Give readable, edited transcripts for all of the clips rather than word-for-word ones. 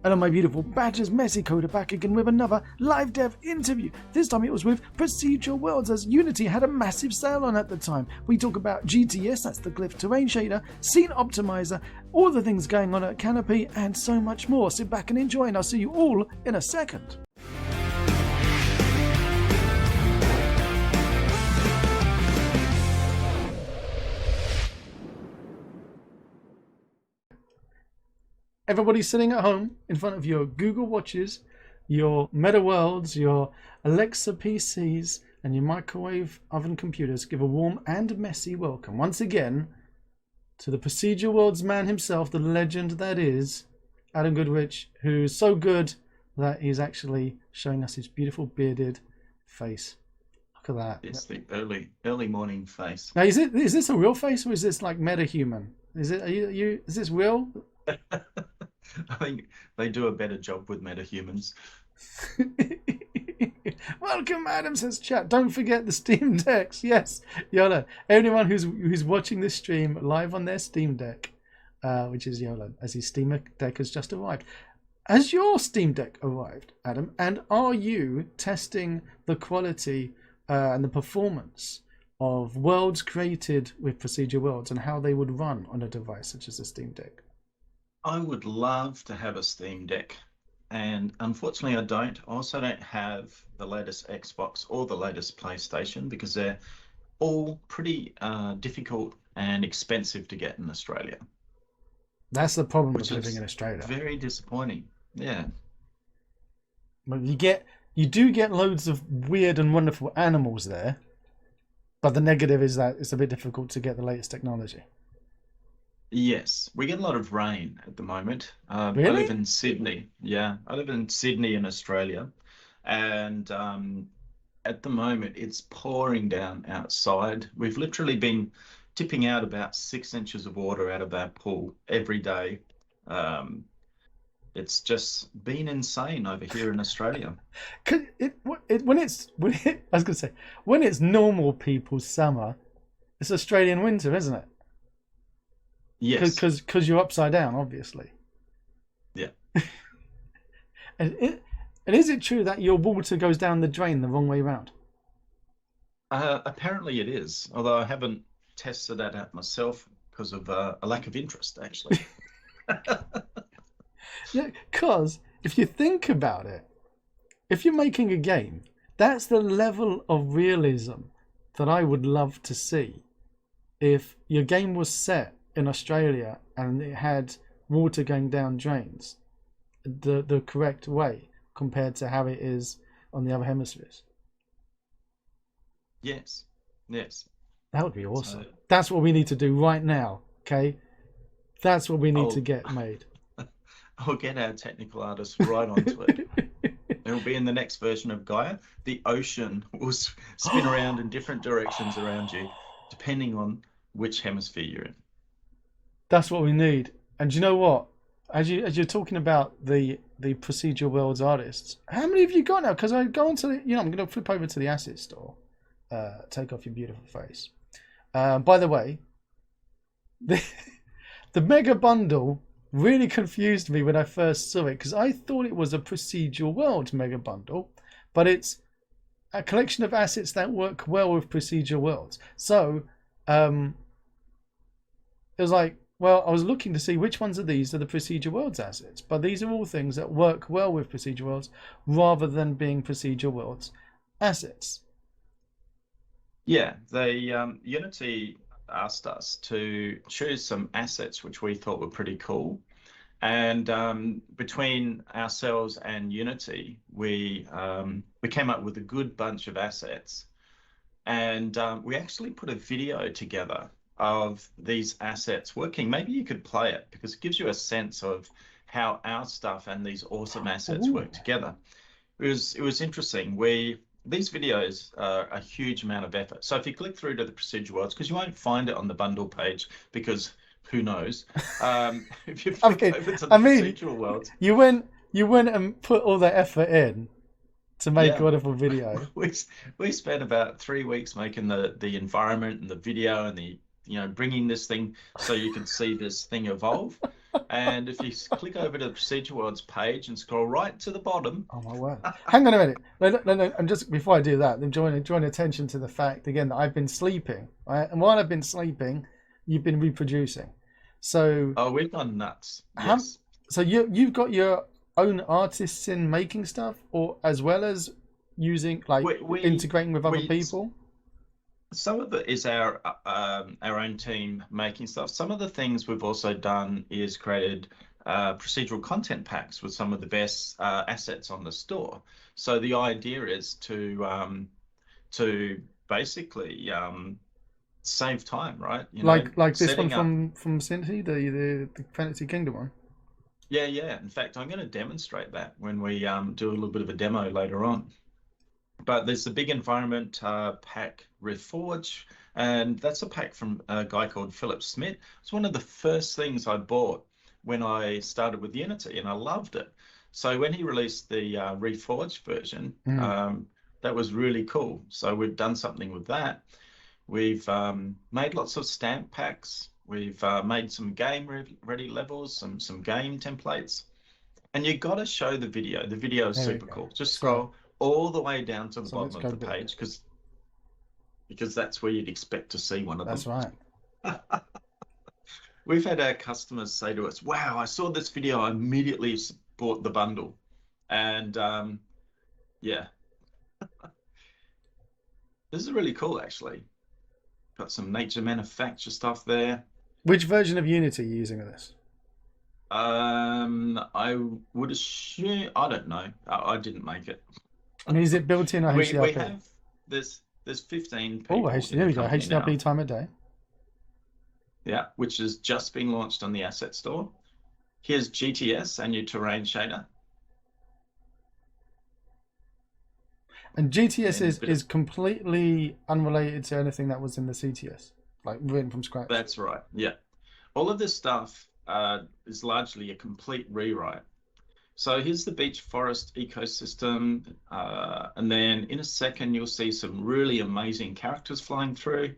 Hello my beautiful badgers, Messi Coda back again with another live dev interview. This time it was with Procedural Worlds, as Unity had a massive sale on at the time. We talk about GTS, that's the Glyph Terrain Shader, Scene Optimizer, all the things going on at Canopy, and so much more. Sit back and enjoy, and I'll see you all in a second. Everybody's sitting at home in front of your Google Watches, your Meta Worlds, your Alexa PCs, and your microwave oven computers. Give a warm and messy welcome once again to the Procedural Worlds man himself, the legend that is Adam Goodrich, who's so good that he's actually showing us his beautiful bearded face. Look at that. It's the early morning face. Now, is this a real face, or is this like meta-human? Is it? Is this real? I think they do a better job with metahumans. Welcome, Adam, says chat. Don't forget the Steam Decks. Yes, YOLO. Anyone who's watching this stream live on their Steam Deck, which is YOLO, as his Steam Deck has just arrived. Has your Steam Deck arrived, Adam? And are you testing the quality and the performance of worlds created with Procedural Worlds and how they would run on a device such as a Steam Deck? I would love to have a Steam Deck, and unfortunately I don't. I also don't have the latest Xbox or the latest PlayStation because they're all pretty difficult and expensive to get in Australia. That's the problem with living in Australia. Very disappointing. Yeah. Well, you do get loads of weird and wonderful animals there, but the negative is that it's a bit difficult to get the latest technology. Yes, we get a lot of rain at the moment. Really? I live in Sydney. Yeah, I live in Sydney in Australia, and at the moment it's pouring down outside. We've literally been tipping out about 6 inches of water out of our pool every day. It's just been insane over here in Australia. When it's normal people's summer, it's Australian winter, isn't it? Yes. Because you're upside down, obviously. Yeah. And is it true that your water goes down the drain the wrong way around? Apparently it is, although I haven't tested that out myself because of a lack of interest, actually. Yeah, because if you think about it, if you're making a game, that's the level of realism that I would love to see. If your game was set in Australia and it had water going down drains the correct way compared to how it is on the other hemispheres. Yes. That would be awesome. That's what we need to do right now, okay? That's what we need to get made. I'll get our technical artists right onto it. It'll be in the next version of Gaia. The ocean will spin around in different directions around you, depending on which hemisphere you're in. That's what we need. And you know what? As you're talking about the Procedural Worlds artists, how many have you got now? Because I go on to I'm going to flip over to the asset store. Take off your beautiful face. By the way, the mega bundle really confused me when I first saw it, because I thought it was a Procedural Worlds mega bundle, but it's a collection of assets that work well with Procedural Worlds. So it was like, well, I was looking to see which ones of these are the Procedural Worlds assets, but these are all things that work well with Procedural Worlds rather than being Procedural Worlds assets. Yeah, Unity asked us to choose some assets which we thought were pretty cool, and between ourselves and Unity, we came up with a good bunch of assets, and we actually put a video together of these assets working. Maybe you could play it because it gives you a sense of how our stuff and these awesome assets work together. It was interesting. These videos are a huge amount of effort. So if you click through to the Procedural Worlds, because you won't find it on the bundle page, because who knows? If you flick over to the Procedural Worlds, you went and put all that effort in to make a wonderful video. We spent about 3 weeks making the environment and the video and the bringing this thing so you can see this thing evolve. And if you click over to the Procedural Worlds page and scroll right to the bottom, Oh my word! Hang on a minute. No. And just before I do that, then drawing attention to the fact again that I've been sleeping, right? And while I've been sleeping, you've been reproducing. So oh, we've gone nuts. how? Yes. So you've got your own artists in making stuff, or as well as using like integrating with other we people. some of it is our own team making stuff. Some of the things we've also done is created procedural content packs with some of the best assets on the store. So the idea is to basically save time, right? You know, Like this one setting up. from Cincy, the Fantasy Kingdom one. Yeah, yeah. In fact, I'm going to demonstrate that when we do a little bit of a demo later on. But there's a big environment pack Reforge, and that's a pack from a guy called Philip Smith. It's one of the first things I bought when I started with Unity, and I loved it. So when he released the Reforged version, that was really cool. So we've done something with that. We've made lots of stamp packs. We've made some game ready levels, some game templates. And you got to show the video. The video is super cool. Just scroll all the way down to the bottom of the page because that's where you'd expect to see one of them. That's right. We've had our customers say to us, wow, I saw this video, I immediately bought the bundle. And yeah, this is really cool, actually. Got some nature manufacture stuff there. Which version of Unity are you using with this? I would assume, I don't know. I didn't make it. I mean, is it built in or HDRP? We have, there's 15 people. Oh, there we go. HDRP time of day. Yeah, which has just been launched on the asset store. Here's GTS and your terrain shader. And GTS is completely unrelated to anything that was in the CTS, like written from scratch. That's right. Yeah. All of this stuff is largely a complete rewrite. So here's the beach forest ecosystem. And then in a second, you'll see some really amazing characters flying through.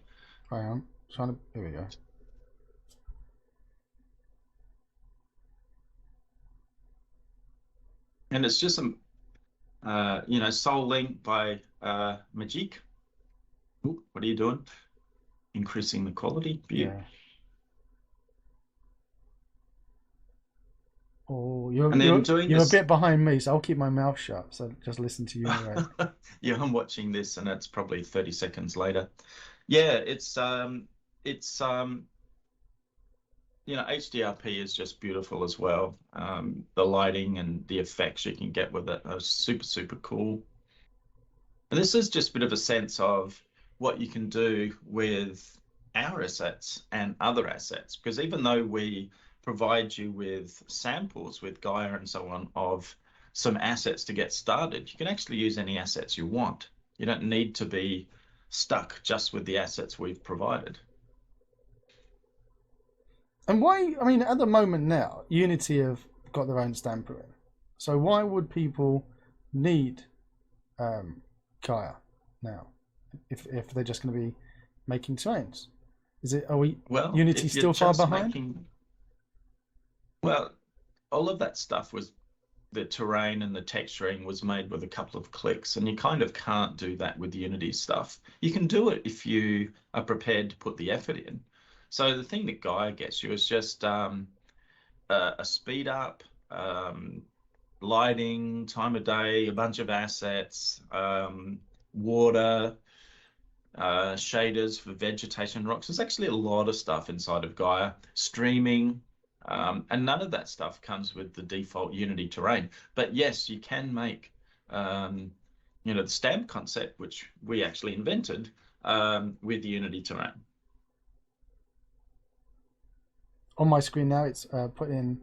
Hang on. Here we go. And it's just some, Soul Link by Magic. Ooh, what are you doing? Increasing the quality. Yeah. Oh, you're a bit behind me, so I'll keep my mouth shut. So just listen to you anyway. Yeah, I'm watching this, and it's probably 30 seconds later. Yeah, it's HDRP is just beautiful as well. The lighting and the effects you can get with it are super, super cool. And this is just a bit of a sense of what you can do with our assets and other assets, because even though we provide you with samples with Gaia and so on of some assets to get started, you can actually use any assets you want. You don't need to be stuck just with the assets we've provided. And why, I mean, at the moment now, Unity have got their own stamper in. So why would people need Gaia now if they're just going to be making terrains? Unity still far behind? Well, all of that stuff was the terrain and the texturing was made with a couple of clicks, and you kind of can't do that with Unity stuff. You can do it if you are prepared to put the effort in. So the thing that Gaia gets you is just a speed up, lighting, time of day, a bunch of assets, water, shaders for vegetation, rocks. There's actually a lot of stuff inside of Gaia, streaming, and none of that stuff comes with the default Unity terrain. But yes, you can make, the stamp concept, which we actually invented, with Unity terrain. On my screen now, it's put in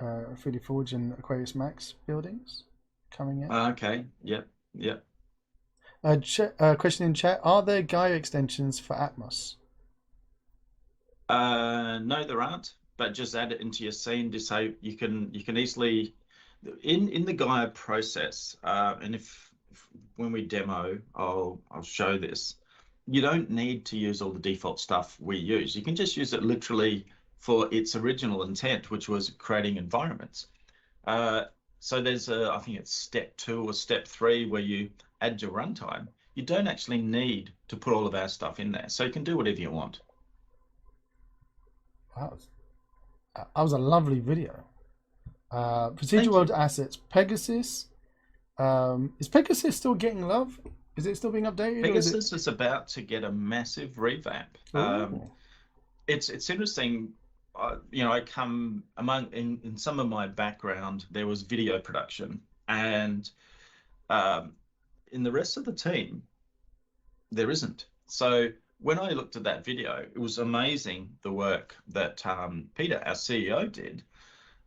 3D Forge and Aquarius Max buildings coming in. Okay. Yep. Question in chat: are there Gaia extensions for Atmos? No, there aren't. But just add it into your scene. Just so you can easily in the Gaia process. And if when we demo, I'll show this. You don't need to use all the default stuff we use. You can just use it literally for its original intent, which was creating environments. So there's I think it's step 2 or step 3 where you add your runtime. You don't actually need to put all of our stuff in there, so you can do whatever you want. That was a lovely video. Procedural Thank World you. assets, Pegasus. Is Pegasus still getting love? Is it still being updated? Or is it... Pegasus is about to get a massive revamp. Ooh. It's interesting. You know, I come among in some of my background, there was video production, and in the rest of the team, there isn't. So when I looked at that video, it was amazing the work that Peter, our CEO, did.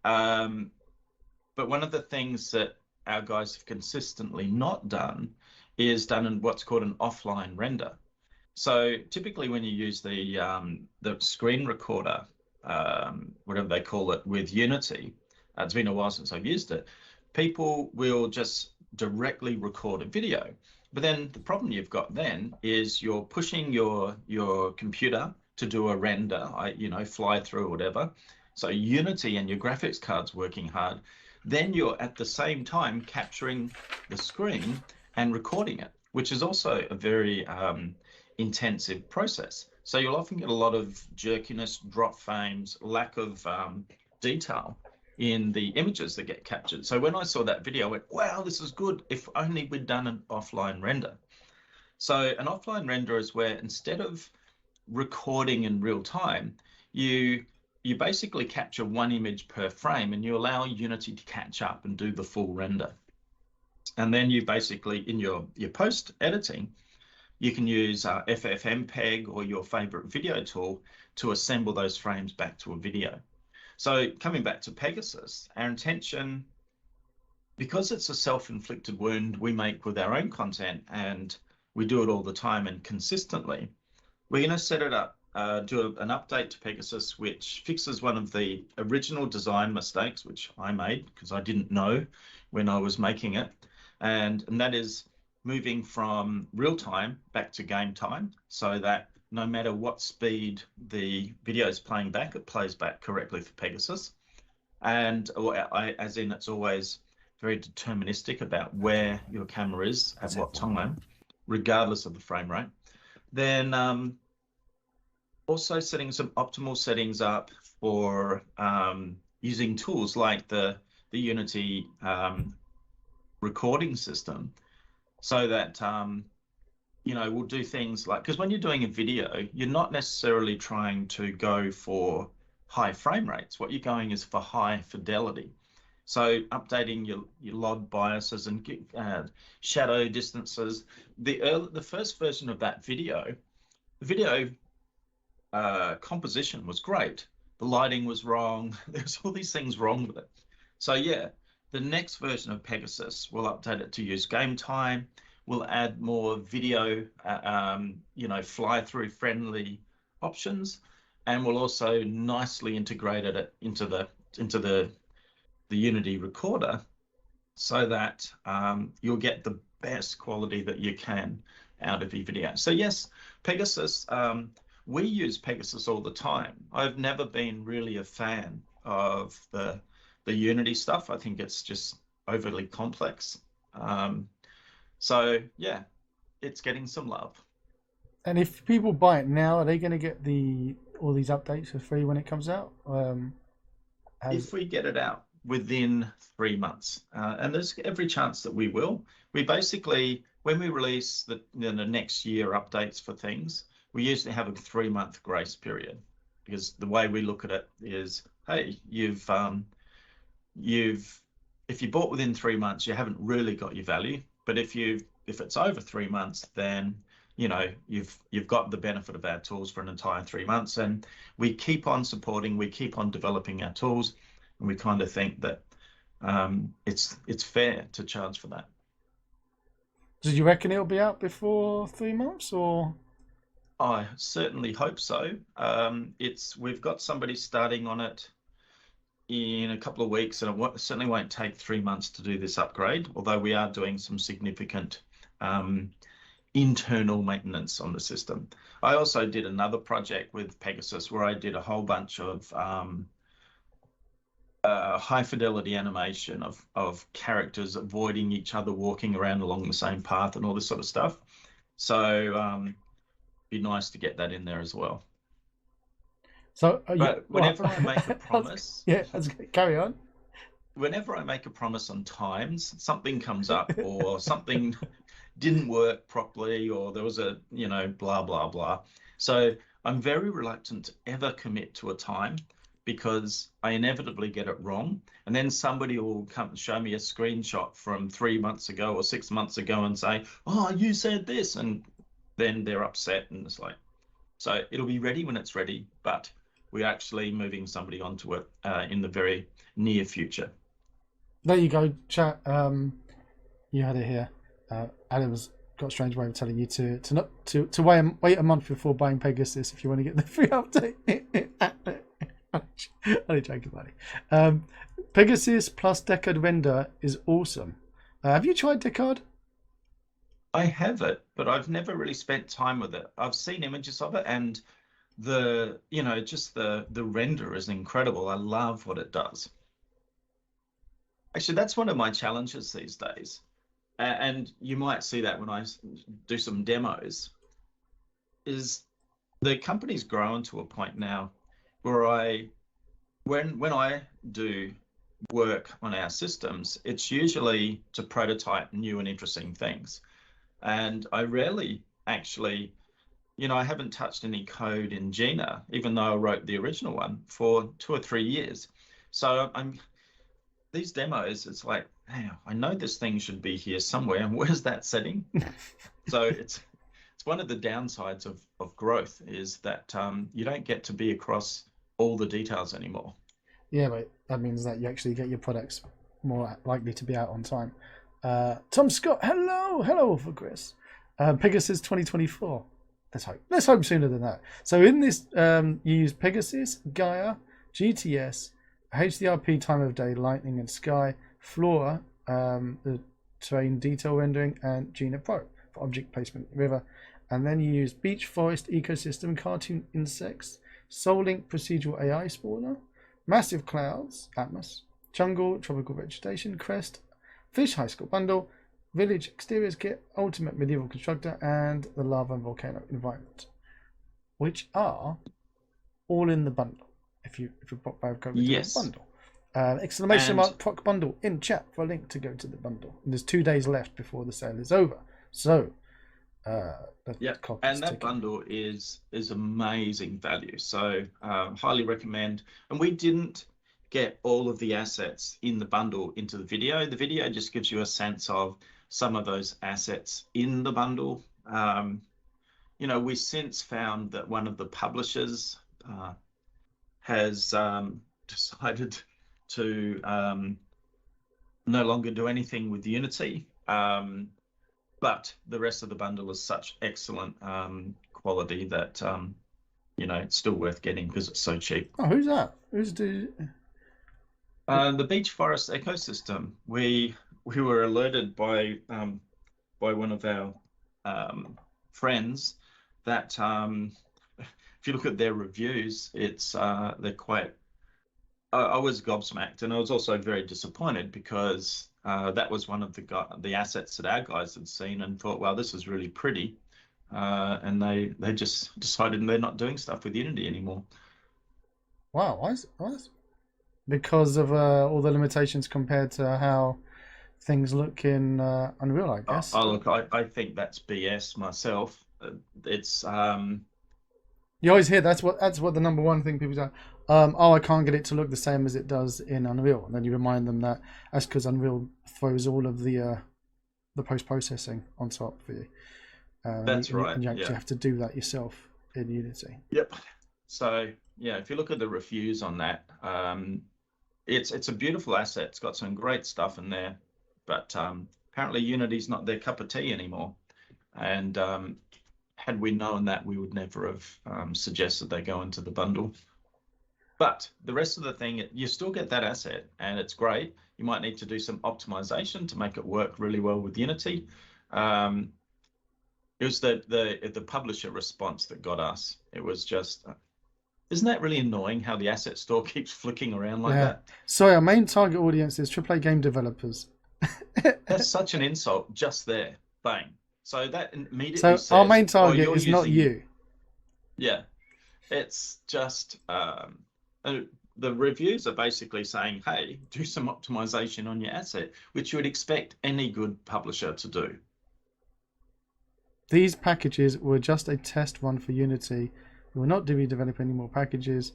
But one of the things that our guys have consistently not done is done in what's called an offline render. So typically when you use the screen recorder, whatever they call it, with Unity, it's been a while since I've used it, people will just directly record a video. But then the problem you've got then is you're pushing your computer to do a render, you know, fly through or whatever. So Unity and your graphics card's working hard. Then you're at the same time capturing the screen and recording it, which is also a very intensive process. So you'll often get a lot of jerkiness, drop frames, lack of detail in the images that get captured. So when I saw that video, I went, wow, this is good. If only we'd done an offline render. So an offline render is where instead of recording in real time, you basically capture one image per frame and you allow Unity to catch up and do the full render. And then you basically, in your post editing, you can use FFmpeg or your favorite video tool to assemble those frames back to a video. So coming back to Pegasus, our intention, because it's a self-inflicted wound we make with our own content and we do it all the time and consistently, we're going to set it up, do an update to Pegasus, which fixes one of the original design mistakes, which I made because I didn't know when I was making it. And that is moving from real time back to game time, so that no matter what speed the video is playing back, it plays back correctly for Pegasus. And as in, it's always very deterministic about where your camera is at what time, regardless of the frame rate. Then also setting some optimal settings up for using tools like the Unity recording system, so that you know, we'll do things like, because when you're doing a video, you're not necessarily trying to go for high frame rates. What you're going is for high fidelity. So updating your log biases and shadow distances. The first version of that video, the video composition was great. The lighting was wrong. There's all these things wrong with it. So yeah, the next version of Pegasus will update it to use game time. We'll add more video, you know, fly-through friendly options, and we'll also nicely integrate it into the Unity recorder, so that you'll get the best quality that you can out of your video. So yes, Pegasus. We use Pegasus all the time. I've never been really a fan of the Unity stuff. I think it's just overly complex. So yeah, it's getting some love. And if people buy it now, are they going to get all these updates for free when it comes out? If we get it out within 3 months, and there's every chance that we will. We basically, when we release the next year updates for things, we usually have a 3-month grace period, because the way we look at it is, hey, if you bought within 3 months, you haven't really got your value. But if it's over 3 months, then you know you've got the benefit of our tools for an entire 3 months. And we keep on supporting, we keep on developing our tools, and we kind of think that it's fair to charge for that. Do you reckon it'll be out before 3 months, or? I certainly hope so. We've got somebody starting on it in a couple of weeks, and it certainly won't take 3 months to do this upgrade, although we are doing some significant internal maintenance on the system. I also did another project with Pegasus where I did a whole bunch of high fidelity animation of characters avoiding each other, walking around along the same path and all this sort of stuff. So be nice to get that in there as well. So, But whenever I make a promise, yeah, that's good. Carry on. Whenever I make a promise on times, something comes up or something didn't work properly, or there was a, blah, blah, blah. So I'm very reluctant to ever commit to a time because I inevitably get it wrong. And then somebody will come and show me a screenshot from 3 months ago or 6 months ago and say, oh, you said this. And then they're upset, and it's like, so it'll be ready when it's ready, but we're actually moving somebody onto it in the very near future. There you go, chat. You had it here. Adam's got a strange way of telling you to wait a month before buying Pegasus if you want to get the free update. Only joking, buddy. Pegasus plus Decard render is awesome. Have you tried Decard? I have it, but I've never really spent time with it. I've seen images of it, and just the render is incredible. I love what it does. Actually, that's one of my challenges these days. And you might see that when I do some demos, is the company's grown to a point now where when I do work on our systems, it's usually to prototype new and interesting things. And I rarely actually, I haven't touched any code in Gina, even though I wrote the original one for 2 or 3 years. So these demos, it's like, hey, I know this thing should be here somewhere, and where's that setting? So it's one of the downsides of growth is that you don't get to be across all the details anymore. Yeah, but that means that you actually get your products more likely to be out on time. Tom Scott, hello for Chris. Pegasus 2024. Let's hope sooner than that. So in this, you use Pegasus, Gaia, GTS, HDRP Time of Day, Lightning and Sky, Flora, the terrain detail rendering, and Gina Pro for object placement river. And then you use Beach Forest Ecosystem, Cartoon Insects, SoulLink Procedural AI Spawner, Massive Clouds, Atmos, Jungle, Tropical Vegetation, Crest, Fish High School Bundle, Village Exteriors Kit, Ultimate Medieval Constructor, and the Lava and Volcano Environment, which are all in the bundle. If you pop over to the bundle. Exclamation mark proc bundle in chat for a link to go to the bundle. And there's 2 days left before the sale is over. So and that bundle is amazing value. So highly recommend. And we didn't get all of the assets in the bundle into the video. The video just gives you a sense of some of those assets in the bundle. We since found that one of the publishers has decided to no longer do anything with Unity, but the rest of the bundle is such excellent quality that it's still worth getting because it's so cheap. Oh, who's that? The Beach Forest Ecosystem. We were alerted by one of our friends that if you look at their reviews, they're quite. I was gobsmacked, and I was also very disappointed because that was one of the assets that our guys had seen and thought, "Wow, this is really pretty," and they just decided they're not doing stuff with Unity anymore. Wow, why is because of all the limitations compared to how things look in Unreal, I guess. Look, I think that's BS myself. It's you always hear that's what the number one thing people say. I can't get it to look the same as it does in Unreal, and then you remind them that that's because Unreal throws all of the post-processing on top for you. That's right. And you actually have to do that yourself in Unity. Yep. So yeah, if you look at the reviews on that, it's a beautiful asset. It's got some great stuff in there, but apparently Unity's not their cup of tea anymore. And had we known that, we would never have suggested they go into the bundle. But the rest of the thing, you still get that asset, and it's great. You might need to do some optimization to make it work really well with Unity. It was the publisher response that got us. It was just, isn't that really annoying how the asset store keeps flicking around like Yeah. that? Sorry, our main target audience is AAA game developers. That's such an insult just there. Bang. So that immediately So our says, main oh, target you're is not using, you. yeah, it's just, uh, the reviews are basically saying, hey, do some optimization on your asset, which you would expect any good publisher to do. These packages were just a test run for Unity. We will not be developing any more packages.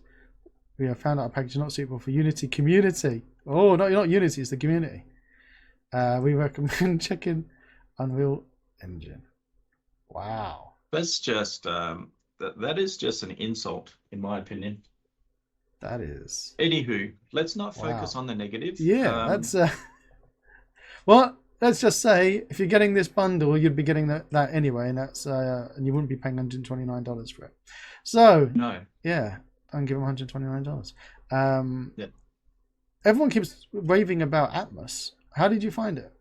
We have found out a package not suitable for Unity community. Oh, no, not Unity, it's the community. We recommend checking Unreal Engine. Wow. That's just, that is just an insult, in my opinion. That is. Anywho, let's not focus Wow. on the negative. Yeah, that's. Well, let's just say if you're getting this bundle, you'd be getting that anyway, and and you wouldn't be paying $129 for it. So, No. yeah, and give them $129. Yeah. Everyone keeps raving about Atmos. How did you find it?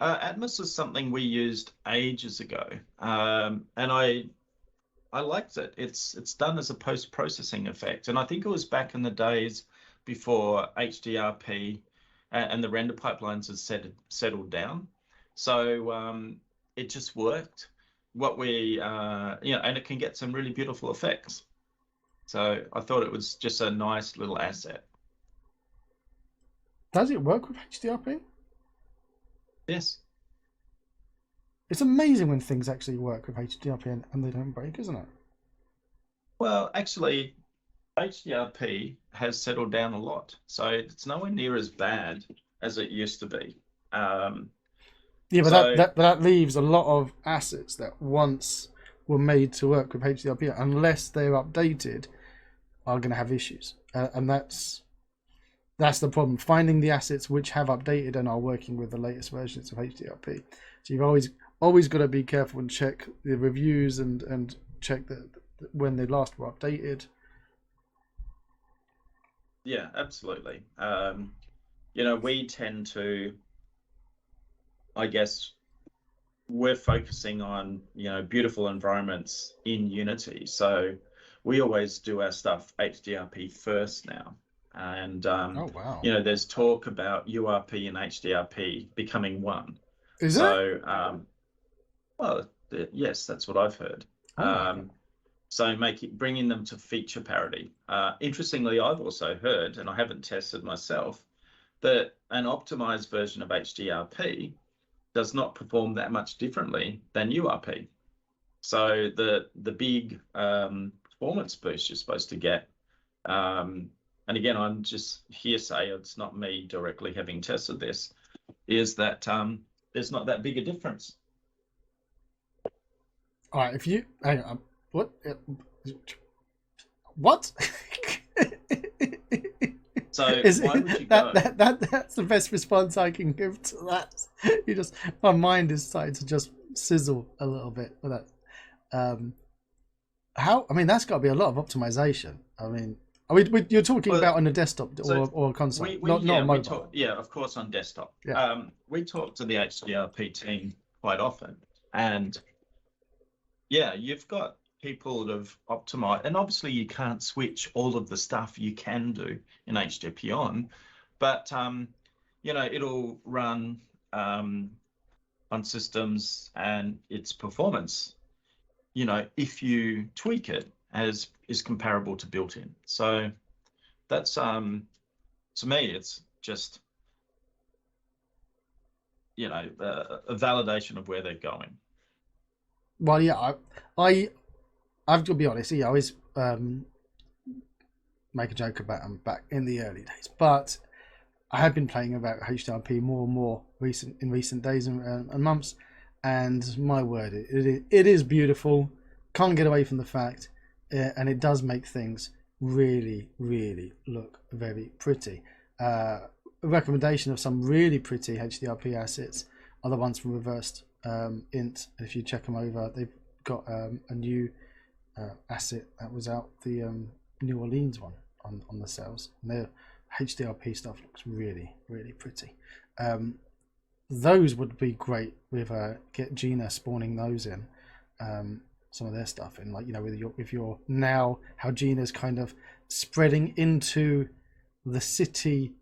Atmos is something we used ages ago, and I liked it. It's done as a post-processing effect, and I think it was back in the days before HDRP and the render pipelines had settled down. So it just worked. What we and it can get some really beautiful effects. So I thought it was just a nice little asset. Does it work with HDRP? Yes. It's amazing when things actually work with HDRP and they don't break, isn't it? Well, actually, HDRP has settled down a lot, so it's nowhere near as bad as it used to be. Yeah, but So that leaves a lot of assets that once were made to work with HDRP, unless they're updated, are going to have issues, and that's the problem. Finding the assets which have updated and are working with the latest versions of HDRP. So you've always got to be careful and check the reviews and check that when they last were updated. yeah, absolutely. We tend to, I guess, we're focusing on, beautiful environments in Unity. So we always do our stuff HDRP first now. And, Oh wow! there's talk about URP and HDRP becoming one. Is it? So, well, yes, that's what I've heard. Oh my god! So bringing them to feature parity. Interestingly, I've also heard, and I haven't tested myself, that an optimized version of HDRP does not perform that much differently than URP. So the big performance boost you're supposed to get, and again, I'm just hearsay, it's not me directly having tested this, is that there's not that big a difference. All right, if you hang on, what? What? So Is why would you go? that's the best response I can give to that. You just my mind is starting to just sizzle a little bit with that. How? I mean, that's got to be a lot of optimization. I mean, you're talking Well, about on a desktop so or a console, we not a we mobile. talk, yeah, of course, on desktop. Yeah. We talk to the HDRP team quite often, and yeah, you've got people that have optimized, and obviously you can't switch all of the stuff you can do in HDRP on, but it'll run on systems and its performance, if you tweak it, as is comparable to built-in. So that's to me, it's just a validation of where they're going. Well, yeah, I've got to be honest. Yeah, I always make a joke about them back in the early days, but I have been playing about HDRP more and more in recent days and months, and my word, it is beautiful. Can't get away from the fact, and it does make things really, really look very pretty. A recommendation of some really pretty HDRP assets are the ones from Reversed Int. And if you check them over, they've got a new asset that was out, the New Orleans one on the sales. And their HDRP stuff looks really, really pretty. those would be great with get Gina spawning those in, some of their stuff in, like, with your now how Gina's kind of spreading into the city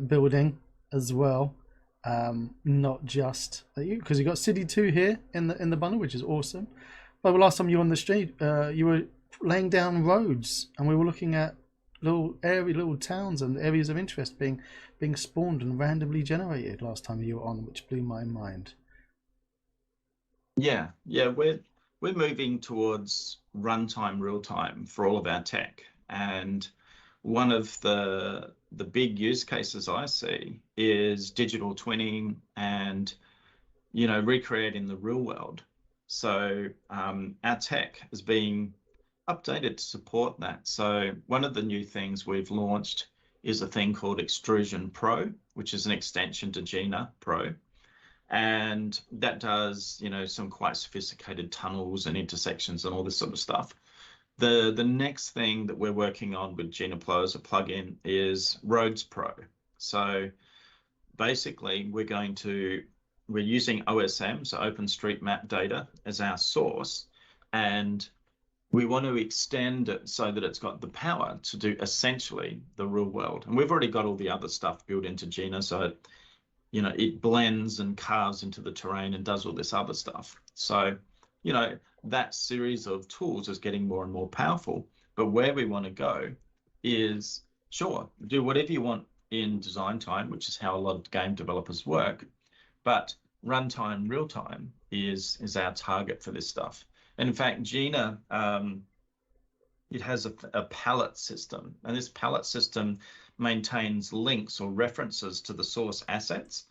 building as well. Not just because you got City 2 here in the bundle, which is awesome. But last time you were on the street, you were laying down roads, and we were looking at little towns and areas of interest being spawned and randomly generated last time you were on, which blew my mind. Yeah, yeah, we're moving towards runtime real time for all of our tech, and one of the big use cases I see is digital twinning and recreating the real world. So our tech is being updated to support that. So one of the new things we've launched is a thing called Extrusion Pro, which is an extension to Gina Pro. And that does, some quite sophisticated tunnels and intersections and all this sort of stuff. The next thing that we're working on with Gina Pro as a plugin is Roads Pro. So basically, we're using OSM, so OpenStreetMap data, as our source, and we want to extend it so that it's got the power to do essentially the real world. And we've already got all the other stuff built into Gina, so it blends and carves into the terrain and does all this other stuff. So, that series of tools is getting more and more powerful. But where we want to go is, sure, do whatever you want in design time, which is how a lot of game developers work. But runtime, real time is our target for this stuff. And in fact, Gina, it has a palette system, and this palette system maintains links or references to the source assets.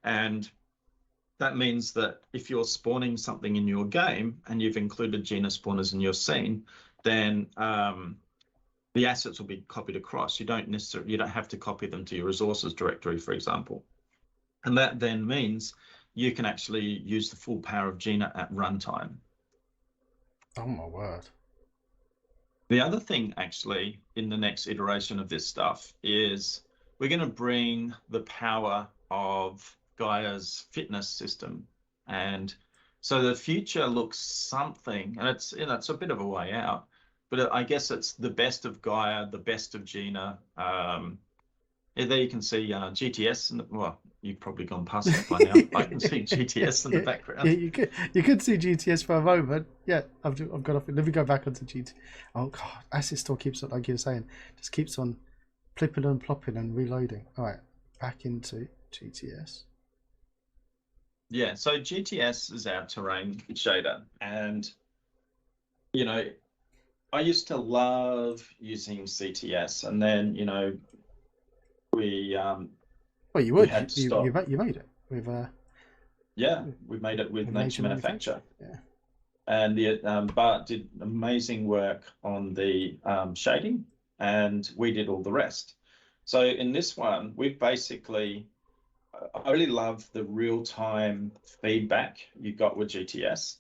And that means that if you're spawning something in your game and you've included Gina spawners in your scene, then the assets will be copied across. You don't have to copy them to your resources directory, for example. And that then means you can actually use the full power of Gina at runtime. Oh my word. The other thing, actually, in the next iteration of this stuff is we're going to bring the power of Gaia's fitness system. And so the future looks something, and it's a bit of a way out, but I guess it's the best of Gaia, the best of Gina. There you can see GTS, well, you've probably gone past that by now. I can see GTS in the background. Yeah, you could see GTS for a moment. Yeah, I've got off. Let me go back onto GT. Oh god, Asset Store keeps on, like you were saying, just keeps on flipping and plopping and reloading. All right, back into GTS. Yeah, so GTS is our terrain shader, and I used to love using CTS, and then we well, you would. had to stop. You made it with yeah, we made it with Nature Manufacture. Yeah, and Bart did amazing work on the shading, and we did all the rest. So in this one, we've basically, I really love the real-time feedback you got with GTS.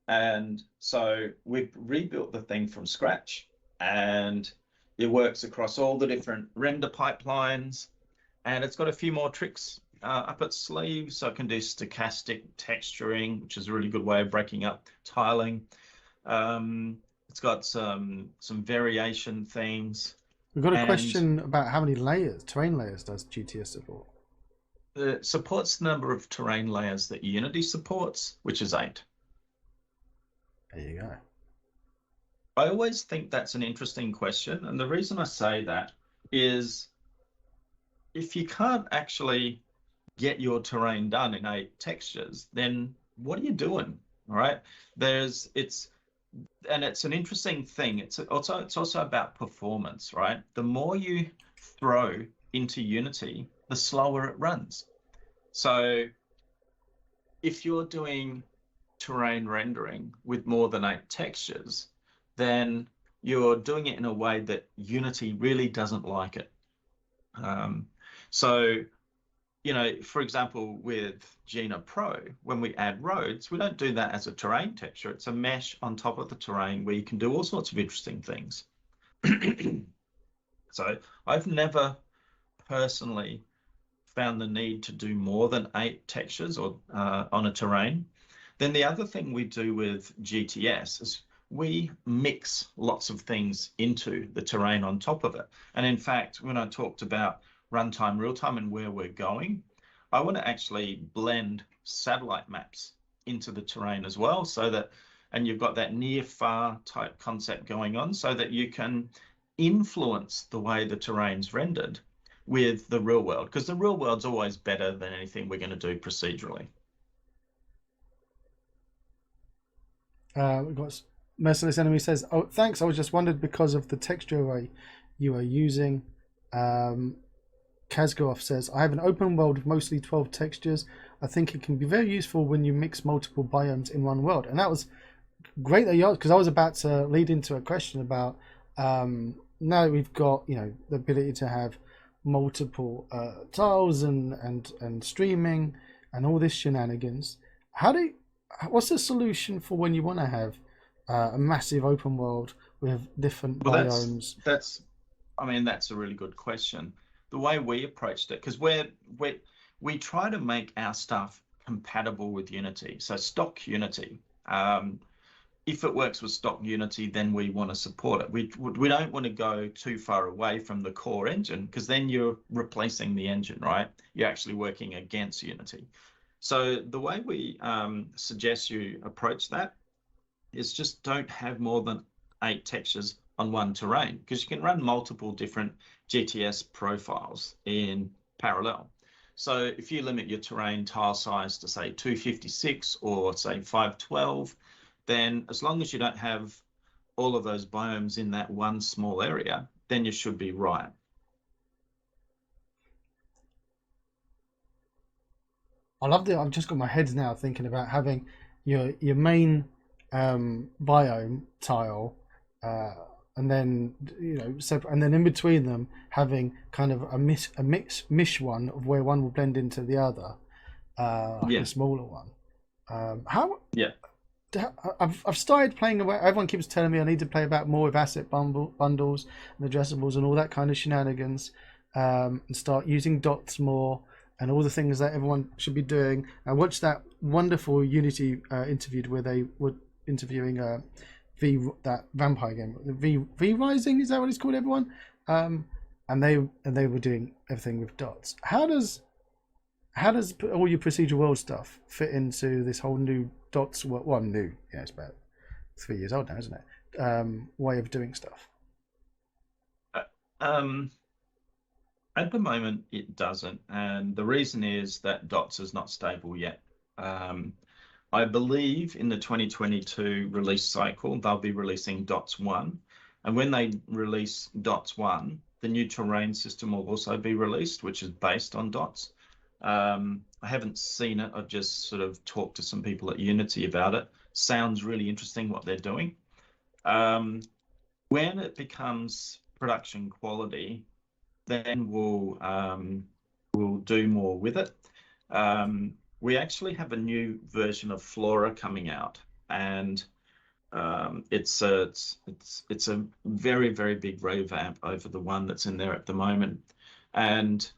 And so we've rebuilt the thing from scratch, and it works across all the different render pipelines, and it's got a few more tricks up its sleeve. So it can do stochastic texturing, which is a really good way of breaking up tiling. It's got some variation things. We've got a question about how many terrain layers does GTS support? It supports the number of terrain layers that Unity supports, which is 8. There you go. I always think that's an interesting question. And the reason I say that is if you can't actually get your terrain done in 8 textures, then what are you doing? All right. It's an interesting thing. It's also about performance, right? The more you throw into Unity, the slower it runs. So if you're doing terrain rendering with more than 8 textures, then you're doing it in a way that Unity really doesn't like it. So, for example, with Gina Pro, when we add roads, we don't do that as a terrain texture. It's a mesh on top of the terrain where you can do all sorts of interesting things. So I've never personally found the need to do more than 8 textures or on a terrain. Then the other thing we do with GTS is we mix lots of things into the terrain on top of it. And in fact, when I talked about runtime, real time, and where we're going, I want to actually blend satellite maps into the terrain as well, so that, and you've got that near far type concept going on, so that you can influence the way the terrain's rendered with the real world, because the real world's always better than anything we're going to do procedurally. We've got Merciless Enemy says, "Oh, thanks. I was just wondered because of the texture array you are using." Kazgoroff says, "I have an open world with mostly 12 textures. I think it can be very useful when you mix multiple biomes in one world." And that was great that you asked, because I was about to lead into a question about now that we've got, the ability to have multiple tiles and streaming and all this shenanigans. What's the solution for when you want to have a massive open world with different biomes? That's a really good question. The way we approached it, because we try to make our stuff compatible with Unity, so stock Unity. If it works with stock Unity, then we want to support it. We don't want to go too far away from the core engine, because then you're replacing the engine, right? You're actually working against Unity. So the way we suggest you approach that is just don't have more than 8 textures on one terrain, because you can run multiple different GTS profiles in parallel. So if you limit your terrain tile size to say 256 or say 512, then as long as you don't have all of those biomes in that one small area, then you should be right. I love that. I've just got my head now thinking about having your main biome tile, and then separate, and then in between them having kind of a mish one of where one will blend into the other, like a smaller one. I've started playing away. Everyone keeps telling me I need to play about more with asset bundles and addressables and all that kind of shenanigans, and start using dots more and all the things that everyone should be doing. I watched that wonderful Unity interview where they were interviewing that vampire game, V Rising, is that what it's called, everyone? And they were doing everything with dots. How does all your procedural world stuff fit into this whole new dots? Well, new, yeah, it's about 3 years old now, isn't it? Way of doing stuff. At the moment, it doesn't, and the reason is that dots is not stable yet. I believe in the 2022 release cycle, they'll be releasing dots 1, and when they release dots 1, the new terrain system will also be released, which is based on dots. I haven't seen it. I've just sort of talked to some people at Unity about it. Sounds really interesting what they're doing. When it becomes production quality, then we'll do more with it. We actually have a new version of Flora coming out, and it's a very, very big revamp over the one that's in there at the moment, and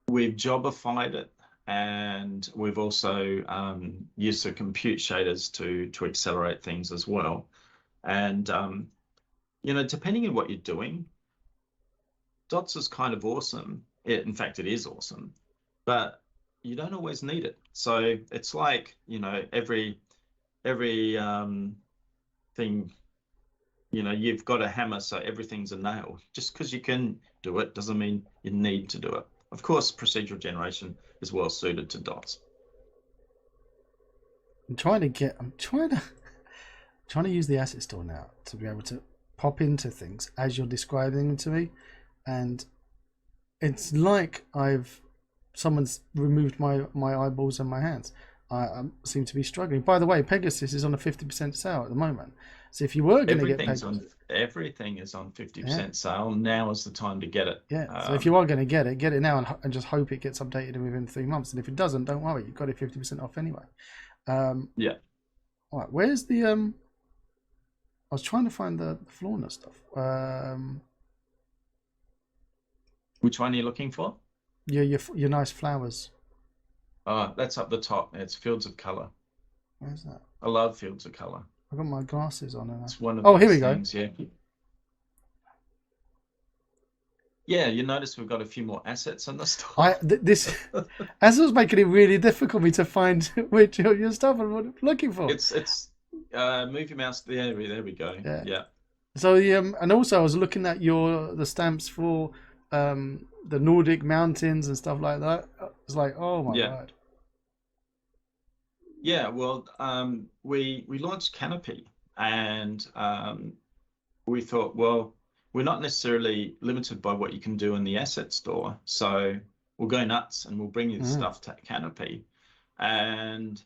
we've jobified it, and we've also used some compute shaders to accelerate things as well. And depending on what you're doing, dots is kind of awesome. In fact, it is awesome, but you don't always need it. So it's like, every thing, you've got a hammer, so everything's a nail. Just because you can do it doesn't mean you need to do it. Of course, procedural generation is well suited to dots. I'm trying to use the asset store now to be able to pop into things as you're describing them to me, and it's like someone's removed my eyeballs and my hands. I seem to be struggling. By the way, Pegasus is on a 50% sale at the moment. So if you were going to get Pegasus, everything is on 50% sale. Now is the time to get it. Yeah. So if you are going to get it now and just hope it gets updated within 3 months. And if it doesn't, don't worry, you've got it 50% off anyway. Yeah. All right. Where's the I was trying to find the Flora stuff. Which one are you looking for? your nice flowers. That's up the top. It's fields of color. Where's that? I love fields of color. I've got my glasses on. And It's one of oh, here we those go. things. Yeah. Yeah, you notice we've got a few more assets in the store. This as was making it really difficult for me to find which of your stuff I'm looking for. It's move your mouse there. There we go. Yeah. Yeah. So and also I was looking at the stamps for the Nordic mountains and stuff like that. It's like, oh my Yeah. word. Yeah. Well, we launched Canopy, and we thought, well, we're not necessarily limited by what you can do in the asset store, so we'll go nuts and we'll bring you the stuff to Canopy. And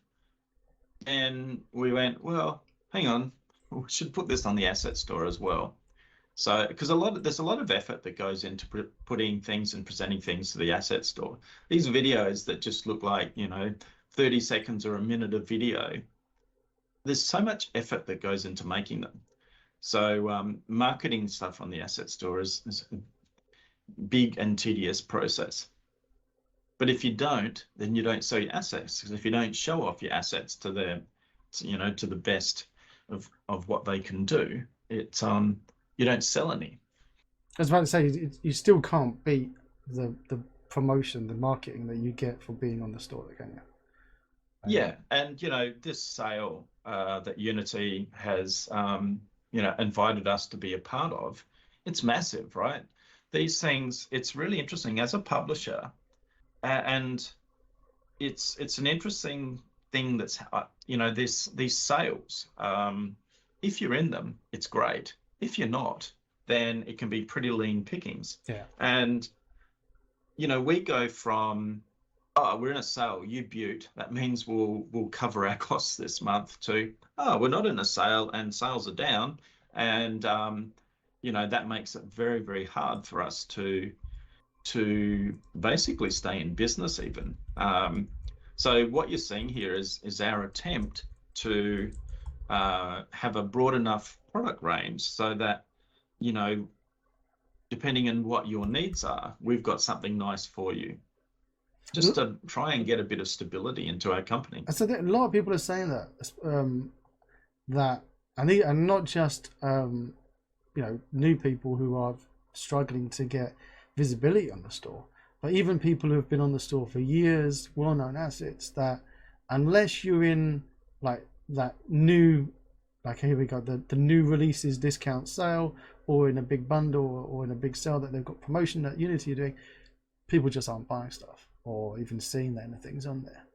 then we went, well, hang on, we should put this on the asset store as well. So, because there's a lot of effort that goes into putting things and presenting things to the asset store. These videos that just look like, 30 seconds or a minute of video, there's so much effort that goes into making them. So marketing stuff on the asset store is a big and tedious process. But if you don't, then you don't sell your assets. Because if you don't show off your assets to the best of what they can do, you don't sell any. I was about to say you still can't beat the promotion, the marketing that you get for being on the store, can you? Yeah, and this sale that Unity has invited us to be a part of, it's massive, right? These things, it's really interesting as a publisher, and it's an interesting thing that's these sales. If you're in them, it's great. If you're not, then it can be pretty lean pickings. Yeah. And we go from, oh, we're in a sale, you beaut. That means we'll cover our costs this month, to, oh, we're not in a sale and sales are down. And, that makes it very, very hard for us to basically stay in business even. So what you're seeing here is our attempt to have a broad enough product range so that, depending on what your needs are, we've got something nice for you, just to try and get a bit of stability into our company. So a lot of people are saying that and not just new people who are struggling to get visibility on the store, but even people who have been on the store for years, well-known assets, that unless you're in like that new, like here we go, the new releases discount sale, or in a big bundle, or in a big sale that they've got promotion that Unity are doing, people just aren't buying stuff or even seeing that anything's on there.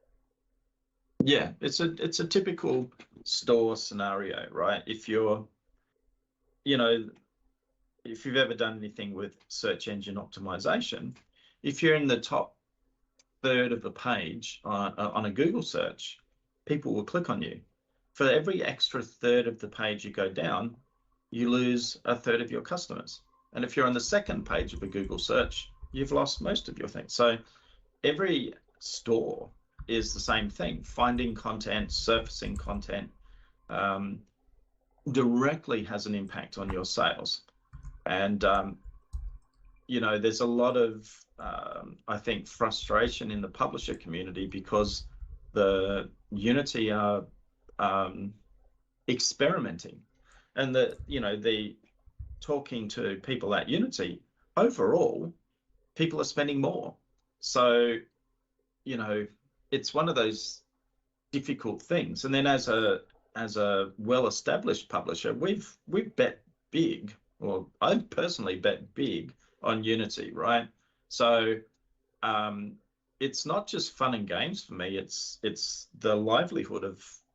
Yeah, it's a typical store scenario, right? If you're, if you've ever done anything with search engine optimization, if you're in the top third of the page on a Google search, people will click on you. For every extra third of the page you go down, you lose a third of your customers. And if you're on the second page of a Google search, you've lost most of your things. So every store is the same thing. Finding content, surfacing content directly has an impact on your sales. And, there's a lot of, I think, frustration in the publisher community because the Unity are experimenting, and the talking to people at Unity, overall, people are spending more. So, it's one of those difficult things. And then as a well-established publisher, we've bet big, or I've personally bet big on Unity, right? So it's not just fun and games for me. It's the livelihood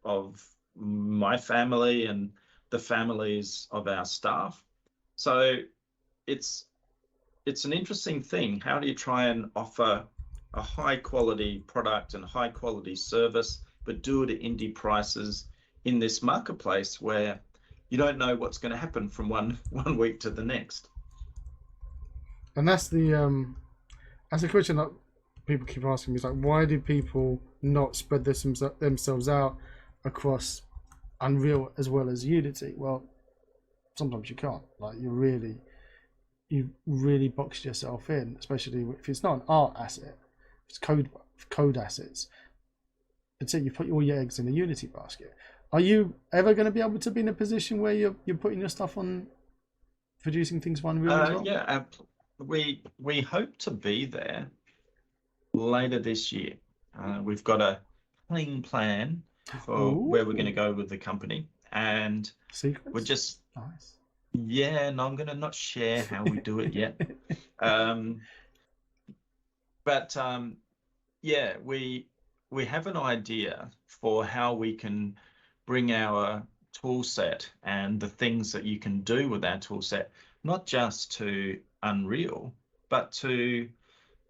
of my family and the families of our staff. So it's an interesting thing. How do you try and offer a high quality product and high quality service, but do it at indie prices in this marketplace where you don't know what's going to happen from one week to the next? And that's the question that people keep asking me, is like, why do people not spread themselves out across Unreal as well as Unity? Well, sometimes you can't. Like, you really, you've really boxed yourself in, especially if it's not an art asset, it's code assets. And so you put all your eggs in the Unity basket. Are you ever going to be able to be in a position where you're putting your stuff on producing things for Unreal as well? Yeah, we hope to be there later this year. We've got a clean plan for where we're going to go with the company, and secrets. we're just nice. Yeah, and I'm going to not share how we do it yet. But yeah, we have an idea for how we can bring our tool set and the things that you can do with our tool set, not just to Unreal, but to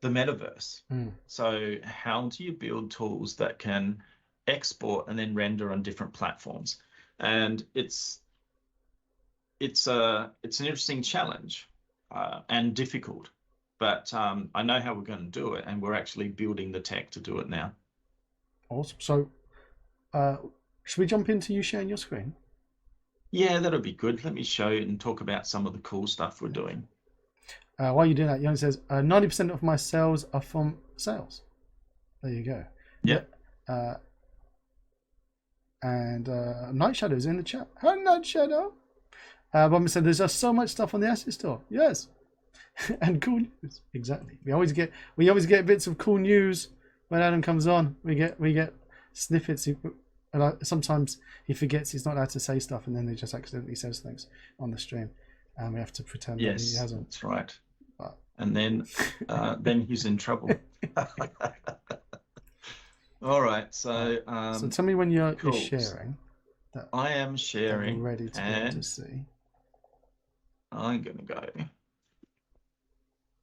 the metaverse. So how do you build tools that can export and then render on different platforms? And it's an interesting challenge and difficult, but I know how we're going to do it, and we're actually building the tech to do it now. Awesome. So should we jump into you sharing your screen? Yeah, that'll be good. Let me show you and talk about some of the cool stuff we're doing. While you're doing that, Jan says 90% of my sales are from sales. There you go. Yep. And Night Shadow's in the chat. Hi, Night Shadow. But said there's just so much stuff on the asset store. Yes. And cool news. Exactly. We always get bits of cool news when Adam comes on. We get snippets. And sometimes he forgets he's not allowed to say stuff, and then he just accidentally says things on the stream, and we have to pretend that he hasn't. That's right. And then he's in trouble. All right. So so tell me when you're sharing. I am sharing. Ready to be able to see. I'm going to go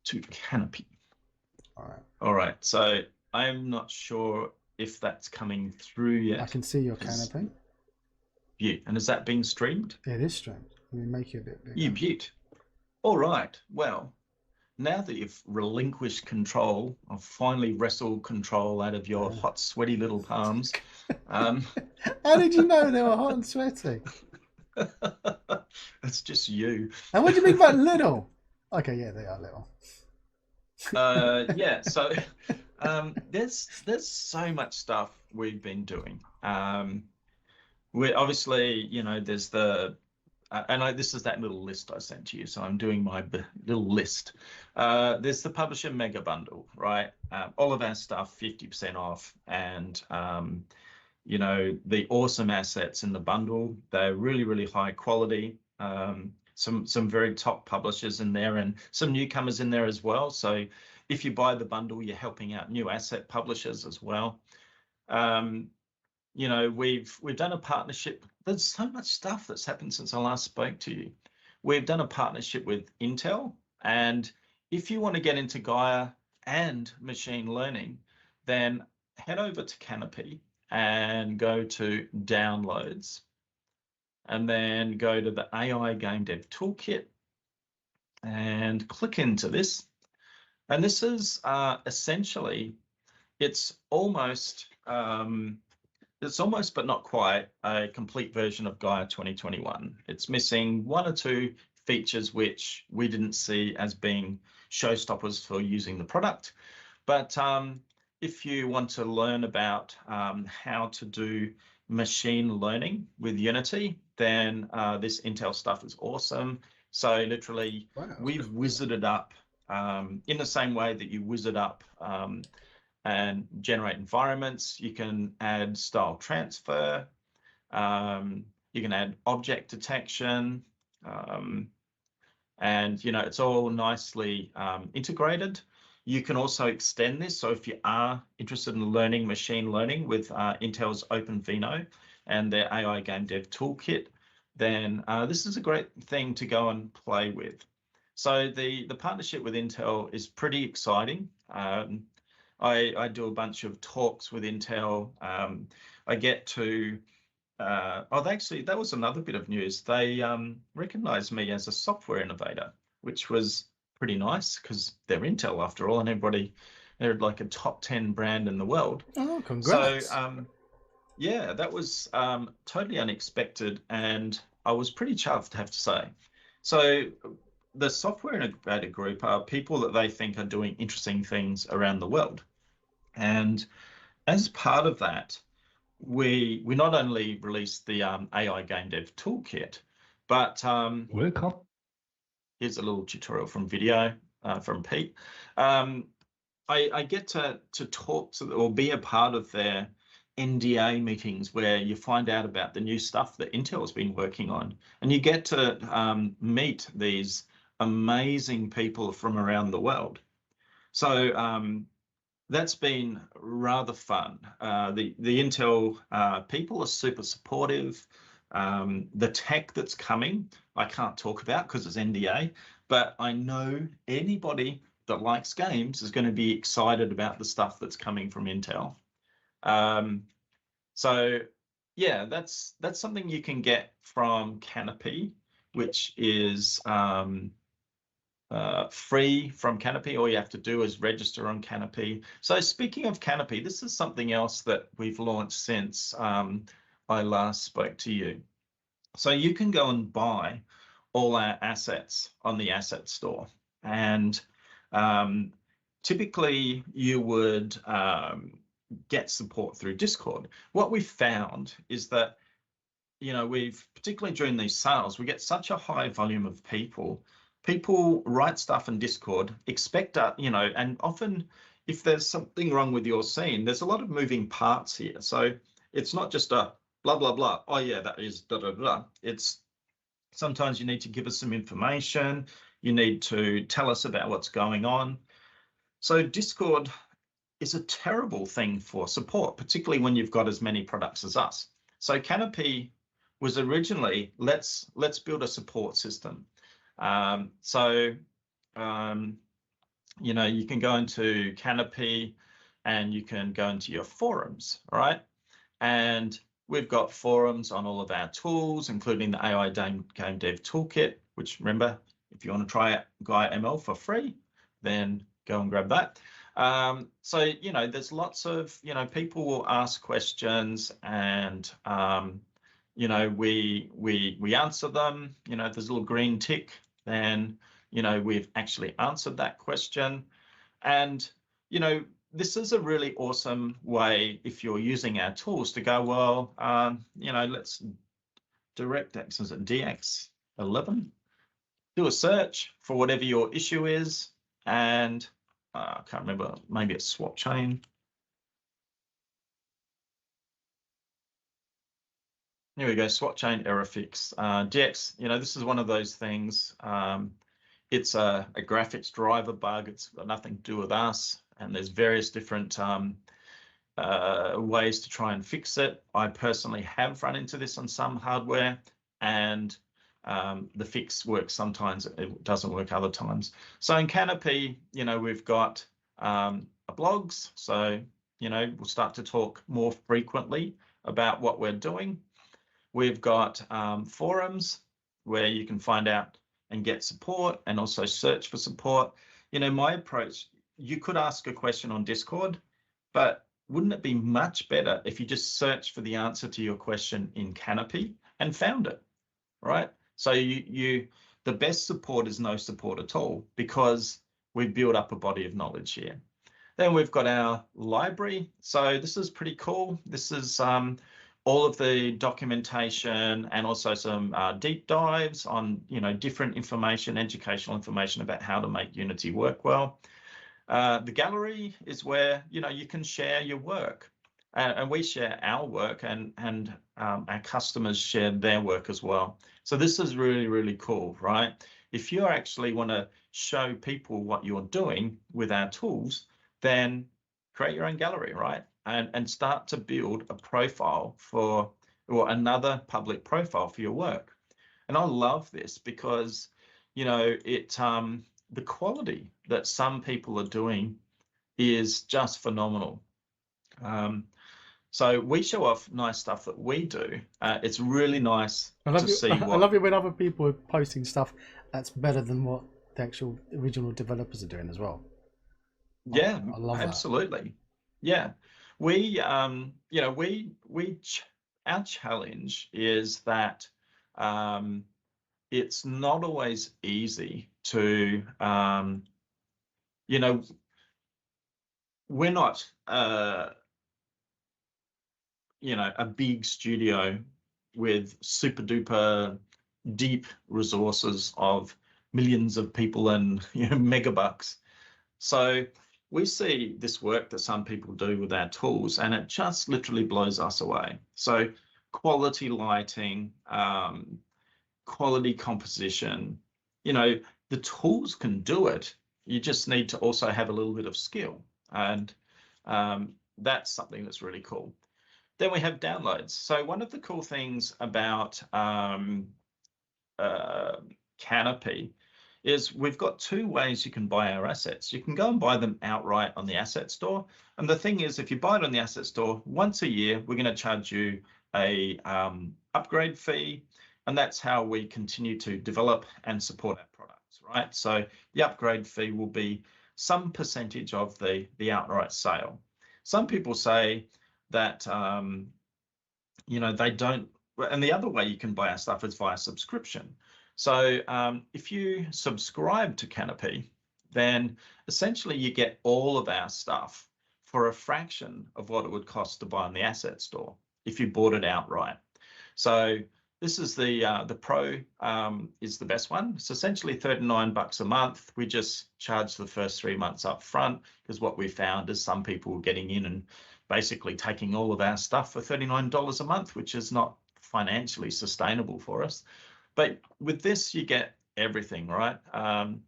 to Canopy. All right. So I'm not sure if that's coming through yet. I can see your Canopy. Yeah. And is that being streamed? It is streamed. Let me make you a bit bigger. You beaut. All right. Well, now that you've relinquished control, I've finally wrestled control out of your hot, sweaty little palms. How did you know they were hot and sweaty? That's just you. And what do you mean by little? Okay, yeah, they are little. Yeah, so there's so much stuff we've been doing. We're obviously, there's the and this is that little list I sent to you, so I'm doing my little list. There's the Publisher Mega Bundle, right? All of our stuff 50% off, and the awesome assets in the bundle. They're really, really high quality. Some very top publishers in there, and some newcomers in there as well. So if you buy the bundle, you're helping out new asset publishers as well. We've done a partnership. There's so much stuff that's happened since I last spoke to you. We've done a partnership with Intel, and if you want to get into Gaia and machine learning, then head over to Canopy and go to downloads, and then go to the AI Game Dev Toolkit and click into this. And this is essentially, it's almost but not quite a complete version of Gaia 2021. It's missing one or two features which we didn't see as being showstoppers for using the product. But if you want to learn about how to do machine learning with Unity, then this Intel stuff is awesome. So literally, we've wizarded up in the same way that you wizard up and generate environments. You can add style transfer. You can add object detection. And, it's all nicely integrated. You can also extend this. So if you are interested in learning machine learning with Intel's OpenVINO and their AI Game Dev Toolkit, then this is a great thing to go and play with. So the partnership with Intel is pretty exciting. I do a bunch of talks with Intel. I get to, that was another bit of news. They recognized me as a software innovator, which was pretty nice because they're Intel after all, and they're like a top 10 brand in the world. Oh, congrats. So yeah, that was totally unexpected, and I was pretty chuffed, I have to say. So the software innovator group are people that they think are doing interesting things around the world. And as part of that, we not only released the AI Game Dev Toolkit, but Welcome. here's a little tutorial from video from Pete. I get to talk to or be a part of their NDA meetings where you find out about the new stuff that Intel's been working on, and you get to meet these amazing people from around the world. So that's been rather fun. The Intel people are super supportive. The tech that's coming, I can't talk about because it's NDA, but I know anybody that likes games is going to be excited about the stuff that's coming from Intel. So yeah, that's something you can get from Canopy, which is free from Canopy. All you have to do is register on Canopy. So speaking of Canopy, this is something else that we've launched since I last spoke to you. So you can go and buy all our assets on the asset store. And typically you would get support through Discord. What we found is that, you know, we've, particularly during these sales, we get such a high volume of people. People write stuff in Discord, expect, you know, and often if there's something wrong with your scene, there's a lot of moving parts here. So it's not just a blah, blah, blah. Oh yeah, that is da, da, da. It's sometimes you need to give us some information. You need to tell us about what's going on. So Discord is a terrible thing for support, particularly when you've got as many products as us. So Canopy was originally, let's build a support system. You know, you can go into Canopy and you can go into your forums, right? And we've got forums on all of our tools, including the AI Game Dev Toolkit, which, remember, if you want to try out Gaia ML for free, then go and grab that. So, you know, there's lots of, you know, people will ask questions and, you know, we answer them. You know, if there's a little green tick, then, you know, we've actually answered that question. And, you know, this is a really awesome way, if you're using our tools, to go, well, you know, let's DirectX, is it DX11? Do a search for whatever your issue is, and I can't remember, maybe it's swap chain. Here we go, swap chain error fix. DX, you know, this is one of those things. It's a graphics driver bug. It's got nothing to do with us. And there's various different ways to try and fix it. I personally have run into this on some hardware, and the fix works sometimes, it doesn't work other times. So in Canopy, you know, we've got blogs. So, you know, we'll start to talk more frequently about what we're doing. We've got forums where you can find out and get support and also search for support. You know, my approach, you could ask a question on Discord, but wouldn't it be much better if you just searched for the answer to your question in Canopy and found it, right? So the best support is no support at all, because we've built up a body of knowledge here. Then we've got our library. So this is pretty cool. This is all of the documentation and also some deep dives on, you know, different information, educational information about how to make Unity work well. The gallery is where, you know, you can share your work, and we share our work, and our customers share their work as well. So this is really, really cool, right? If you actually want to show people what you're doing with our tools, then create your own gallery, right? And start to build a profile for, or another public profile for your work. And I love this because, you know, it the quality that some people are doing is just phenomenal. So we show off nice stuff that we do. It's really nice to see what... I love it when other people are posting stuff that's better than what the actual original developers are doing as well. Yeah, I love absolutely. That. Yeah, we, you know, our challenge is that it's not always easy to, you know, we're not, you know, a big studio with super duper deep resources of millions of people and, you know, megabucks. So we see this work that some people do with our tools, and it just literally blows us away. So quality lighting, quality composition, you know, the tools can do it. You just need to also have a little bit of skill, and that's something that's really cool. Then we have downloads. So one of the cool things about Canopy is we've got two ways you can buy our assets. You can go and buy them outright on the asset store. And the thing is, if you buy it on the asset store, once a year, we're going to charge you a upgrade fee. And that's how we continue to develop and support our products, right? So the upgrade fee will be some percentage of the outright sale. Some people say that, you know, they don't, and the other way you can buy our stuff is via subscription. So if you subscribe to Canopy, then essentially you get all of our stuff for a fraction of what it would cost to buy on the asset store if you bought it outright. So this is the Pro is the best one. It's essentially $39 a month. We just charge the first 3 months up front, because what we found is some people were getting in and basically taking all of our stuff for $39 a month, which is not financially sustainable for us. But with this, you get everything, right? And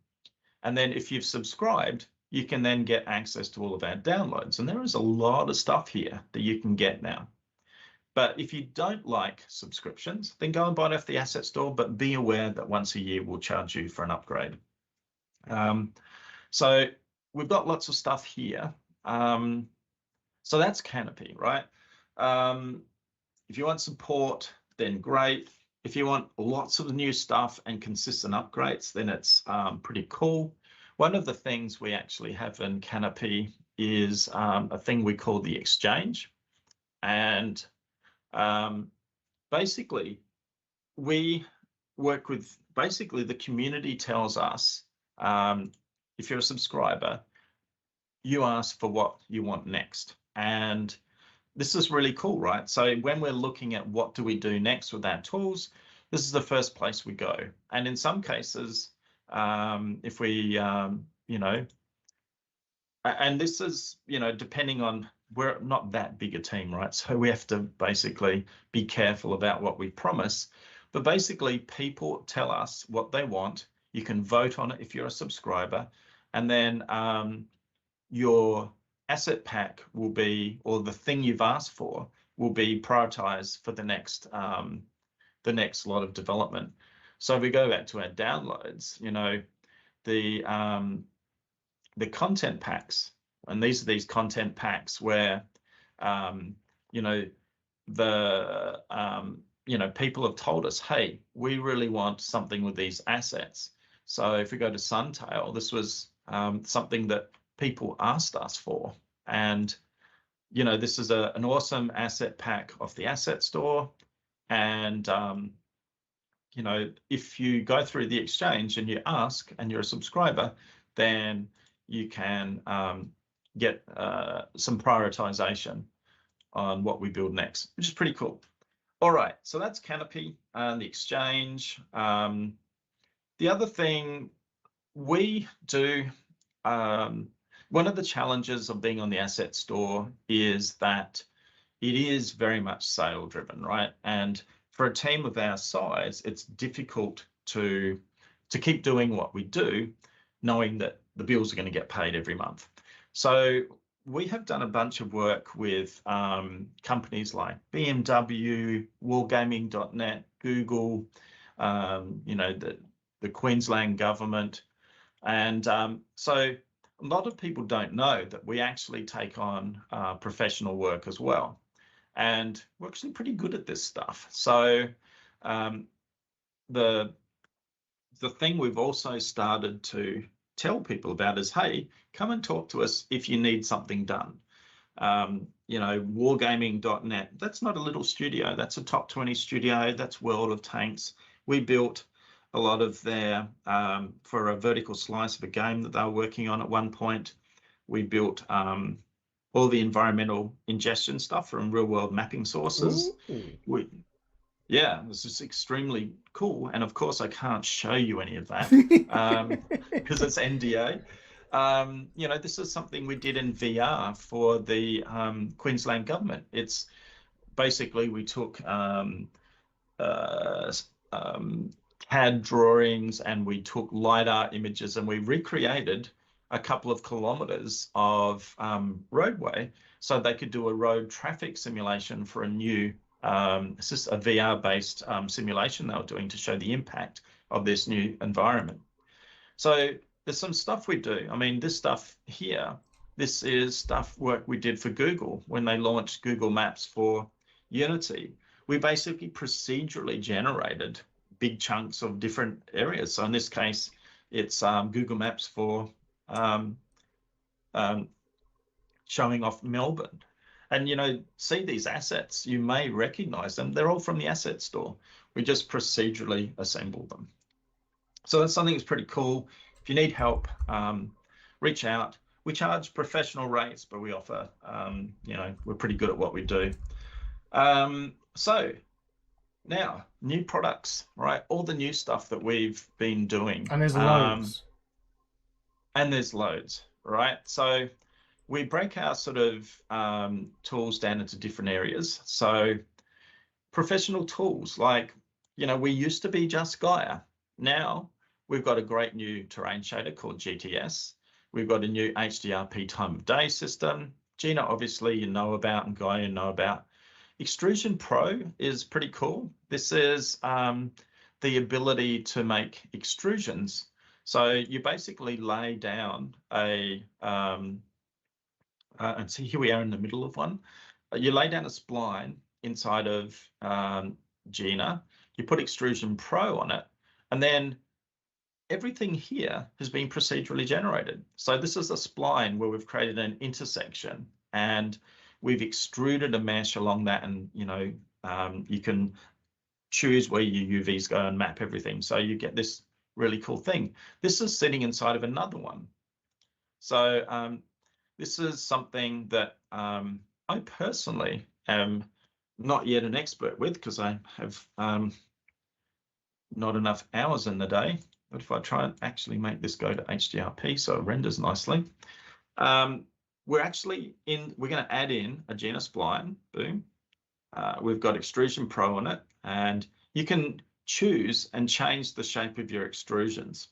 then if you've subscribed, you can then get access to all of our downloads. And there is a lot of stuff here that you can get now. But if you don't like subscriptions, then go and buy it off the asset store, but be aware that once a year we'll charge you for an upgrade. So we've got lots of stuff here. So that's Canopy, right? If you want support, then great. If you want lots of new stuff and consistent upgrades, then it's pretty cool. One of the things we actually have in Canopy is a thing we call the exchange. And basically, we work with, basically the community tells us, if you're a subscriber, you ask for what you want next. And this is really cool, right? So when we're looking at what do we do next with our tools, this is the first place we go. And in some cases, if we, you know, and this is, you know, depending on, we're not that big a team, right? So we have to basically be careful about what we promise. But basically, people tell us what they want. You can vote on it if you're a subscriber. And then your asset pack will be, or the thing you've asked for will be prioritized for the next lot of development. So if we go back to our downloads, you know, the content packs, and these are these content packs where, you know, you know, people have told us, hey, we really want something with these assets. So if we go to Suntail, this was something that people asked us for. And, you know, this is an awesome asset pack off the asset store. And, you know, if you go through the exchange and you ask and you're a subscriber, then you can get some prioritization on what we build next, which is pretty cool. All right, so that's Canopy and the exchange. The other thing we do, one of the challenges of being on the asset store is that it is very much sale driven, right? And for a team of our size, it's difficult to keep doing what we do, knowing that the bills are going to get paid every month. So we have done a bunch of work with companies like BMW, wargaming.net, Google, you know, the Queensland government. And so a lot of people don't know that we actually take on professional work as well. And we're actually pretty good at this stuff. So the thing we've also started to tell people about is, hey, come and talk to us if you need something done. You know, wargaming.net, that's not a little studio, that's a top 20 studio, that's World of Tanks. We built a lot of their, for a vertical slice of a game that they were working on at one point, we built all the environmental ingestion stuff from real world mapping sources. Yeah, this is extremely cool. And of course, I can't show you any of that because it's NDA. This is something we did in VR for the Queensland government. It's basically we took CAD drawings and we took LiDAR images and we recreated a couple of kilometers of roadway so they could do a road traffic simulation for a new, it's just a VR-based simulation they were doing to show the impact of this new environment. So there's some stuff we do. I mean, this stuff here, this is work we did for Google when they launched Google Maps for Unity. We basically procedurally generated big chunks of different areas. So in this case, it's Google Maps for showing off Melbourne. And, see these assets, you may recognize them. They're all from the asset store. We just procedurally assemble them. So that's something that's pretty cool. If you need help, reach out. We charge professional rates, but we offer, we're pretty good at what we do. So now, new products, right? All the new stuff that we've been doing. And there's loads. And there's loads, right? So we break our sort of tools down into different areas. So professional tools, like, we used to be just Gaia. Now we've got a great new terrain shader called GTS. We've got a new HDRP time of day system. Gina, obviously, you know about, and Gaia, you know about. Extrusion Pro is pretty cool. This is the ability to make extrusions. So you basically lay down and see here we are in the middle of one. You lay down a spline inside of Gina, you put Extrusion Pro on it, and then everything here has been procedurally generated. So this is a spline where we've created an intersection and we've extruded a mesh along that, and you can choose where your UVs go and map everything. So you get this really cool thing. This is sitting inside of another one. So this is something that I personally am not yet an expert with because I have not enough hours in the day. But if I try and actually make this go to HDRP so it renders nicely, we're going to add in a Gina spline. Boom. We've got Extrusion Pro on it, and you can choose and change the shape of your extrusions.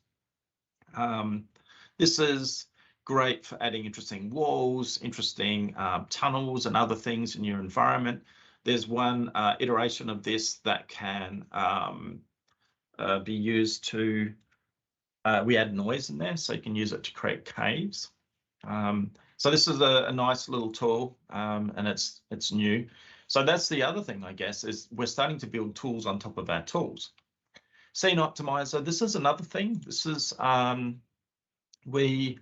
This is great for adding interesting walls, interesting tunnels and other things in your environment. There's one iteration of this that can be used to, we add noise in there, so you can use it to create caves. So this is a nice little tool, and it's new. So that's the other thing, I guess, is we're starting to build tools on top of our tools. Scene Optimizer, this is another thing. This is, we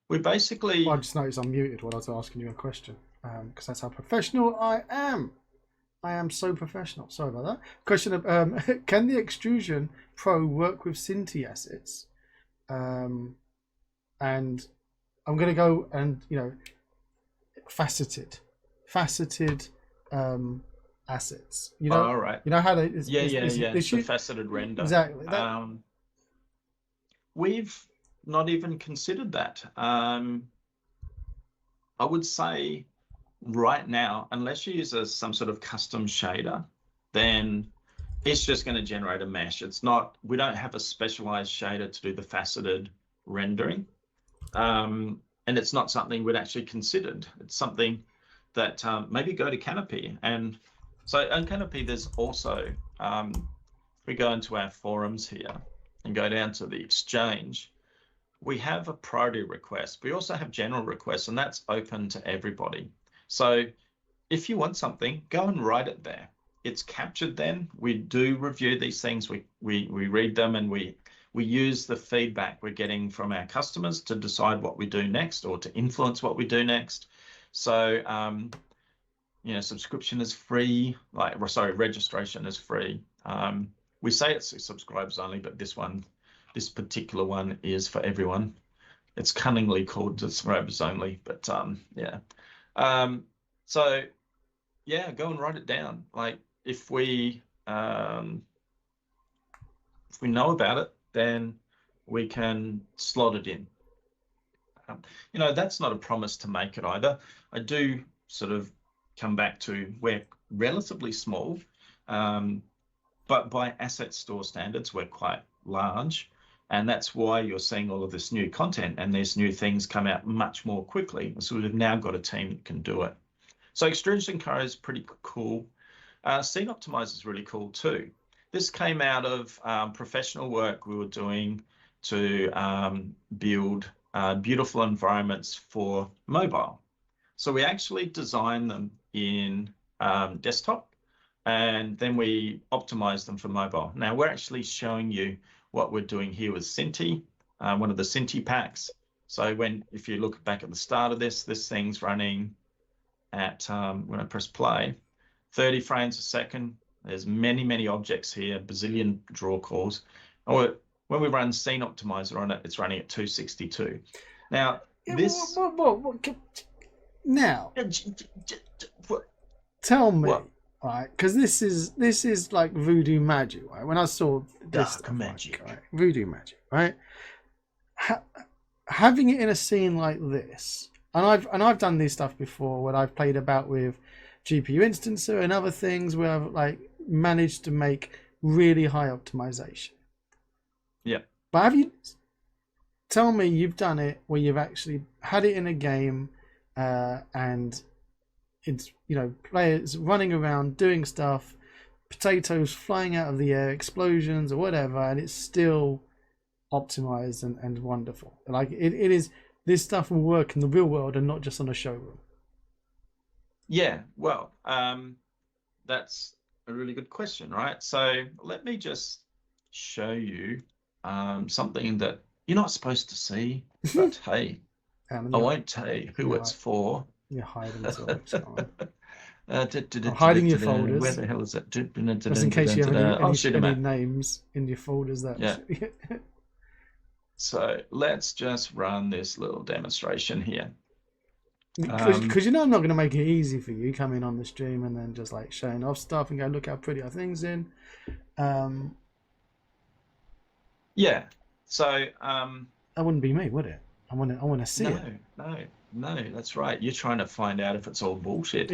basically... Well, I just noticed I'm muted while I was asking you a question, because that's how professional I am. I am so professional. Sorry about that. Question of, can the Extrusion Pro work with Cinti assets? And I'm going to go and, faceted assets. All right. You know how they... the faceted render. Exactly. We've not even considered that. I would say right now, unless you use some sort of custom shader, then it's just going to generate a mesh. It's not, we don't have a specialized shader to do the faceted rendering. And it's not something we'd actually considered. It's something that maybe go to Canopy. And so on Canopy, there's also, if we go into our forums here and go down to the exchange, we have a priority request. We also have general requests, and that's open to everybody. So if you want something, go and write it there. It's captured then. We do review these things. We read them, and we use the feedback we're getting from our customers to decide what we do next or to influence what we do next. So, subscription is free, registration is free. we say it's subscribers only, but this particular one is for everyone. It's cunningly called subscribers only, but yeah. So yeah, go and write it down. Like if we know about it, then we can slot it in. You know, that's not a promise to make it either. I do sort of come back to we're relatively small, but by asset store standards, we're quite large. And that's why you're seeing all of this new content and these new things come out much more quickly. So we've now got a team that can do it. So Extrusion Pro is pretty cool. Scene Optimizer is really cool too. This came out of professional work we were doing to build beautiful environments for mobile. So we actually designed them in desktop, and then we optimized them for mobile. Now we're actually showing you what we're doing here with Cinti, one of the Cinti packs. So if you look back at the start of this thing's running at, when I press play, 30 frames a second. There's many objects here, bazillion draw calls. Or when we run Scene Optimizer on it, it's running at 262. Now, this... Now, tell me, right? Because this is like voodoo magic, right? When I saw this dark magic, right? Voodoo magic, right? Having it in a scene like this, and I've done this stuff before, when I've played about with GPU instancer and other things where I've like managed to make really high optimization. Yeah. But have you? Tell me you've done it where you've actually had it in a game, and it's, you know, players running around doing stuff, potatoes flying out of the air, explosions or whatever, and it's still optimized and wonderful. Like it is. This stuff will work in the real world and not just on a showroom. Yeah, well, that's a really good question, right? So let me just show you something that you're not supposed to see, but hey, I won't tell you who it's for. You're hiding so much. Hiding your folders. Where the hell is it? Just in case you have any names in your folders. Yeah. So let's just run this little demonstration here. Because you know I'm not going to make it easy for you coming on the stream and then just like showing off stuff and go, look how pretty our thing's in. Yeah. So that wouldn't be me, would it? I want to see it. No, that's right. You're trying to find out if it's all bullshit.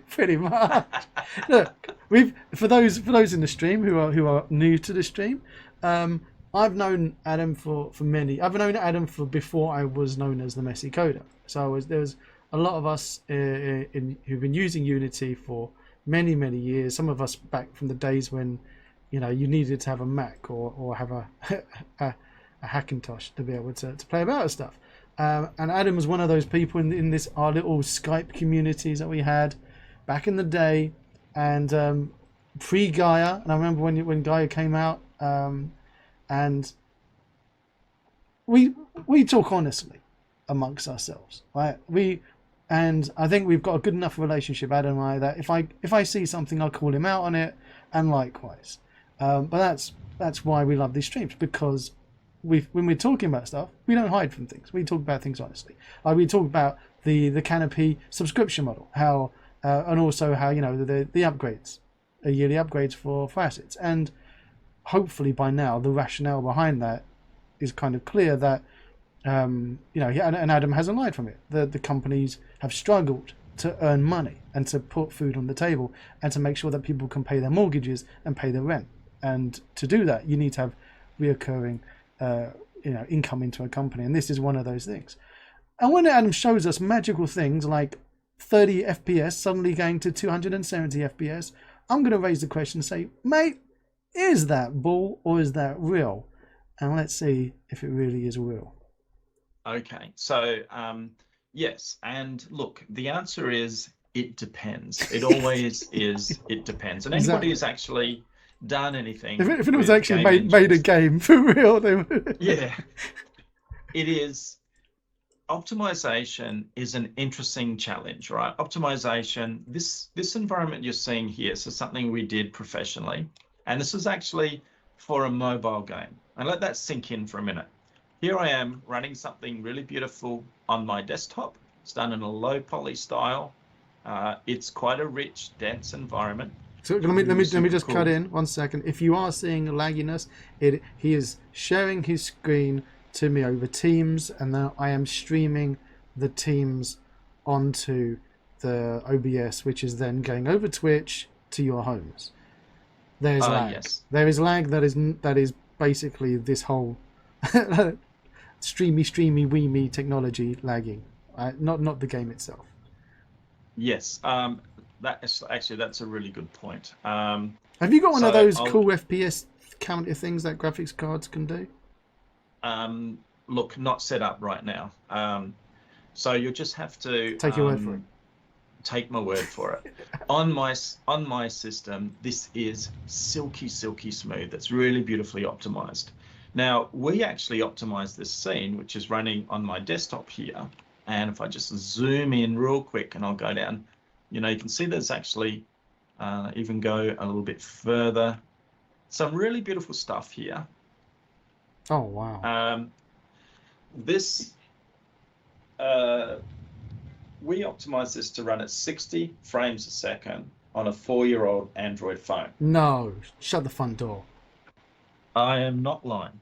Pretty much. Look, for those in the stream who are new to the stream, I've known Adam for many. I've known Adam for before I was known as the Messy Coder. So there was a lot of us who've been using Unity for many years. Some of us back from the days when, you know, you needed to have a Mac or have a Hackintosh to be able to play about with stuff. And Adam was one of those people in our little Skype communities that we had back in the day, and pre-Gaia. And I remember when Gaia came out. And we talk honestly amongst ourselves, right? And I think we've got a good enough relationship, Adam and I, that if I see something, I'll call him out on it, and likewise. But that's why we love these streams, because when we're talking about stuff, we don't hide from things. We talk about things honestly. We talk about the Canopy subscription model, how and also how, you know, the upgrades, yearly upgrades for assets, and hopefully by now the rationale behind that is kind of clear, that you know, and Adam hasn't lied from it. The companies have struggled to earn money and to put food on the table and to make sure that people can pay their mortgages and pay their rent. And to do that, you need to have reoccurring you know, income into a company, and this is one of those things. And when Adam shows us magical things like 30 FPS suddenly going to 270 FPS, I'm going to raise the question and say, mate, is that bull or is that real? And let's see if it really is real. Okay, so yes, and look, the answer is it depends. It always is. It depends. And anybody who's actually done anything, if it was actually made a game for real, then yeah, it is. Optimization is an interesting challenge, right? Optimization, this environment you're seeing here, so something we did professionally, And this is actually for a mobile game. And let that sink in for a minute. Here I am running something really beautiful on my desktop. It's done in a low poly style. It's quite a rich, dense environment. So let me just cut in 1 second. If you are seeing lagginess, he is sharing his screen to me over Teams, and now I am streaming the Teams onto the OBS, which is then going over Twitch to your homes. There's lag. Yes. There is lag that is basically this whole streamy weemy technology lagging, not the game itself. Yes, that's a really good point. Have you got one of those cool FPS counter things that graphics cards can do? Look, not set up right now. So you'll just have to take your word for it. Take my word for it. On my system, this is silky smooth. It's really beautifully optimized. Now, we actually optimized this scene, which is running on my desktop here. And if I just zoom in real quick and I'll go down, you can see there's actually, even go a little bit further, some really beautiful stuff here. Oh, wow. We optimized this to run at 60 frames a second on a 4-year-old Android phone. No, shut the front door. I am not lying.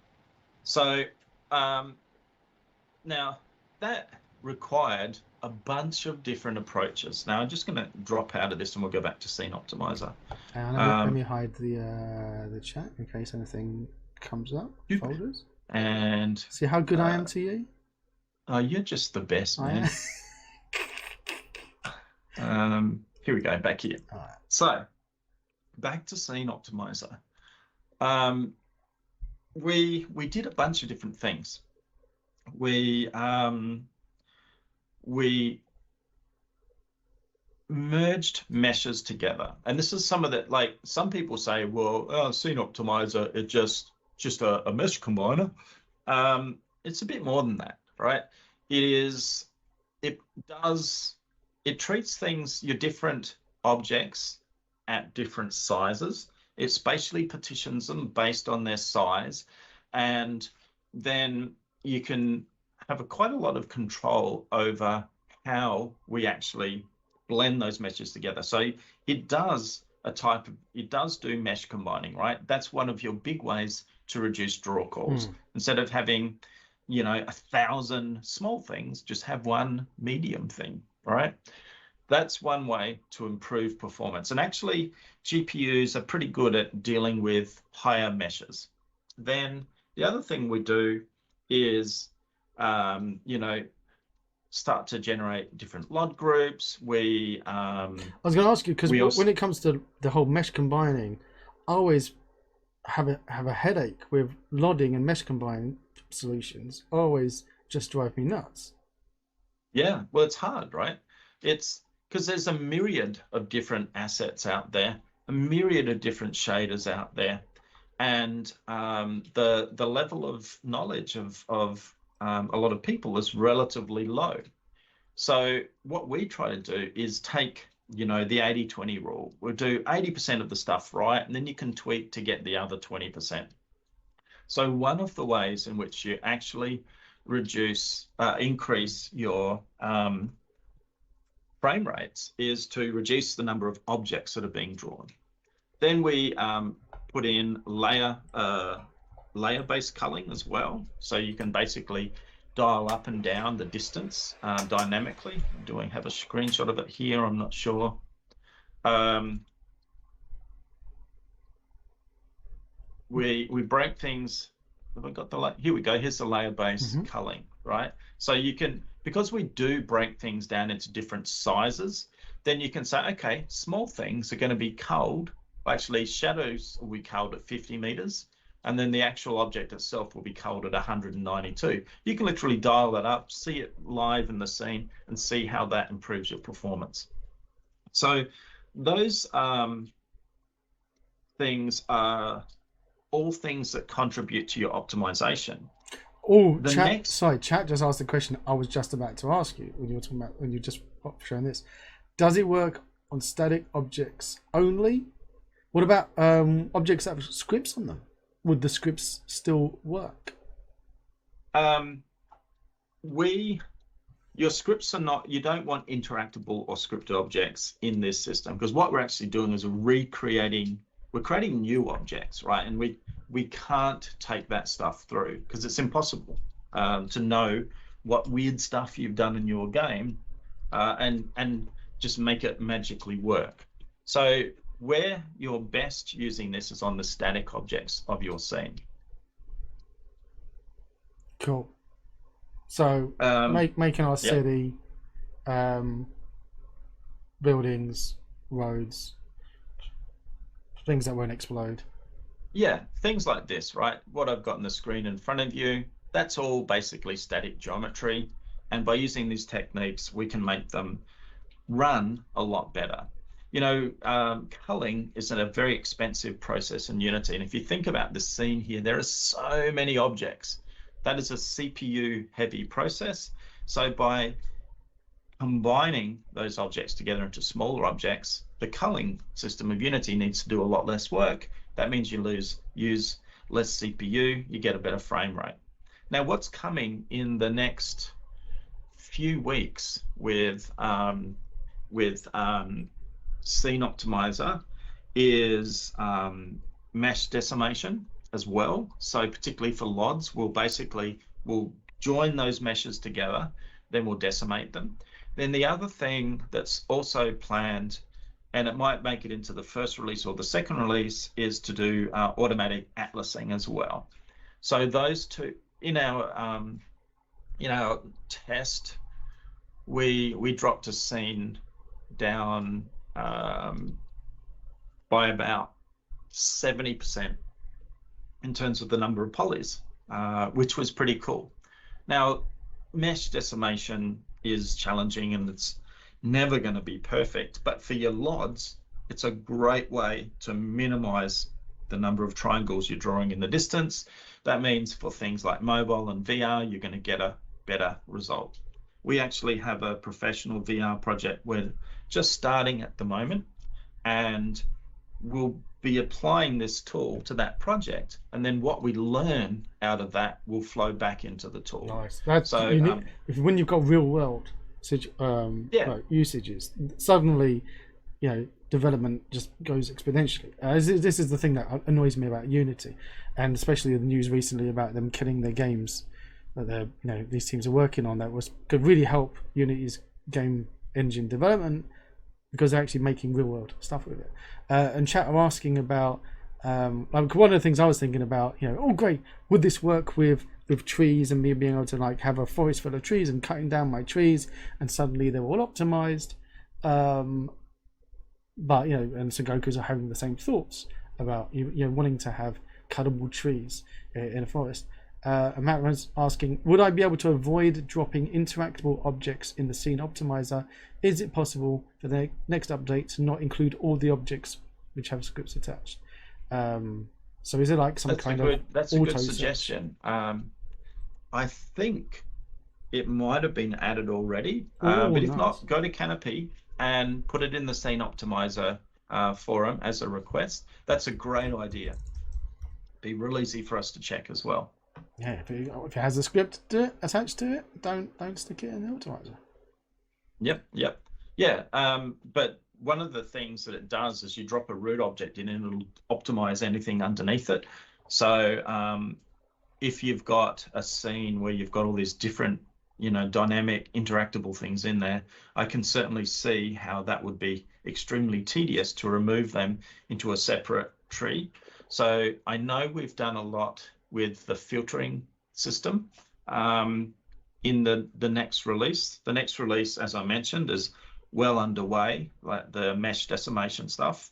So now that required a bunch of different approaches. Now I'm just going to drop out of this and we'll go back to Scene Optimizer. Let me hide the chat in case anything comes up. Folders. And see how good I am to you. You're just the best, man. Here we go, back here. All right. So back to Scene Optimizer. We did a bunch of different things. We merged meshes together, and this is some of that. Like some people say, well, Scene Optimizer is just a mesh combiner. It's a bit more than that, right? It treats things, your different objects at different sizes. It spatially partitions them based on their size, and then you can have quite a lot of control over how we actually blend those meshes together. So it does do mesh combining, right? That's one of your big ways to reduce draw calls. Instead of having 1,000 small things, just have one medium thing, right? That's one way to improve performance. And actually, GPUs are pretty good at dealing with higher meshes. Then the other thing we do is, start to generate different LOD groups. I was going to ask you, because when it comes to the whole mesh combining, I always have a headache with LODing and mesh combining solutions. Always just drive me nuts. Yeah, well, it's hard, right? It's because there's a myriad of different assets out there, a myriad of different shaders out there, and the level of knowledge of a lot of people is relatively low. So what we try to do is take, the 80-20 rule. We'll do 80% of the stuff right, and then you can tweak to get the other 20%. So one of the ways in which you actually increase your frame rates is to reduce the number of objects that are being drawn. Then we put in layer-based culling as well. So you can basically dial up and down the distance dynamically. Do I have a screenshot of it here? I'm not sure. We break things. Have I got the here we go. Here's the layer-based culling, right? So you can, because we do break things down into different sizes, then you can say, okay, small things are going to be culled. Actually, shadows will be culled at 50 meters, and then the actual object itself will be culled at 192. You can literally dial that up, see it live in the scene, and see how that improves your performance. So those things are all things that contribute to your optimization. Oh, chat just asked the question I was just about to ask you when you just showing this. Does it work on static objects only, What about objects that have scripts on them? Would the scripts still work? Um, we Your scripts are not, you don't want interactable or scripted objects in this system, because what we're actually doing is we're creating new objects, right? And we can't take that stuff through because it's impossible to know what weird stuff you've done in your game and just make it magically work. So where you're best using this is on the static objects of your scene. Cool. So making our city, buildings, roads, things that won't explode. Yeah, things like this, right? What I've got on the screen in front of you, that's all basically static geometry. And by using these techniques, we can make them run a lot better. You know, culling is a very expensive process in Unity. And if you think about the scene here, there are so many objects. That is a CPU heavy process. So by combining those objects together into smaller objects, the culling system of Unity needs to do a lot less work. That means you use less CPU, you get a better frame rate. Now, what's coming in the next few weeks with Scene Optimizer is mesh decimation as well. So particularly for LODs, we'll join those meshes together, then we'll decimate them. Then the other thing that's also planned, and it might make it into the first release or the second release, is to do automatic atlasing as well. So those two, in our test, we dropped a scene down by about 70% in terms of the number of polys, which was pretty cool. Now, mesh decimation is challenging and it's never going to be perfect, but for your LODs, it's a great way to minimize the number of triangles you're drawing in the distance. That means for things like mobile and VR, you're going to get a better result. We actually have a professional VR project we're just starting at the moment, and we'll be applying this tool to that project, and then what we learn out of that will flow back into the tool. Nice. That's so when you've got real world usages, suddenly, development just goes exponentially. This is the thing that annoys me about Unity, and especially the news recently about them killing their games that these teams are working on, that could really help Unity's game engine development, because they're actually making real world stuff with it. And chat are asking about like one of the things I was thinking about, oh great, would this work with trees and me being able to have a forest full of trees and cutting down my trees and suddenly they're all optimized. But and Sengoku's are having the same thoughts about wanting to have cuttable trees in a forest. And Matt was asking, would I be able to avoid dropping interactable objects in the scene optimizer? Is it possible for the next update to not include all the objects which have scripts attached? So is it like some kind of that's a good suggestion. I think it might have been added already, but if not, go to Canopy and put it in the scene optimizer forum as a request. That's a great idea. Be real easy for us to check as well. Yeah, if it has a script attached to it, don't stick it in the optimizer. Yep. Yeah, but one of the things that it does is you drop a root object in and it'll optimize anything underneath it. So if you've got a scene where you've got all these different, dynamic, interactable things in there, I can certainly see how that would be extremely tedious to remove them into a separate tree. So I know we've done a lot with the filtering system in the next release. The next release, as I mentioned, is well underway, like the mesh decimation stuff.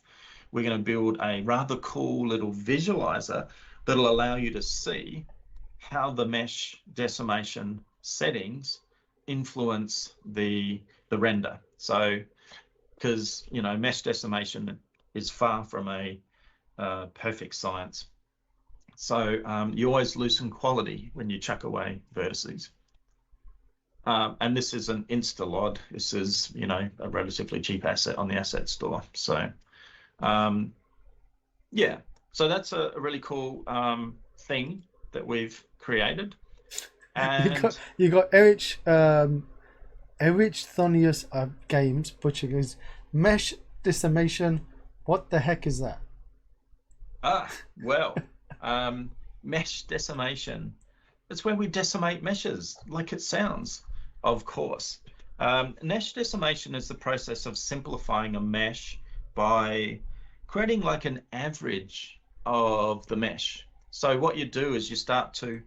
We're going to build a rather cool little visualizer that'll allow you to see how the mesh decimation settings influence the render. So, because mesh decimation is far from a perfect science. So you always loosen quality when you chuck away vertices. And this is an Insta-LOD. This is, a relatively cheap asset on the asset store. So Yeah, so that's a really cool thing that we've created. And You got Erich Thonius Games butchering his mesh decimation. What the heck is that? well, mesh decimation. It's when we decimate meshes, like it sounds, of course. Mesh decimation is the process of simplifying a mesh by creating like an average of the mesh. So what you do is you start to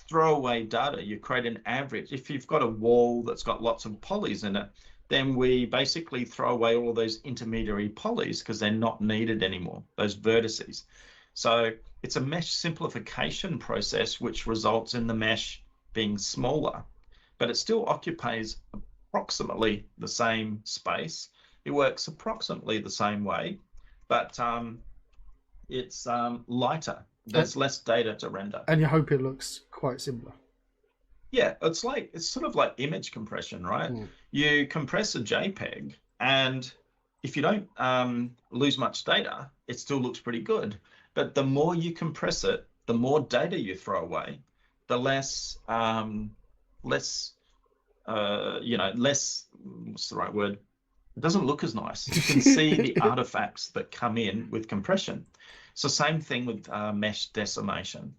throw away data. You create an average. If you've got a wall that's got lots of polys in it, then we basically throw away all those intermediary polys because they're not needed anymore, those vertices. So it's a mesh simplification process which results in the mesh being smaller, but it still occupies approximately the same space. It works approximately the same way, but it's lighter. And, There's less data to render. and you hope it looks quite similar. Yeah, it's sort of like image compression, right? Mm. You compress a JPEG, and if you don't lose much data, it still looks pretty good. But the more you compress it, the more data you throw away, the less less less, what's the right word? It doesn't look as nice. You can see the artifacts that come in with compression. So same thing with mesh decimation.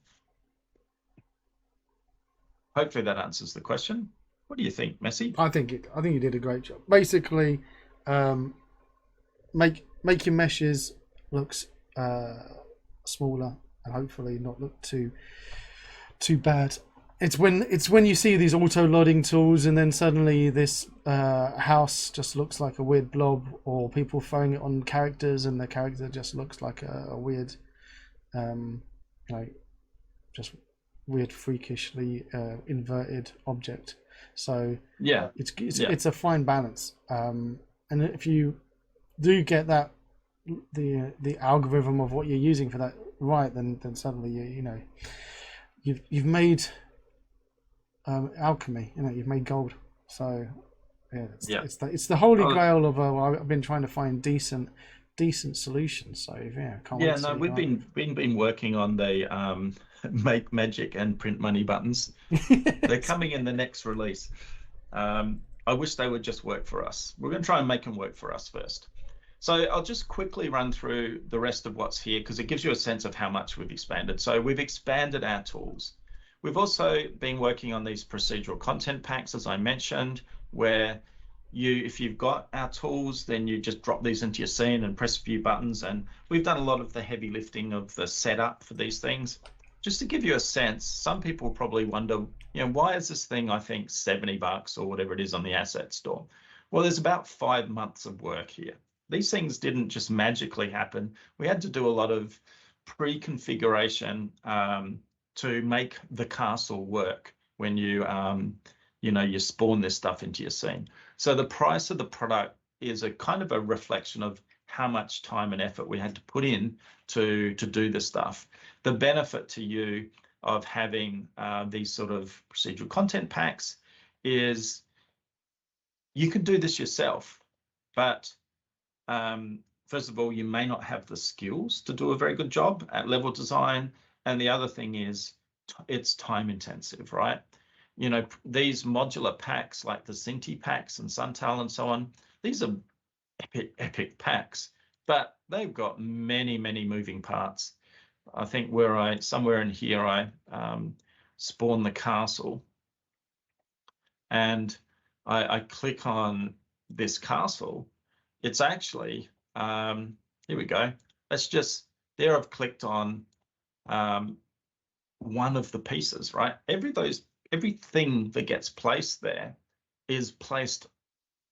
Hopefully that answers the question. What do you think, Messi? I think you did a great job. Basically, um, make your meshes looks smaller and hopefully not look too bad. It's when you see these auto loading tools and then suddenly this house just looks like a weird blob, or people throwing it on characters and the character just looks like a weird, like just weird freakishly inverted object. So Yeah, yeah, it's a fine balance. And if you do get that the algorithm of what you're using for that right, then suddenly you know you've made alchemy. You know, you've made gold. So yeah, yeah. it's the holy Oh, grail of I've been trying to find decent solutions. So yeah, can't wait yeah, to no, see we've been working on the make magic and print money buttons. They're it. coming in the next release. I wish they would just work for us. We're going to try and make them work for us first. So I'll just quickly run through the rest of what's here because it gives you a sense of how much we've expanded. So we've expanded our tools. We've also been working on these procedural content packs, as I mentioned, where if you've got our tools, then you just drop these into your scene and press a few buttons. And we've done a lot of the heavy lifting of the setup for these things. Just to give you a sense, some people probably wonder, why is this thing, I think, $70 or whatever it is on the asset store? Well, there's about 5 months of work here. These things didn't just magically happen. We had to do a lot of pre-configuration to make the castle work when you spawn this stuff into your scene. So the price of the product is a kind of a reflection of how much time and effort we had to put in to do this stuff. The benefit to you of having these sort of procedural content packs is you can do this yourself, but first of all, you may not have the skills to do a very good job at level design. And the other thing is it's time intensive, right? These modular packs like the Cinti packs and Suntal and so on, these are epic packs, but they've got many, many moving parts. I think somewhere in here, I spawn the castle and I click on this castle. It's actually, here we go. There I've clicked on one of the pieces, right? Everything that gets placed there is placed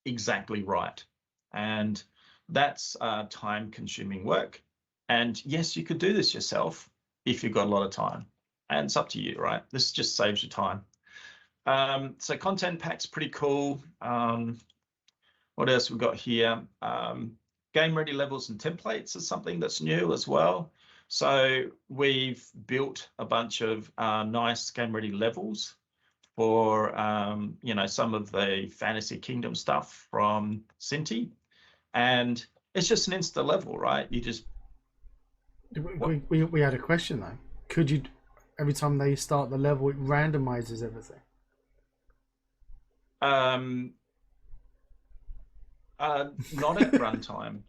exactly right. And that's time consuming work. And yes, you could do this yourself if you've got a lot of time. And it's up to you, right? This just saves you time. So content pack's pretty cool. What else we've got here? Game ready levels and templates is something that's new as well. So we've built a bunch of nice game ready levels for some of the Fantasy Kingdom stuff from Cinti. And it's just an insta level, right? You just We had a question though. Could you, every time they start the level, it randomizes everything? Not at runtime.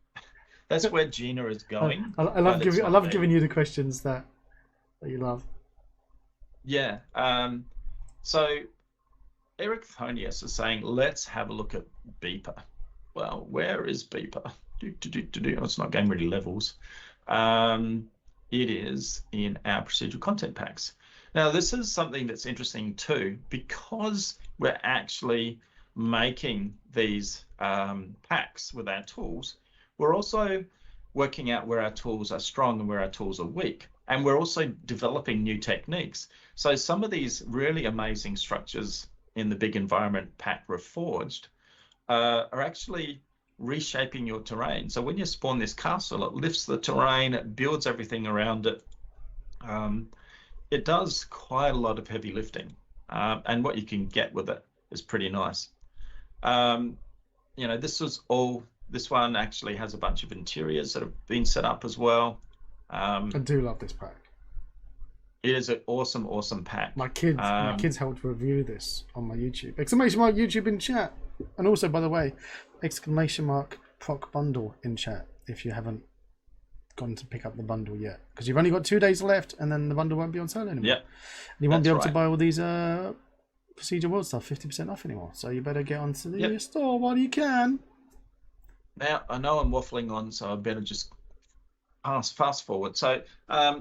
That's where Gina is going. I love giving you the questions that you love. Yeah. So Eric Thonius is saying, let's have a look at Beeper. Well, where is Beeper? Oh, it's not game ready levels. It is in our procedural content packs. Now, this is something that's interesting too, because we're actually making these packs with our tools. We're also working out where our tools are strong and where our tools are weak. And we're also developing new techniques. So some of these really amazing structures in the big environment pack Reforged are actually reshaping your terrain. So when you spawn this castle, it lifts the terrain, it builds everything around it. It does quite a lot of heavy lifting, and what you can get with it is pretty nice. This one actually has a bunch of interiors that have been set up as well. I do love this pack. It is an awesome pack. My kids helped review this on my YouTube. Exclamation mark YouTube in chat. And also, by the way, exclamation mark proc bundle in chat if you haven't gone to pick up the bundle yet. Because you've only got 2 days left and then the bundle won't be on sale anymore. Yeah. And you won't be able to buy all these Procedural World stuff 50% off anymore. So you better get onto the store while you can. Now, I know I'm waffling on, so I better just fast forward. So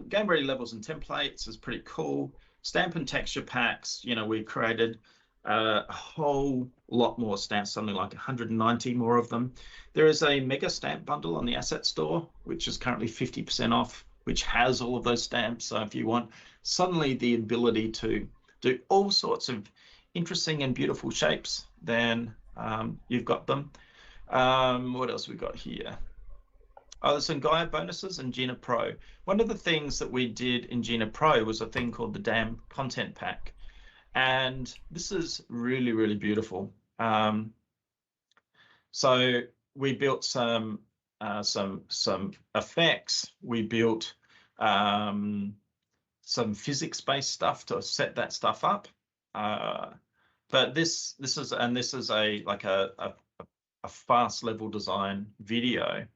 game ready levels and templates is pretty cool. Stamp and texture packs, we created a whole lot more stamps, something like 190 more of them. There is a mega stamp bundle on the asset store, which is currently 50% off, which has all of those stamps. So if you want suddenly the ability to do all sorts of interesting and beautiful shapes, then you've got them. What else we got here? Oh, there's some Gaia bonuses in Gina Pro. One of the things that we did in Gina Pro was a thing called the Damn Content Pack. And this is really, really beautiful. So we built some effects. We built some physics-based stuff to set that stuff up. But this is a fast level design video,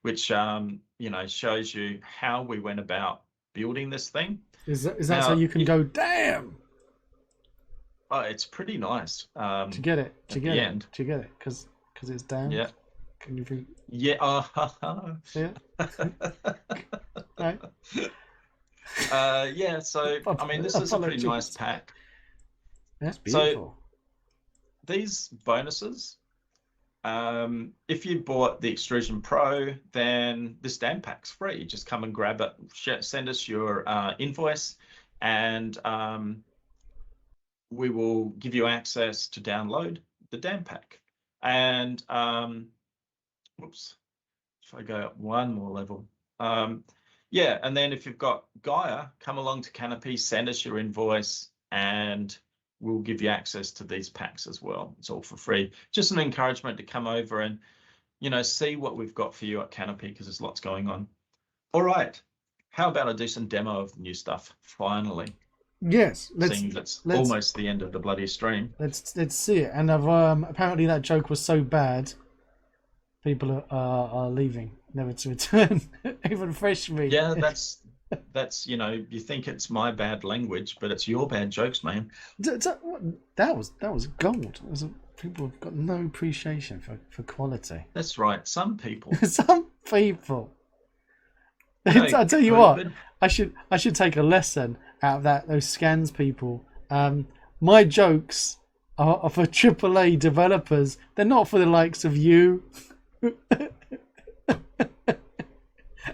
which shows you how we went about building this thing. Is that now, so you can go damn? Oh, it's pretty nice. To get it, because it's damn. Yeah. Can you think? Yeah. Yeah. Right. Yeah. So I mean, this is a pretty nice pack. That's beautiful. So these bonuses. If you bought the Extrusion Pro, then the stamp pack's free. Just come and grab it, send us your invoice, and we will give you access to download the damn pack. And whoops, if I go up one more level, yeah, and then if you've got Gaia, come along to Canopy, send us your invoice, and we'll give you access to these packs as well. It's all for free. Just an encouragement to come over and, see what we've got for you at Canopy, because there's lots going on. All right. How about a decent demo of the new stuff, finally? Yes. Seeing that's almost the end of the bloody stream. Let's see it. And apparently that joke was so bad, people are leaving, never to return. Even freshly. Yeah, that's you think it's my bad language, but it's your bad jokes, man. That was gold. People have got no appreciation for quality. That's right. Some people. Some people. I tell you what, I should take a lesson out of those scans people. My jokes are for AAA developers. They're not for the likes of you.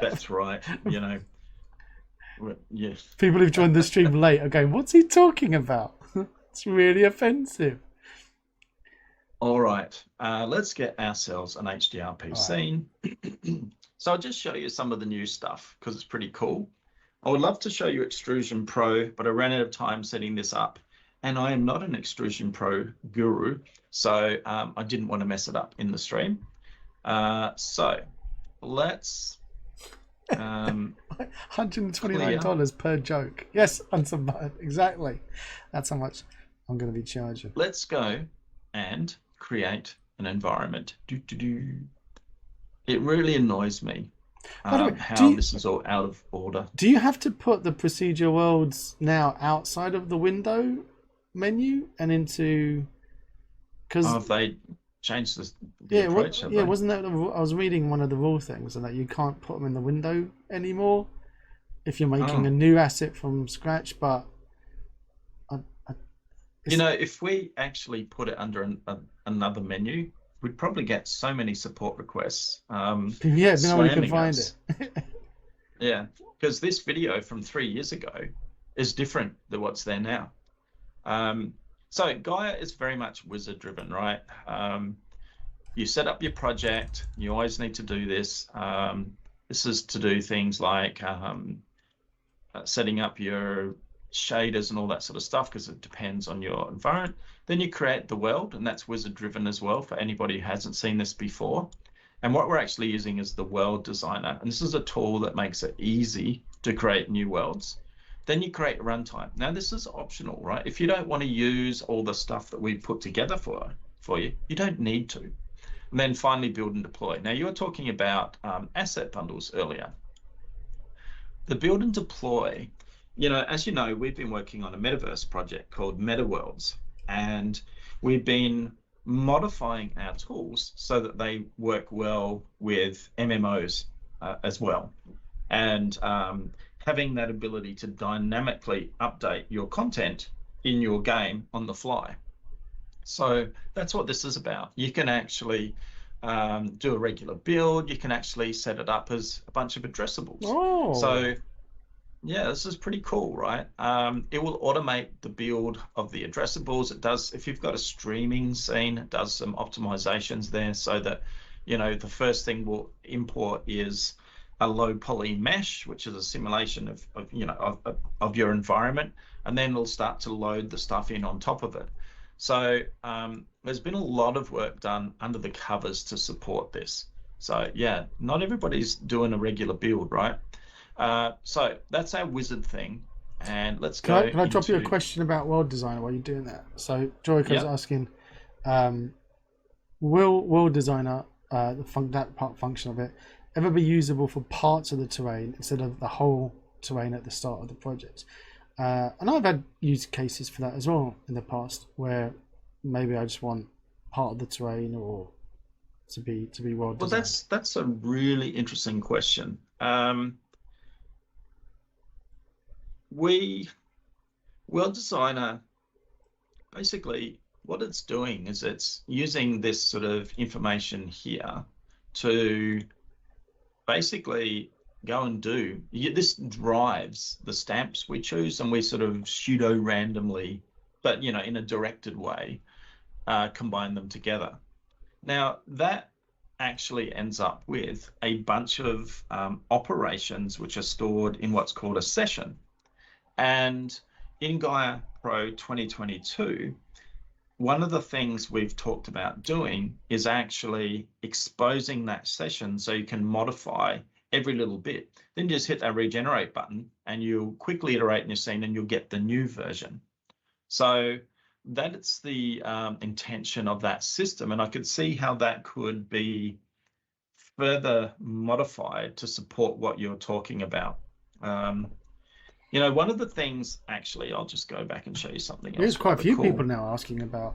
That's right. Yes. People who've joined the stream late are going, what's he talking about? It's really offensive. All right. Let's get ourselves an HDRP scene. So I'll just show you some of the new stuff because it's pretty cool. I would love to show you Extrusion Pro, but I ran out of time setting this up. And I am not an Extrusion Pro guru, so I didn't want to mess it up in the stream. So let's clear. $129 per joke. Yes, unsubmitted. Exactly. That's how much I'm going to be charging. Let's go and create an environment. It really annoys me By the way, how this is all out of order. do you have to put the Procedural Worlds now outside of the window menu and into? Because Have they changed the approach? wasn't that I was reading one of the rule things and that you can't put them in the window anymore if you're making a new asset from scratch. But if we actually put it under another menu, we'd probably get so many support requests. Yeah, no one can find it. Yeah, because this video from 3 years ago is different than what's there now. So Gaia is very much wizard driven, right? You set up your project, you always need to do this. This is to do things like setting up your shaders and all that sort of stuff, because it depends on your environment. Then you create the world, and that's wizard driven as well for anybody who hasn't seen this before. And what we're actually using is the world designer, and this is a tool that makes it easy to create new worlds. Then you create runtime. Now this is optional, right? If you don't want to use all the stuff that we've put together for you, you don't need to. And then finally build and deploy. Now you were talking about asset bundles earlier. The build and deploy, as you know, we've been working on a metaverse project called Meta Worlds, and we've been modifying our tools so that they work well with MMOs as well. And having that ability to dynamically update your content in your game on the fly. So that's what this is about. You can actually do a regular build. You can actually set it up as a bunch of addressables. Oh. So yeah, this is pretty cool, right? It will automate the build of the addressables. It does, if you've got a streaming scene, it does some optimizations there so that, the first thing we'll import is a low poly mesh, which is a simulation of your environment, and then it'll start to load the stuff in on top of it. So there's been a lot of work done under the covers to support this. So yeah, not everybody's doing a regular build, right? So that's our wizard thing, and let's go. Can I drop you a question about world designer while you're doing that? So Joyco's asking, will world designer, that part function of it, ever be usable for parts of the terrain instead of the whole terrain at the start of the project? And I've had use cases for that as well in the past, where maybe I just want part of the terrain or to be world designed. Well, that's a really interesting question. World designer, basically what it's doing is it's using this sort of information here to basically go and do. This drives the stamps we choose, and we sort of pseudo randomly, but in a directed way, combine them together. Now that actually ends up with a bunch of operations which are stored in what's called a session. And in Gaia Pro 2022, one of the things we've talked about doing is actually exposing that session so you can modify every little bit. Then just hit that regenerate button and you'll quickly iterate in your scene and you'll get the new version. So that's the intention of that system. And I could see how that could be further modified to support what you're talking about. One of the things, actually, I'll just go back and show you something else. There's quite a few people now asking about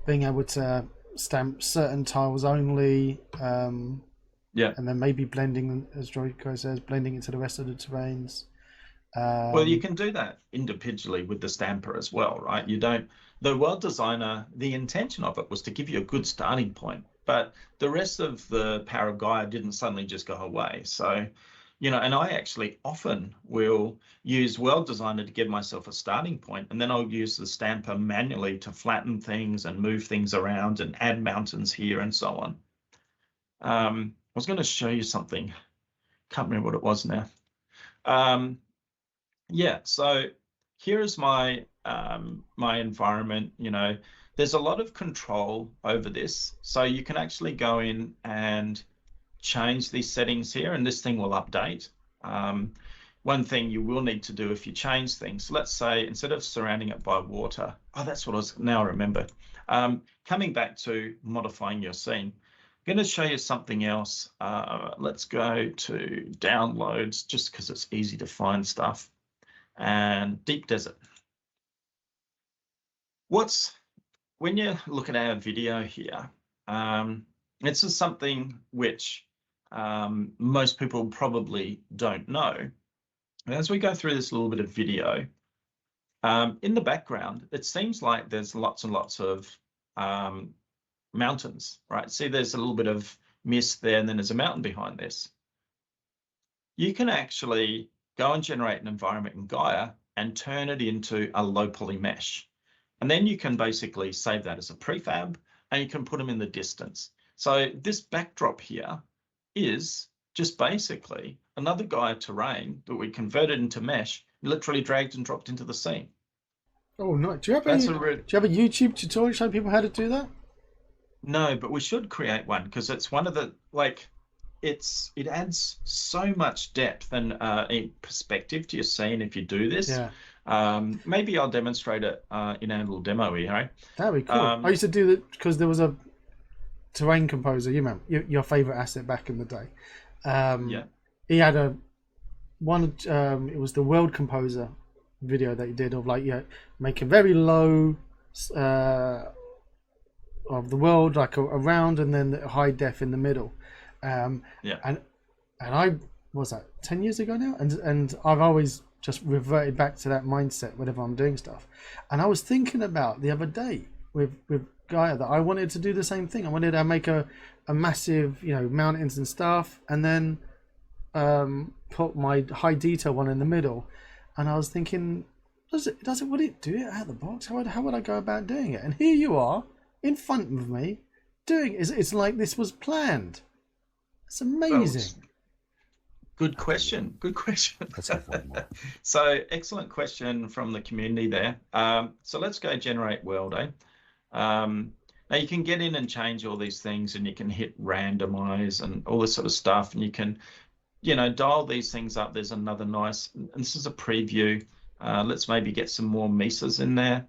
being able to stamp certain tiles only. Yeah. And then maybe blending, as Joyco says, blending into the rest of the terrains. Well, you can do that individually with the stamper as well, right? The world designer, the intention of it was to give you a good starting point, but the rest of the power of Gaia didn't suddenly just go away. So, and I actually often will use world designer to give myself a starting point, and then I'll use the stamper manually to flatten things and move things around and add mountains here and so on. I was going to show you something. Can't remember what it was now. Yeah, so here is my my environment. There's a lot of control over this, so you can actually go in and change these settings here, and this thing will update. one thing you will need to do if you change things, let's say instead of surrounding it by water, oh, that's what I was, now I remember. Coming back to modifying your scene, I'm going to show you something else. Let's go to downloads, just because it's easy to find stuff. And deep desert. When you look at our video here, this is something which most people probably don't know. And as we go through this little bit of video, in the background, it seems like there's lots and lots of mountains, right? See, there's a little bit of mist there, and then there's a mountain behind this. You can actually go and generate an environment in Gaia and turn it into a low poly mesh. And then you can basically save that as a prefab, and you can put them in the distance. So this backdrop here is just basically another Gaia terrain that we converted into mesh, literally dragged and dropped into the scene. Oh, no. Do you have a YouTube tutorial showing people how to do that? No, but we should create one, because it's one of the, like, it adds so much depth and a perspective to your scene if you do this. Yeah. Maybe I'll demonstrate it in our little demo here. Right? That'd be cool. I used to do that because there was a terrain composer. You remember your favorite asset back in the day. Yeah. He had it was the World Composer video that he did of like make a very low of the world, like around, and then the high def in the middle. Yeah. And I was that 10 years ago now, and I've always just reverted back to that mindset whenever I'm doing stuff. And I was thinking about the other day with Gaia that I wanted to do the same thing. I wanted to make a massive, mountains and stuff, and then put my high detail one in the middle. And I was thinking, would it do it out of the box? How would I go about doing it? And here you are in front of me doing it. It's like this was planned. It's amazing. Well, good question. Good question. Let's have one more. So excellent question from the community there. So let's go generate world, eh? Now you can get in and change all these things, and you can hit randomize and all this sort of stuff, and you can, dial these things up. There's another nice, and this is a preview. Let's maybe get some more mesas in there.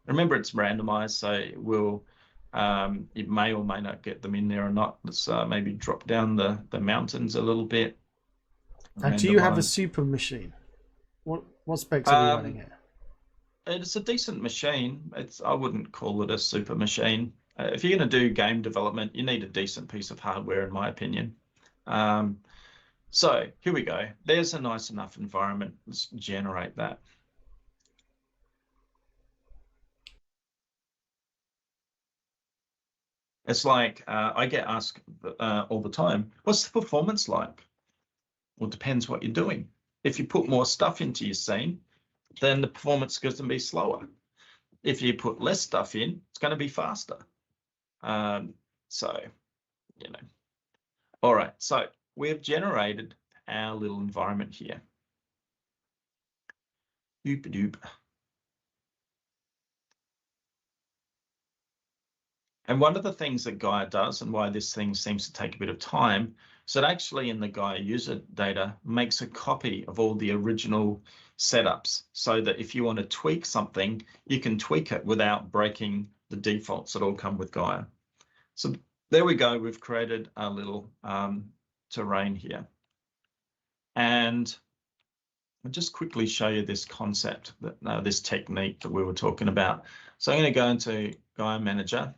Remember, it's randomized, so we'll you may or may not get them in there or not. Let's maybe drop down the mountains a little bit. And do you have a super machine? What specs are you running here? It's a decent machine. I wouldn't call it a super machine. If you're going to do game development, you need a decent piece of hardware, in my opinion. So here we go. There's a nice enough environment. Let's generate that. It's like I get asked all the time, what's the performance like? Well, it depends what you're doing. If you put more stuff into your scene, then the performance is going to be slower. If you put less stuff in, it's going to be faster. All right, so we've generated our little environment here. Doop-a-doop. And one of the things that Gaia does, and why this thing seems to take a bit of time, is that actually in the Gaia user data makes a copy of all the original setups, so that if you want to tweak something, you can tweak it without breaking the defaults that all come with Gaia. So there we go. We've created a little terrain here. And I'll just quickly show you this concept, this technique that we were talking about. So I'm going to go into Gaia Manager,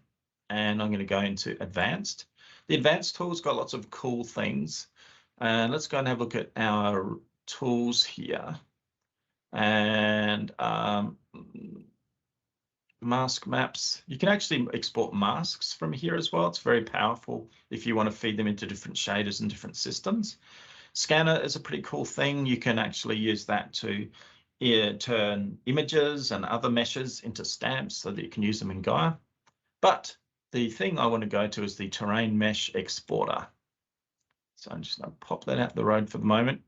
and I'm going to go into Advanced. The Advanced tool's got lots of cool things. And let's go and have a look at our tools here. And mask maps. You can actually export masks from here as well. It's very powerful if you want to feed them into different shaders and different systems. Scanner is a pretty cool thing. You can actually use that to turn images and other meshes into stamps so that you can use them in Gaia. But the thing I want to go to is the terrain mesh exporter. So I'm just going to pop that out the road for the moment.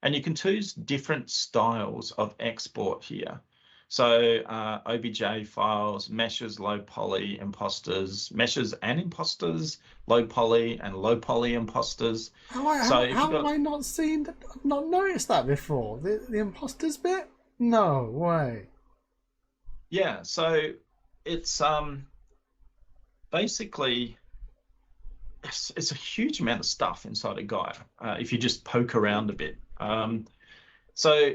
And you can choose different styles of export here. So OBJ files, meshes, low poly, imposters, meshes and imposters, low poly and low poly imposters. So if How you have got, I not seen that? I've not noticed that before. The imposters bit? No way. yeah, so it's basically it's a huge amount of stuff inside of Gaia if you just poke around a bit. So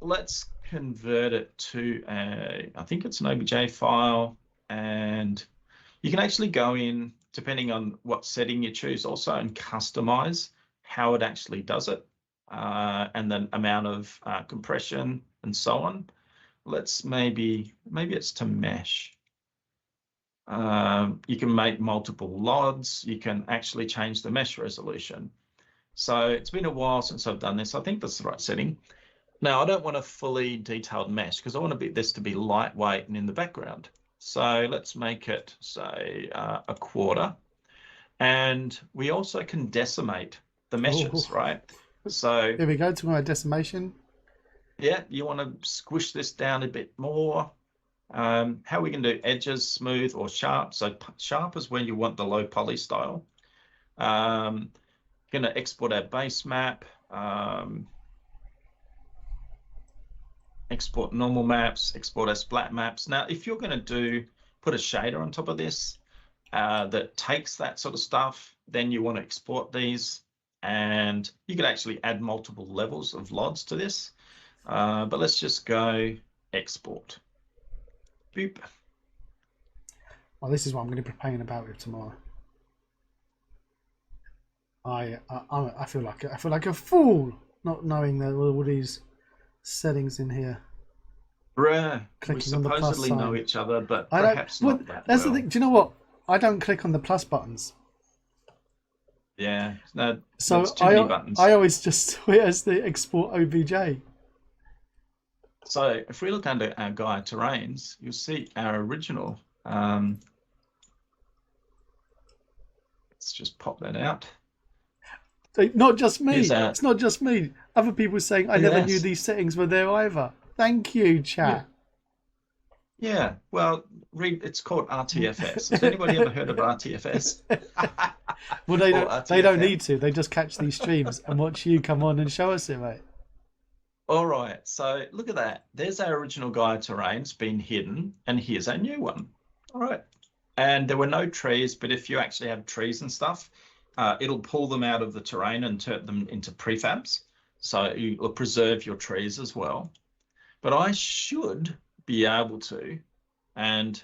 let's convert it to I think it's an OBJ file, and you can actually go in, depending on what setting you choose also, and customize how it actually does it, and then amount of compression and so on. Let's maybe it's to mesh. You can make multiple LODs. You can actually change the mesh resolution. So it's been a while since I've done this. I think that's the right setting. Now, I don't want a fully detailed mesh because I want this to be lightweight and in the background. So let's make it, say, a quarter. And we also can decimate the meshes, Oh, right? So here we go to my decimation. yeah, you want to squish this down a bit more. How we can do edges, smooth or sharp. So sharp is when you want the low poly style. Going to export our base map. Export normal maps, export our splat maps. Now, if you're going to put a shader on top of this that takes that sort of stuff, then you want to export these, and you could actually add multiple levels of LODs to this. But let's just go export. Boop. Well, this is what I'm going to be playing about with tomorrow. I feel like a fool not knowing that all these settings in here. Bruh, we Clicking on the plus supposedly know sign. each other, but I don't. perhaps Well, not that that's well. the thing. Do you know what? I don't click on the plus buttons. Yeah, no, So that's too many buttons. I always just saw it as the export OBJ. So if we look under our Gaia terrains, you'll see our original. Let's just pop that out. So not just me. Here's our, It's not just me. Other people saying I never knew these settings were there either. Thank you, chat. Yeah. Well, it's called RTFS. Has anybody ever heard of RTFS? Well, they don't need to. They just catch these streams and watch you come on and show us it, mate. All right. So look at that. There's our original Gaia terrains been hidden, and here's our new one. All right. And there were no trees, but if you actually have trees and stuff, it'll pull them out of the terrain and turn them into prefabs. So you'll preserve your trees as well. But I should be able to, and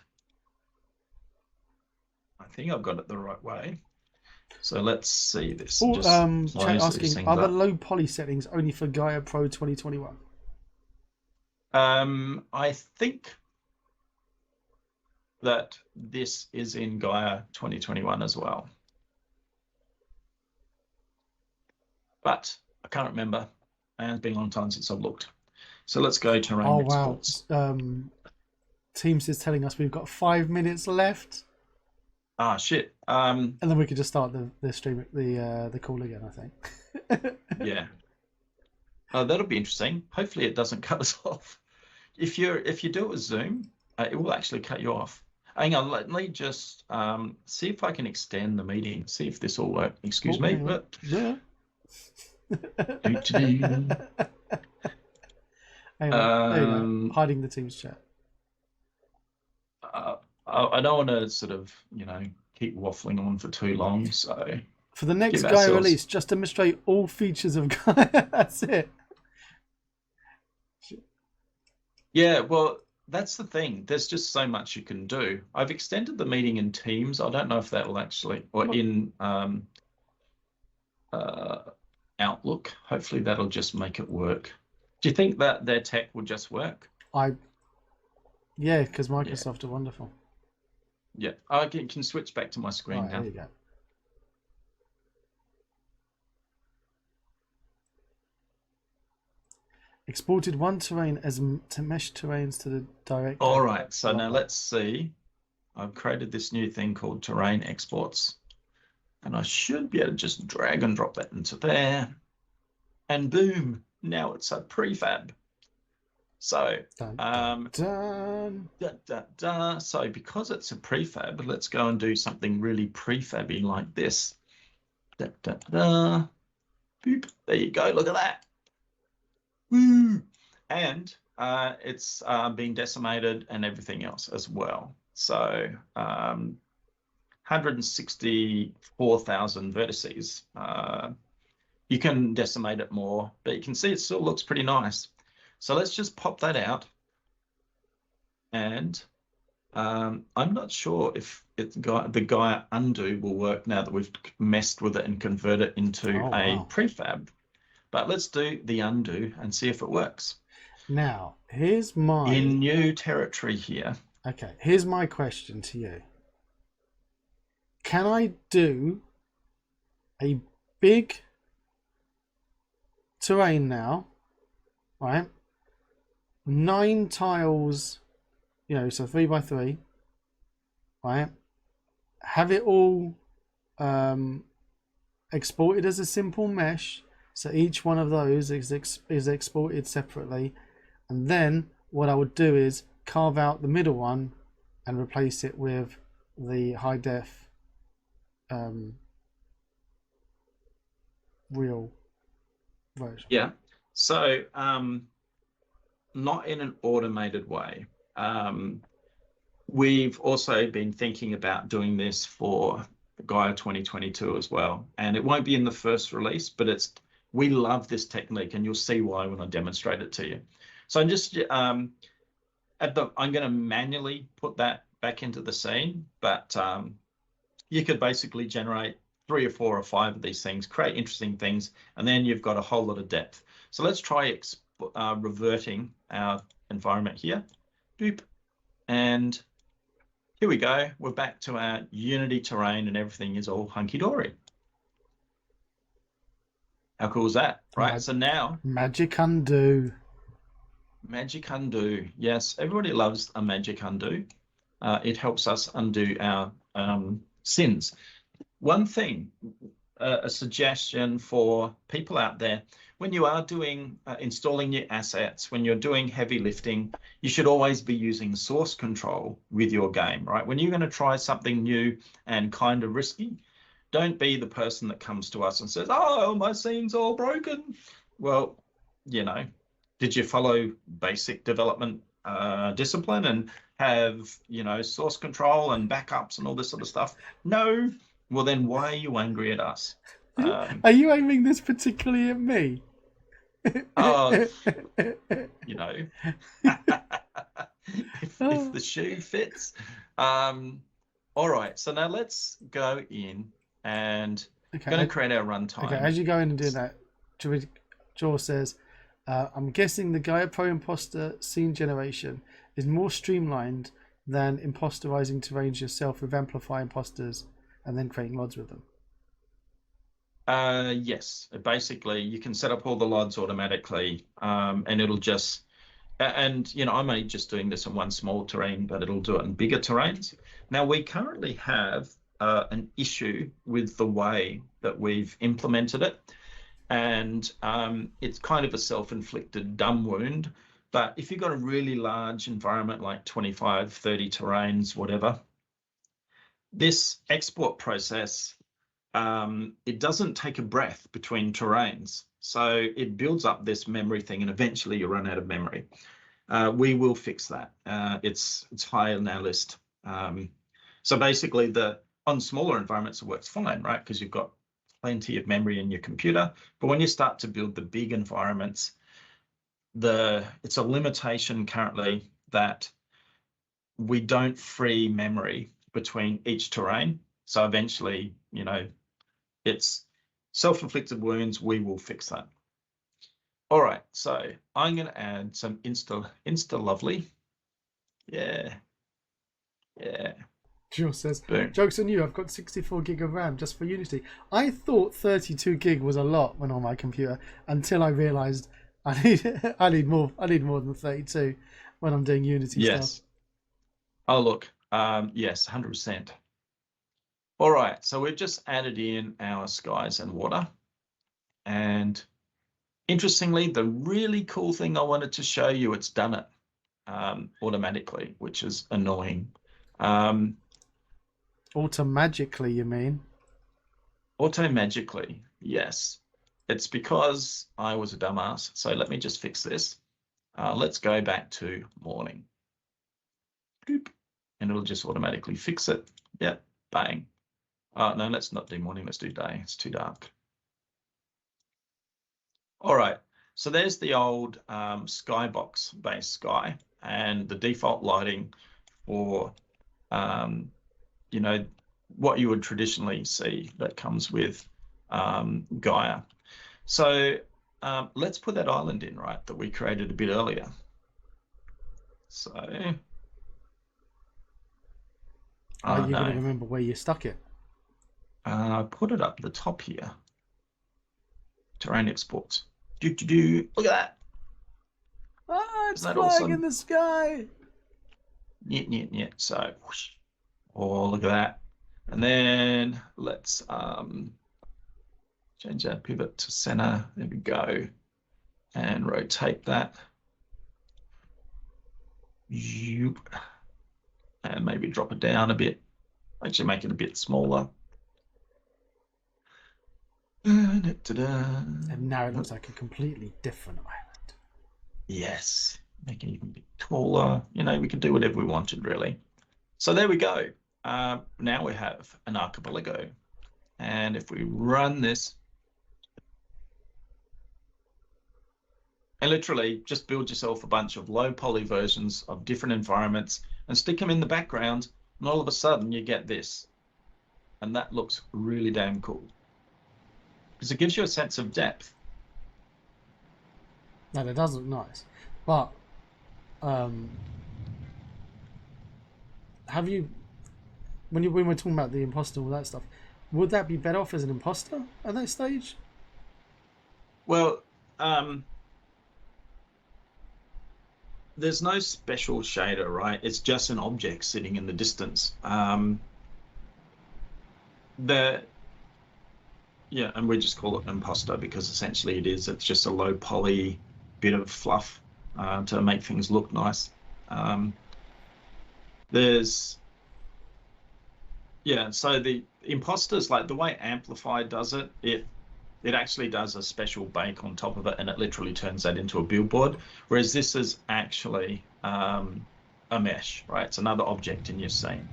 I think I've got it the right way. So let's see this. Oh, Just chat asking, are the low poly settings only for Gaia Pro 2021? I think that this is in Gaia 2021 as well. But I can't remember, and it's been a long time since I've looked. So let's go to terrain exports. Wow. Teams is telling us we've got 5 minutes left. Ah, shit. And then we could just start the stream, the call again, I think. Yeah. That'll be interesting. Hopefully it doesn't cut us off. If you do it with Zoom, it will actually cut you off. Hang on, let me just see if I can extend the meeting. See if this will work. Excuse me. But yeah. Anyway, hiding the Teams chat. I don't want to sort of, keep waffling on for too long. So for the next Gaia release, just demonstrate all features of Gaia. That's it. Yeah, well, that's the thing. There's just so much you can do. I've extended the meeting in Teams. I don't know if that will actually, or in Outlook. Hopefully that'll just make it work. Do you think that their tech will just work? Yeah, because Microsoft are wonderful. Yeah, I can switch back to my screen now. There you go. Exported one terrain as to mesh terrains to the direct. All right, so now let's see. I've created this new thing called terrain exports, and I should be able to just drag and drop that into there, and boom, now it's a prefab. So, Dun, dun, dun. so because it's a prefab, let's go and do something really prefabby like this. Boop. There you go. Look at that. Woo! And it's been decimated and everything else as well. So 164,000 vertices. You can decimate it more, but you can see it still looks pretty nice. So let's just pop that out. And I'm not sure if the Gaia undo will work now that we've messed with it and convert it into a prefab. But let's do the undo and see if it works. Now, here's my... In new territory here. Okay, here's my question to you. Can I do a big terrain now, right? 9 tiles, you know, so 3 by 3, right? Have it all exported as a simple mesh, so each one of those is exported separately, and then what I would do is carve out the middle one and replace it with the high def real version. Yeah. So not in an automated way. We've also been thinking about doing this for Gaia 2022 as well, and it won't be in the first release, but we love this technique, and you'll see why when I demonstrate it to you. So I'm just I'm going to manually put that back into the scene, but you could basically generate 3 or 4 or 5 of these things, create interesting things, and then you've got a whole lot of depth. So let's try reverting our environment here. Boop. And here we go. We're back to our Unity terrain and everything is all hunky-dory. How cool is that? Right, so now... Magic undo. Magic undo. Yes, everybody loves a magic undo. It helps us undo our sins. One thing, a suggestion for people out there, when you are doing installing new assets, when you're doing heavy lifting, you should always be using source control with your game, right? When you're going to try something new and kind of risky, don't be the person that comes to us and says, oh, my scene's all broken. Well, you know, did you follow basic development discipline and have, you know, source control and backups and all this sort of stuff? No. Well, then why are you angry at us? Are you aiming this particularly at me? You know, if the shoe fits. All right, so now let's go in and going to create our runtime. Okay, as you go in and do that, Jaw says, I'm guessing the Gaia Pro imposter scene generation is more streamlined than imposterizing terrains yourself with amplify imposters and then creating LODs with them. Yes, basically you can set up all the LODs automatically, and it'll just, and you know, I'm only just doing this in one small terrain, but it'll do it in bigger terrains. Now we currently have an issue with the way that we've implemented it, and it's kind of a self-inflicted dumb wound. But if you've got a really large environment like 25, 30 terrains, whatever, this export process, it doesn't take a breath between terrains. So it builds up this memory thing and eventually you run out of memory. We will fix that. It's high on our list. So basically on smaller environments, it works fine, right? Because you've got plenty of memory in your computer. But when you start to build the big environments, it's a limitation currently that we don't free memory between each terrain. So eventually, you know, it's self-inflicted wounds. We will fix that. All right, so I'm going to add some Insta Lovely. Yeah. Jill says, boom. Joke's on you, I've got 64 gig of RAM just for Unity. I thought 32 gig was a lot when on my computer until I realized I need more than 32 when I'm doing Unity stuff. Oh, look, yes, 100%. All right, so we've just added in our skies and water, and Interestingly, the really cool thing I wanted to show you, it's done it automatically, which is annoying. Automagically, you mean? Automagically, yes. It's because I was a dumbass. So let me just fix this. Let's go back to morning. Boop. And it'll just automatically fix it. Yep, bang. No, let's not do morning. Let's do day. It's too dark. All right. So there's the old skybox based sky and the default lighting for, you know, what you would traditionally see that comes with Gaia. So let's put that island in, right, that we created a bit earlier. So Are you going to no, remember where you stuck it? put it up the top here. Terrain exports. Look at that. Ah, it's Isn't that flying awesome? in the sky. Niet. So, whoosh. Oh, look at that. And then let's change our pivot to center. There we go. And rotate that. And maybe drop it down a bit. Actually make it a bit smaller. And now it looks like a completely different island. Yes, make it even a bit taller. You know, we can do whatever we wanted, really. So there we go. Now we have an archipelago. And if we run this, and literally just build yourself a bunch of low poly versions of different environments and stick them in the background, and all of a sudden you get this. And that looks really damn cool. Because it gives you a sense of depth. No, it does look nice. But have you, when we're talking about the imposter and all that stuff, would that be better off as an imposter at that stage? Well, there's no special shader, right? It's just an object sitting in the distance. Yeah, and we just call it imposter because essentially it is. It's just a low poly bit of fluff to make things look nice. So the imposters, like the way Amplify does it, it actually does a special bake on top of it, and it literally turns that into a billboard. Whereas this is actually a mesh, right? It's another object in your scene.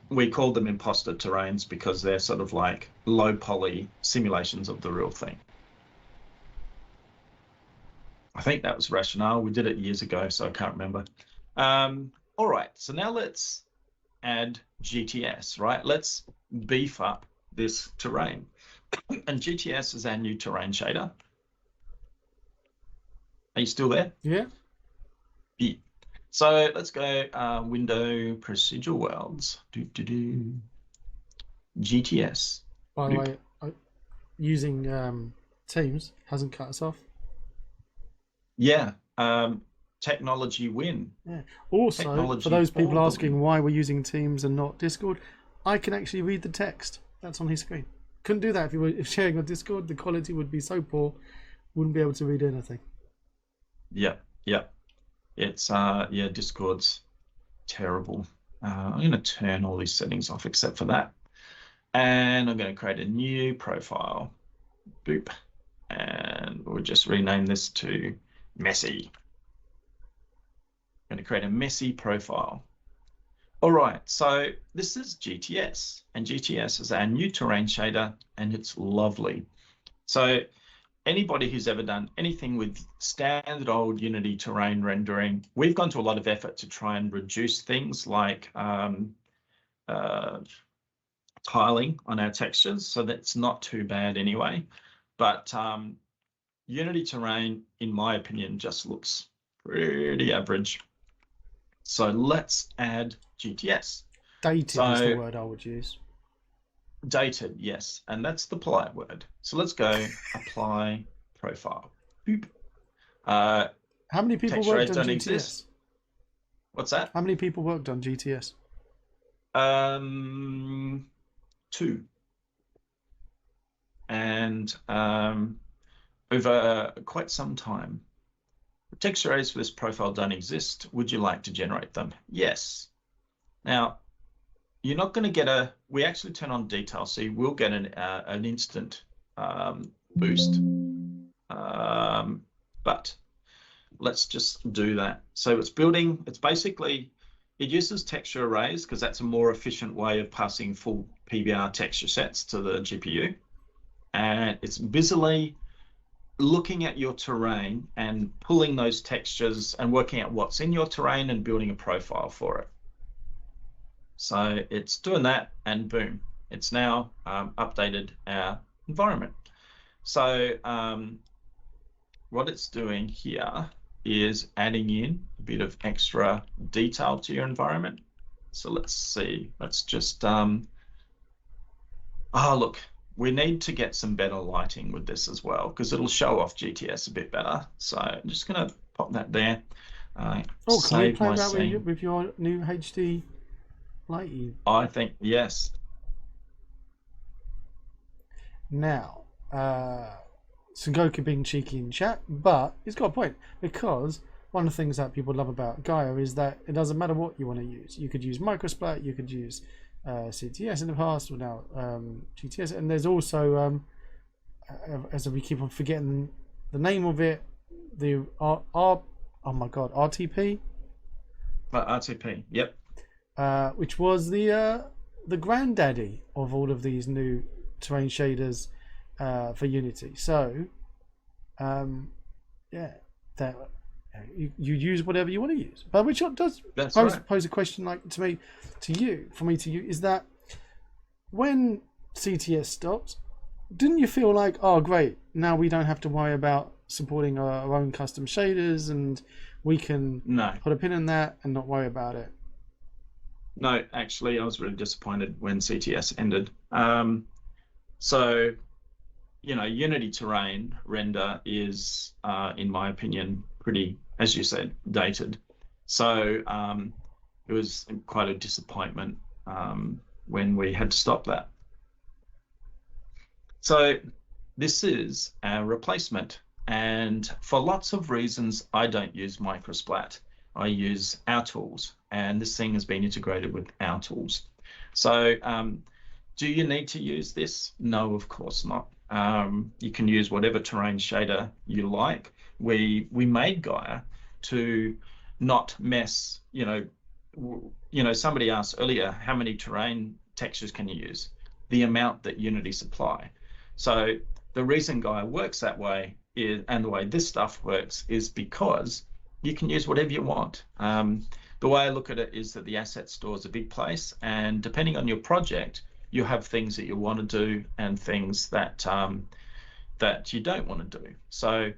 We call them imposter terrains because they're sort of like low poly simulations of the real thing. I think that was rationale. We did it years ago, so I can't remember. All right, so now let's add GTS, right? Let's beef up this terrain. And GTS is our new terrain shader. Are you still there? Yeah. Yeah. So let's go window procedural worlds. GTS. By the way, using Teams hasn't cut us off. Yeah. Technology win. Yeah. Also, Technology for those people all the asking win. why we're using Teams and not Discord, I can actually read the text that's on his screen. Couldn't do that if you were sharing on Discord. The quality would be so poor, wouldn't be able to read anything. Yeah. It's Discord's terrible. I'm going to turn all these settings off except for that. And I'm going to create a new profile. Boop. And we'll just rename this to messy. I'm going to create a messy profile. All right, so this is GTS, and GTS is our new terrain shader, and it's lovely. So anybody who's ever done anything with standard old Unity terrain rendering, we've gone to a lot of effort to try and reduce things like tiling on our textures, so that's not too bad anyway. But Unity terrain, in my opinion, just looks pretty average. So let's add GTS. Dated is the word I would use. Dated, yes, and that's the polite word. So let's go apply profile. Boop. How many people worked on GTS? Exist. What's that? How many people worked on GTS? 2. And over quite some time. Texture arrays for this profile don't exist. Would you like to generate them? Yes. Now, you're not going to get we actually turn on detail, so you will get an instant boost. But let's just do that. So it's basically, it uses texture arrays because that's a more efficient way of passing full PBR texture sets to the GPU. And it's busily looking at your terrain and pulling those textures and working out what's in your terrain and building a profile for it. So it's doing that, and boom, it's now updated our environment. So what it's doing here is adding in a bit of extra detail to your environment. So let's see, let's just, oh, look, we need to get some better lighting with this as well, because it'll show off GTS a bit better. So I'm just going to pop that there. Can you play that with your new HD lighting? I think, yes. Now, Sengoku being cheeky in chat, but he's got a point, because one of the things that people love about Gaia is that it doesn't matter what you want to use. You could use microsplat, you could use CTS in the past, or now GTS, and there's also, as we keep on forgetting the name of it, the oh my god, RTP. RTP, yep. Which was the granddaddy of all of these new terrain shaders for Unity. So, yeah, that you use whatever you want to use. But which does pose a question, like for me to you, is that when CTS stops, didn't you feel like, oh great, now we don't have to worry about supporting our own custom shaders, and we can put a pin in that and not worry about it? No, actually, I was really disappointed when CTS ended. So, you know, Unity terrain render is, in my opinion, pretty, as you said, dated. So it was quite a disappointment when we had to stop that. So this is our replacement. And for lots of reasons, I don't use microsplat. I use our tools, and this thing has been integrated with our tools. So do you need to use this? No, of course not. You can use whatever terrain shader you like. We made Gaia to not mess, somebody asked earlier, how many terrain textures can you use? The amount that Unity supply. So the reason Gaia works that way is, and the way this stuff works, is because you can use whatever you want. The way I look at it is that the asset store is a big place, and depending on your project, you have things that you want to do and things that that you don't want to do. So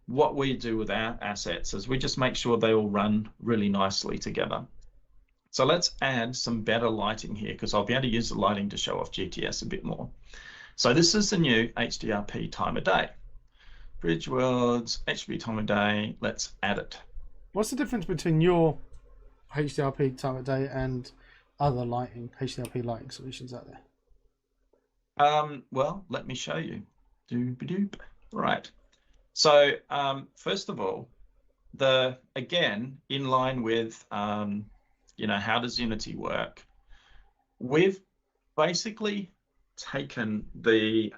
what we do with our assets is we just make sure they all run really nicely together. So let's add some better lighting here, because I'll be able to use the lighting to show off GTS a bit more. So this is the new HDRP time of day. Bridge Worlds, HDRP time of day, let's add it. What's the difference between your HDRP time of day and other HDRP lighting solutions out there? Well, let me show you. Doop-a-doop. Right. So first of all, again, in line with how does Unity work? We've basically taken the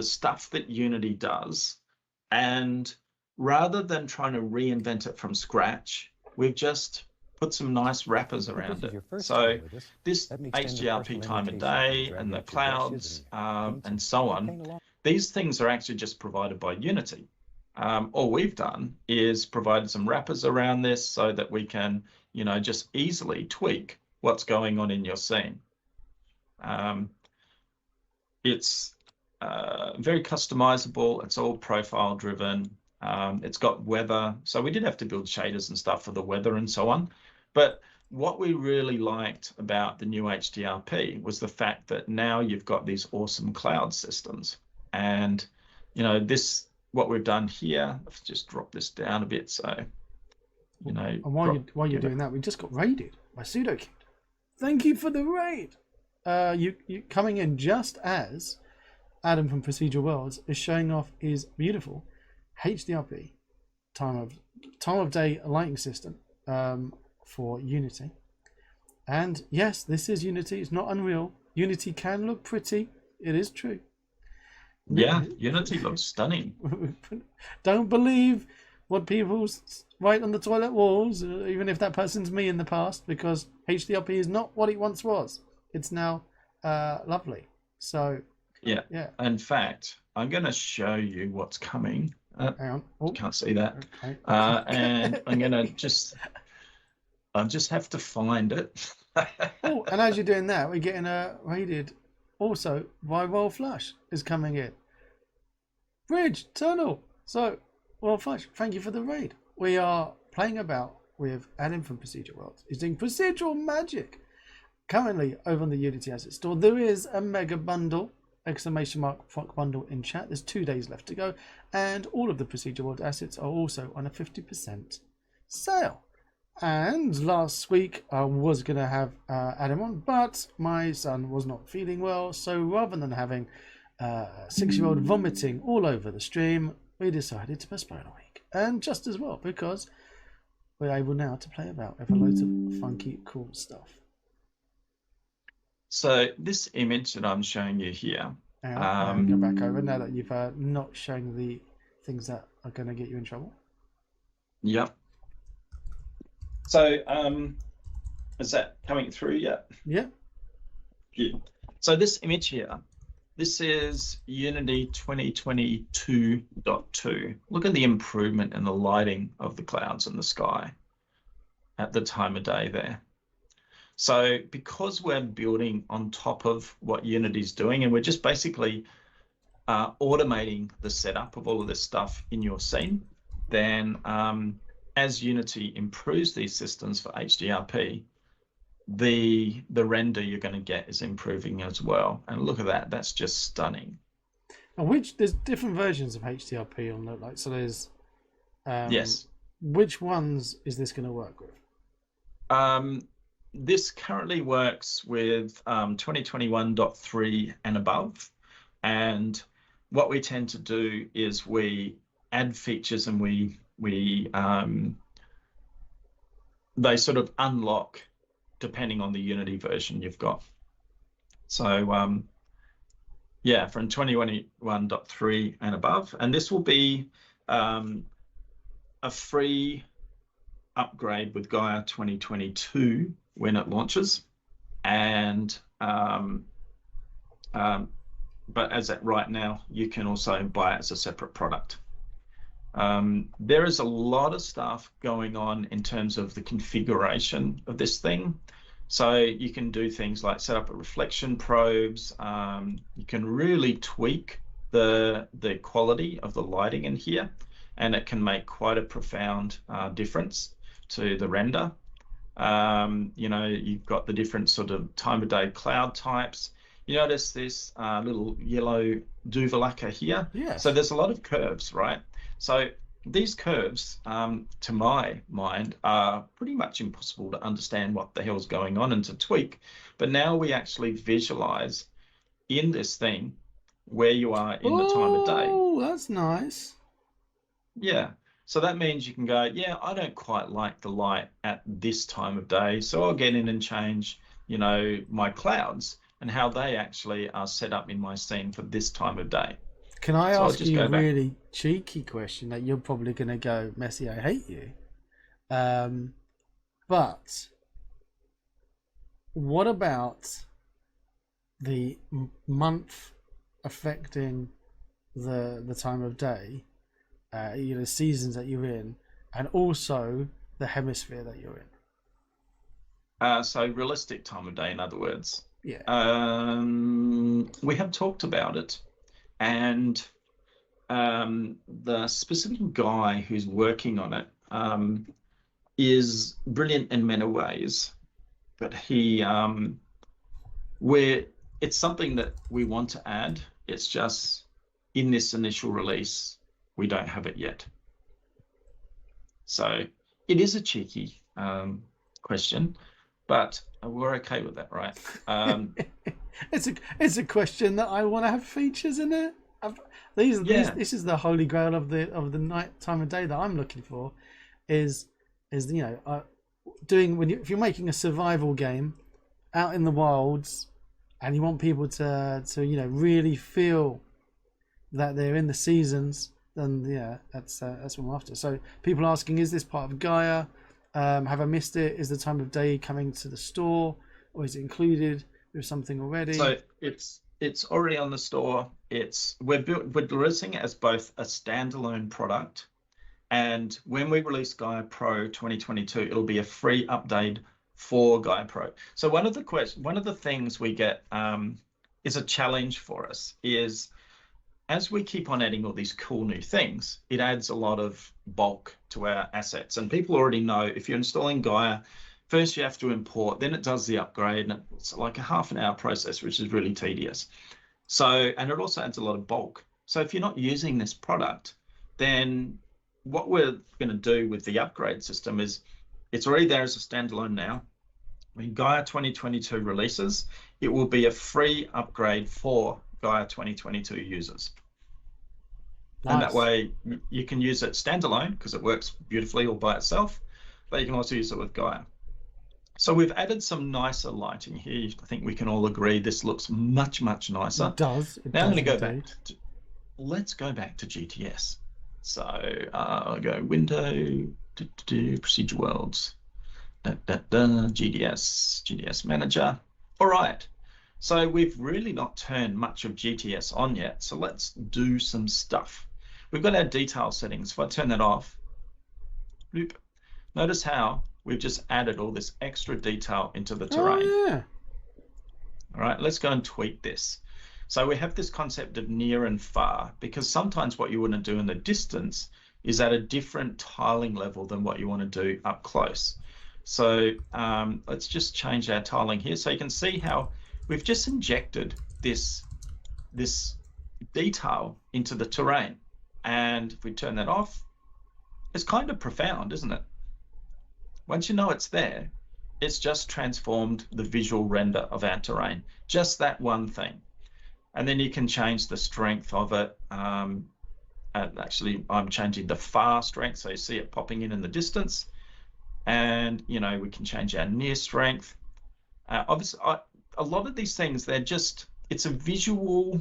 stuff that Unity does, and rather than trying to reinvent it from scratch, we've just put some nice wrappers around it. So this HDRP time of day and the clouds and so on, these things are actually just provided by Unity. All we've done is provided some wrappers around this so that we can, just easily tweak what's going on in your scene. It's very customizable. It's all profile driven. It's got weather. So we did have to build shaders and stuff for the weather and so on. But what we really liked about the new HDRP was the fact that now you've got these awesome cloud systems. And, what we've done here, let's just drop this down a bit. So, And while you're doing that, we just got raided by Pseudokid. Thank you for the raid. You coming in just as Adam from Procedural Worlds is showing off his beautiful HDRP time of day lighting system for Unity. And yes, this is Unity. It's not Unreal. Unity can look pretty. It is true. Yeah, Unity looks stunning. Don't believe what people write on the toilet walls, even if that person's me in the past, because HDRP is not what it once was. It's now lovely. So yeah. Yeah. In fact, I'm going to show you what's coming. Hang on. Oh, can't see that. okay. And I'm going to I just have to find it. Oh, and as you're doing that, we're getting raided also by Royal Flush is coming in. Bridge, tunnel. So, Royal Flush, thank you for the raid. We are playing about with Adam from Procedural Worlds. He's doing procedural magic. Currently, over on the Unity Asset Store, there is a mega bundle, exclamation mark FOC bundle in chat. There's 2 days left to go. And all of the Procedural World assets are also on a 50% sale. And last week I was going to have Adam on, but my son was not feeling well. So rather than having a 6-year-old vomiting all over the stream, we decided to postpone a week. And just as well, because we're able now to play about with loads of funky, cool stuff. So this image that I'm showing you here. And go back over now that you've not shown the things that are going to get you in trouble. Yep. So is that coming through yet? Yeah. Yeah. So this image here, this is Unity 2022.2. Look at the improvement in the lighting of the clouds in the sky at the time of day there. So because we're building on top of what Unity's doing, and we're just basically automating the setup of all of this stuff in your scene, then as Unity improves these systems for HDRP, the render you're going to get is improving as well. And look at that, that's just stunning. And there's different versions of HDRP on that, so there's yes. Which ones is this going to work with? This currently works with 2021.3 and above. And what we tend to do is we add features and they sort of unlock depending on the Unity version you've got. So yeah, from 2021.3 and above, and this will be a free upgrade with Gaia 2022 when it launches, and but as at right now, you can also buy it as a separate product. There is a lot of stuff going on in terms of the configuration of this thing. So you can do things like set up a reflection probes. You can really tweak the quality of the lighting in here, and it can make quite a profound difference to the render. You know, you've got the different sort of time of day cloud types. You notice this little yellow duvalaka here? Yes. So there's a lot of curves, right? So these curves, to my mind, are pretty much impossible to understand what the hell's going on and to tweak. But now we actually visualize in this thing where you are in the time of day. Oh, that's nice. Yeah. So that means you can go, yeah, I don't quite like the light at this time of day. So I'll get in and change, you know, my clouds and how they actually are set up in my scene for this time of day. Can I ask you a really cheeky question that you're probably going to go, Messi, I hate you. But what about the month affecting the time of day, you know, seasons that you're in, and also the hemisphere that you're in? So realistic time of day, in other words. Yeah. We have talked about it, and the specific guy who's working on it is brilliant in many ways, but it's something that we want to add. It's just in this initial release, we don't have it yet. So it is a cheeky question, but we're okay with that, right? It's a question that I want to have features in it. Yeah. This is the holy grail of the night time of day that I'm looking for, is doing if you're making a survival game out in the wilds, and you want people to really feel that they're in the seasons, then yeah, that's what I'm after. So people asking, is this part of Gaia? Have I missed it? Is the time of day coming to the store, or is it included with something already? So it's already on the store. We're releasing it as both a standalone product, and when we release Gaia Pro 2022, it'll be a free update for Gaia Pro. So one of the things we get is a challenge for us is, as we keep on adding all these cool new things, it adds a lot of bulk to our assets. And people already know, if you're installing Gaia, first you have to import, then it does the upgrade, and it's like a half-an-hour process, which is really tedious. So, and it also adds a lot of bulk. So if you're not using this product, then what we're going to do with the upgrade system is, it's already there as a standalone now. When Gaia 2022 releases, it will be a free upgrade for Gaia 2022 users. Nice. And that way you can use it standalone because it works beautifully all by itself, but you can also use it with Gaia. So we've added some nicer lighting here. I think we can all agree this looks much, much nicer. It does. Now I'm going to go back let's go back to GTS. So I'll go Window, Procedural Worlds, GDS Manager. All right. So we've really not turned much of GTS on yet. So let's do some stuff. We've got our detail settings. If I turn that off, bloop, notice how we've just added all this extra detail into the terrain. Oh, yeah. All right, let's go and tweak this. So we have this concept of near and far, because sometimes what you want to do in the distance is at a different tiling level than what you want to do up close. So let's just change our tiling here. So you can see how we've just injected this detail into the terrain. And if we turn that off, it's kind of profound, isn't it? Once you know it's there, it's just transformed the visual render of our terrain. Just that one thing. And then you can change the strength of it. Actually, I'm changing the far strength, so you see it popping in the distance. And, we can change our near strength. Obviously, a lot of these things, it's a visual,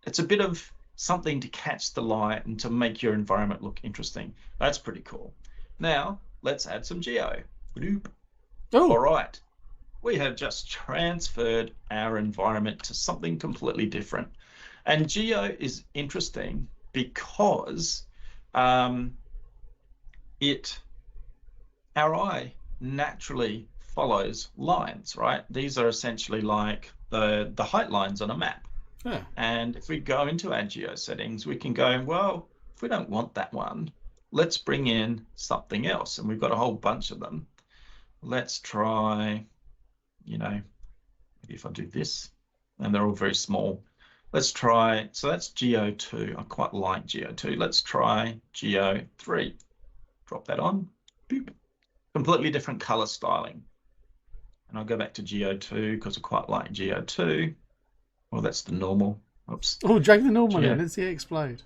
it's a bit of something to catch the light and to make your environment look interesting. That's pretty cool. Now, let's add some geo. Bloop. Oh. All right. We have just transferred our environment to something completely different. And geo is interesting because our eye naturally follows lines, right? These are essentially like the height lines on a map. Yeah. And if we go into our geo settings, we can go, well, if we don't want that one, let's bring in something else. And we've got a whole bunch of them. Let's try, maybe if I do this, and they're all very small. Let's try, so that's Geo 2. I quite like Geo 2. Let's try Geo 3. Drop that on. Boop. Completely different color styling. And I'll go back to Geo 2 because I quite like Geo 2. Well, that's the normal. Oops. Oh, drag the normal in. Let's see it explode.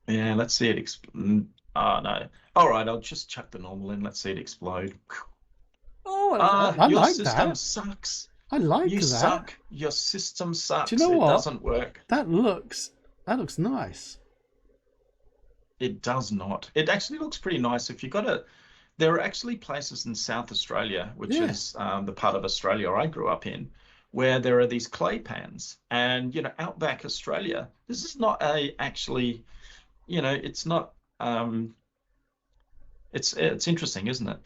Yeah, let's see it explode. Oh, no. All right, I'll just chuck the normal in. Let's see it explode. Oh, I your like system that. sucks. I like you that. Suck. Your system sucks. Do you know what? It doesn't work. That looks nice. It does not. It actually looks pretty nice. If you got a, there are actually places in South Australia, which is the part of Australia I grew up in, where there are these clay pans, and outback Australia. This is not actually, it's not. It's interesting, isn't it?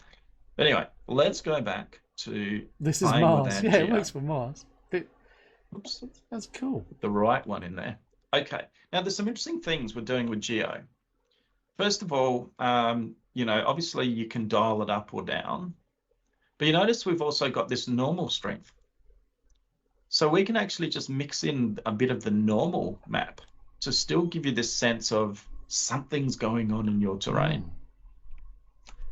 Anyway, let's go back to this is Mars. Yeah, it works for Mars. Oops, that's cool. The right one in there. Okay. Now there's some interesting things we're doing with Geo. First of all, obviously you can dial it up or down, but you notice we've also got this normal strength. So we can actually just mix in a bit of the normal map to still give you this sense of something's going on in your terrain.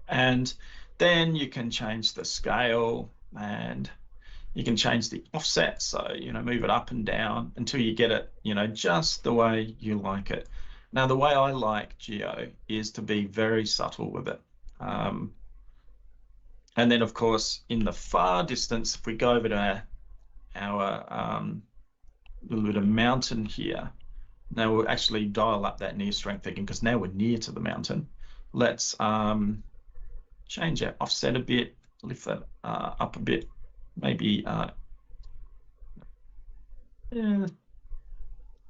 And then you can change the scale. and you can change the offset, so move it up and down until you get it just the way you like it. Now the way I like geo is to be very subtle with it, and then of course in the far distance, if we go over to our little bit of mountain here, now we'll actually dial up that near strength again, because now we're near to the mountain. Let's change our offset a bit, lift that up a bit, maybe yeah,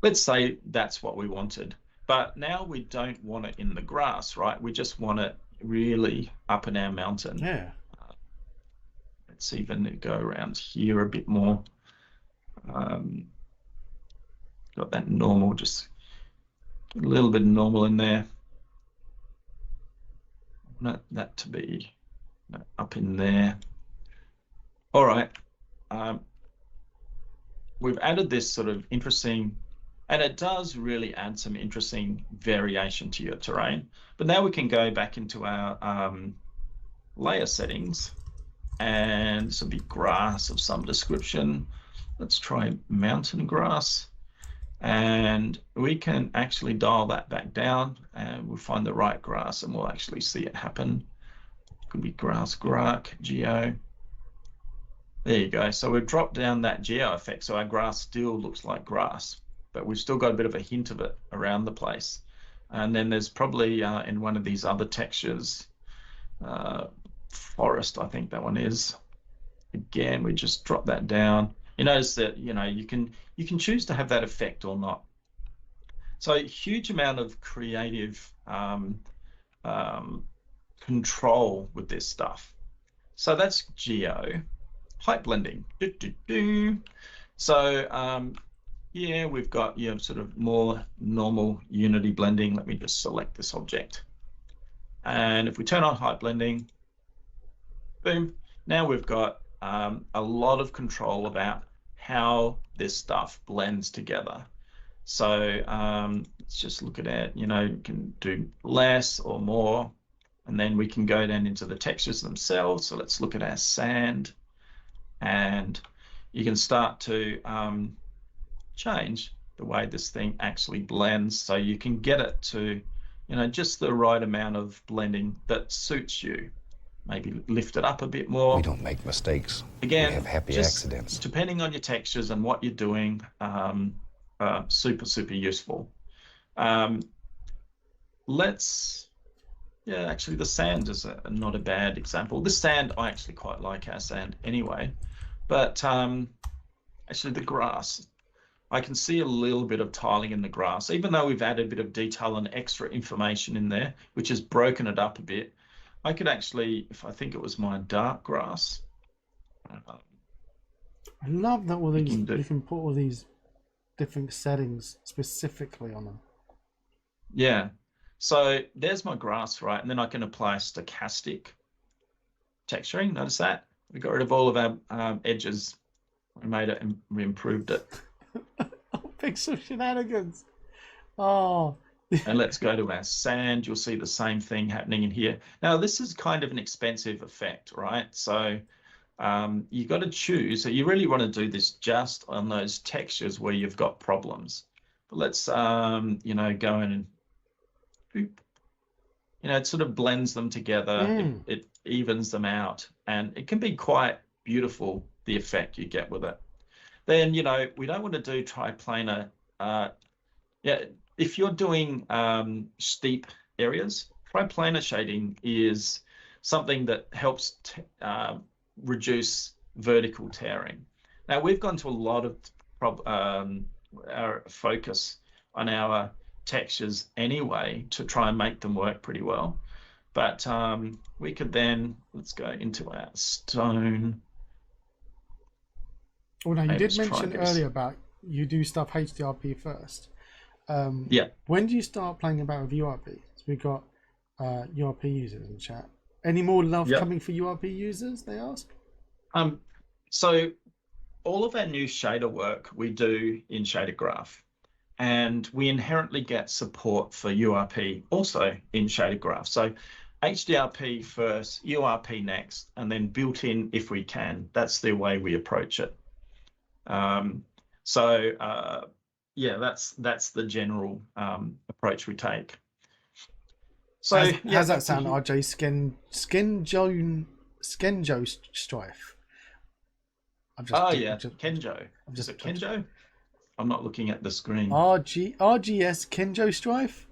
let's say that's what we wanted. But now we don't want it in the grass, right? We just want it really up in our mountain. Yeah. Let's even go around here a bit more. Got that normal, just a little bit normal in there. Want that to be up in there. All right. We've added this sort of interesting, and it does really add some interesting variation to your terrain. But now we can go back into our layer settings, and this will be grass of some description. Let's try mountain grass, and we can actually dial that back down, and we'll find the right grass, and we'll actually see it happen. It could be grass, geo. There you go. So we've dropped down that geo effect, so our grass still looks like grass, but we've still got a bit of a hint of it around the place. And then there's probably in one of these other textures, forest, I think that one is. Again, we just drop that down. You notice that you can choose to have that effect or not. So a huge amount of creative control with this stuff. So that's geo. Height blending. So yeah, we've got sort of more normal unity blending. Let me just select this object, and if we turn on height blending, boom, now we've got a lot of control about how this stuff blends together. So let's just look at it. You can do less or more, and then we can go down into the textures themselves. So let's look at our sand. And you can start to change the way this thing actually blends, so you can get it to, just the right amount of blending that suits you. Maybe lift it up a bit more. We don't make mistakes. Again, we have happy accidents. Depending on your textures and what you're doing, super useful. Yeah, actually the sand is not a bad example. This sand, I actually quite like our sand anyway. But actually the grass, I can see a little bit of tiling in the grass, even though we've added a bit of detail and extra information in there, which has broken it up a bit. I could actually, if I think it was my dark grass. I love that you can put all these different settings specifically on them. Yeah. So there's my grass, right? And then I can apply stochastic texturing. Notice that? We got rid of all of our edges. We made it and we improved it. Oh, pixel shenanigans. Oh. And let's go to our sand. You'll see the same thing happening in here. Now, this is kind of an expensive effect, right? So you got to choose. So you really want to do this just on those textures where you've got problems. But let's, go in and boop. It sort of blends them together. It evens them out, and it can be quite beautiful, the effect you get with it. Then, we don't want to do triplanar. If you're doing steep areas, triplanar shading is something that helps reduce vertical tearing. Now, we've gone to a lot of our focus on our textures anyway to try and make them work pretty well. But we could then, let's go into our stone. Oh, now you did mention earlier about you do stuff HDRP first. Yeah. When do you start playing about with URP? So we've got URP users in chat. Any more love coming for URP users, they ask? So all of our new shader work we do in Shader Graph, and we inherently get support for URP also in Shader Graph. So HDRP first, URP next, and then built in if we can. That's the way we approach it. Yeah, that's the general approach we take. So how's that sound, RJ? Skenjo Strife. Kenjo. Is it Kenjo? I'm not looking at the screen. RGS Kenjo Strife.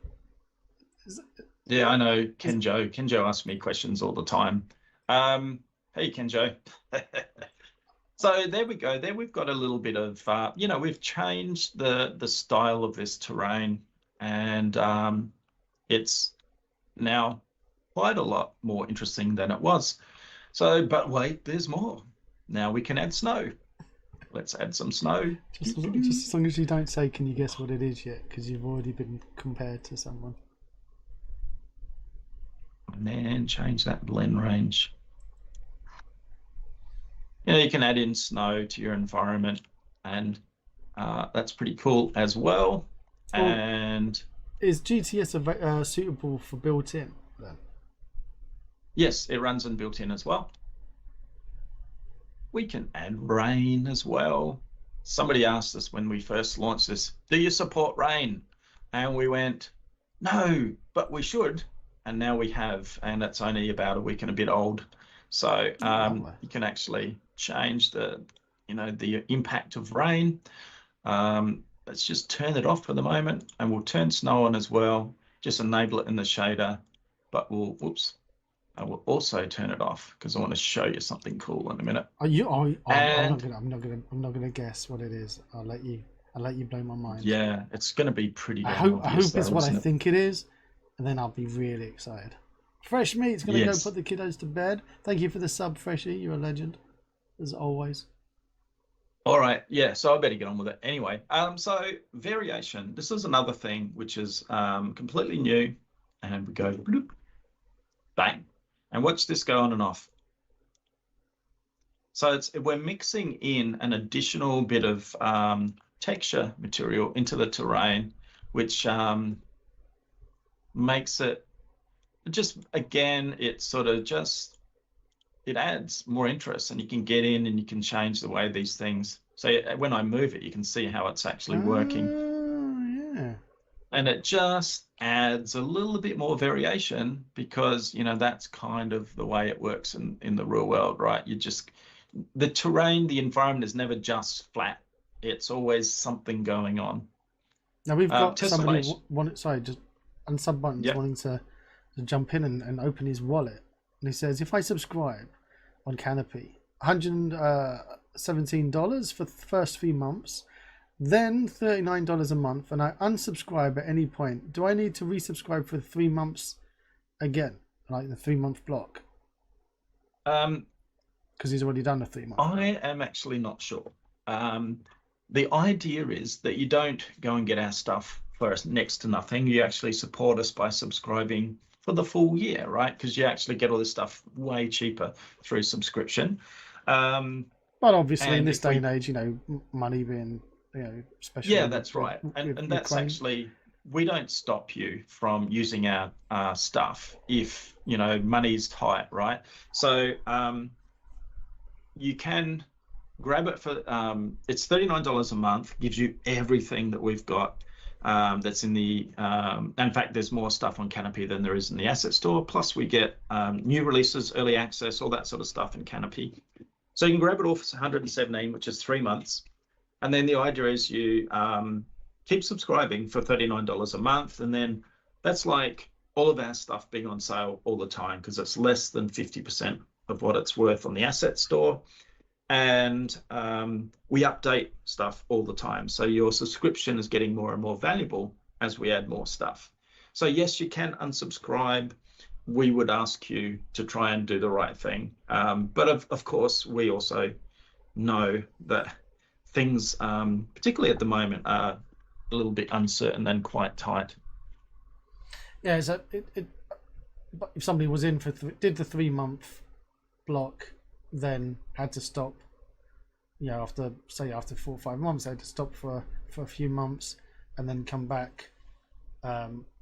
Yeah, I know Kenjo. Kenjo asks me questions all the time. Hey, Kenjo. So there we go. There we've got a little bit of, we've changed the style of this terrain, and it's now quite a lot more interesting than it was. So, but wait, there's more. Now we can add snow. Let's add some snow. Just as long as you don't say, can you guess what it is yet? Because you've already been compared to someone. And then change that blend range. You can add in snow to your environment, and that's pretty cool as well. And is GTS suitable for built-in then? Yes, it runs in built-in as well. We can add rain as well. Somebody asked us when we first launched this, do you support rain? And we went, no, but we should. And now we have, and it's only about a week and a bit old. So you can actually change the impact of rain. Let's just turn it off for the moment, and we'll turn snow on as well. Just enable it in the shader, but I will also turn it off because I want to show you something cool in a minute. I'm not gonna guess what it is. I'll let you blow my mind. Yeah, it's gonna be pretty. I hope it's what I think it is, and then I'll be really excited. Fresh Meat's gonna go put the kiddos to bed. Thank you for the sub, Freshy. You're a legend, as always. All right, yeah. So I better get on with it anyway. So variation. This is another thing which is completely new, and we go bloop, bang. And watch this go on and off. So we're mixing in an additional bit of texture material into the terrain, which makes it just, again, it adds more interest, and you can get in and you can change the way these things. So when I move it, you can see how it's actually working. Yeah. And it just adds a little bit more variation because, that's kind of the way it works in the real world, right? The terrain, the environment is never just flat. It's always something going on. Now we've got somebody wanting to jump in and open his wallet. And he says, if I subscribe on Canopy, $117 for the first 3 months, then $39 a month, and I unsubscribe at any point, do I need to resubscribe for 3 months again, like the 3-month block? Because he's already done the 3 months. I am actually not sure. The idea is that you don't go and get our stuff for next to nothing. You actually support us by subscribing for the full year, right? Because you actually get all this stuff way cheaper through subscription. But obviously in this day and age, money being... especially that's right, and that's actually, we don't stop you from using our stuff if money's tight, right? So you can grab it for it's $39 a month, gives you everything that we've got that's in the in fact there's more stuff on Canopy than there is in the asset store, plus we get new releases, early access, all that sort of stuff in Canopy. So you can grab it all for $117, which is 3 months. And then the idea is you keep subscribing for $39 a month, and then that's like all of our stuff being on sale all the time because it's less than 50% of what it's worth on the asset store. And we update stuff all the time. So your subscription is getting more and more valuable as we add more stuff. So yes, you can unsubscribe. We would ask you to try and do the right thing. But of course, we also know that things, particularly at the moment, are a little bit uncertain and quite tight. Yeah, so if somebody was in did the 3-month block, then had to stop, after 4 or 5 months, they had to stop for a few months and then come back.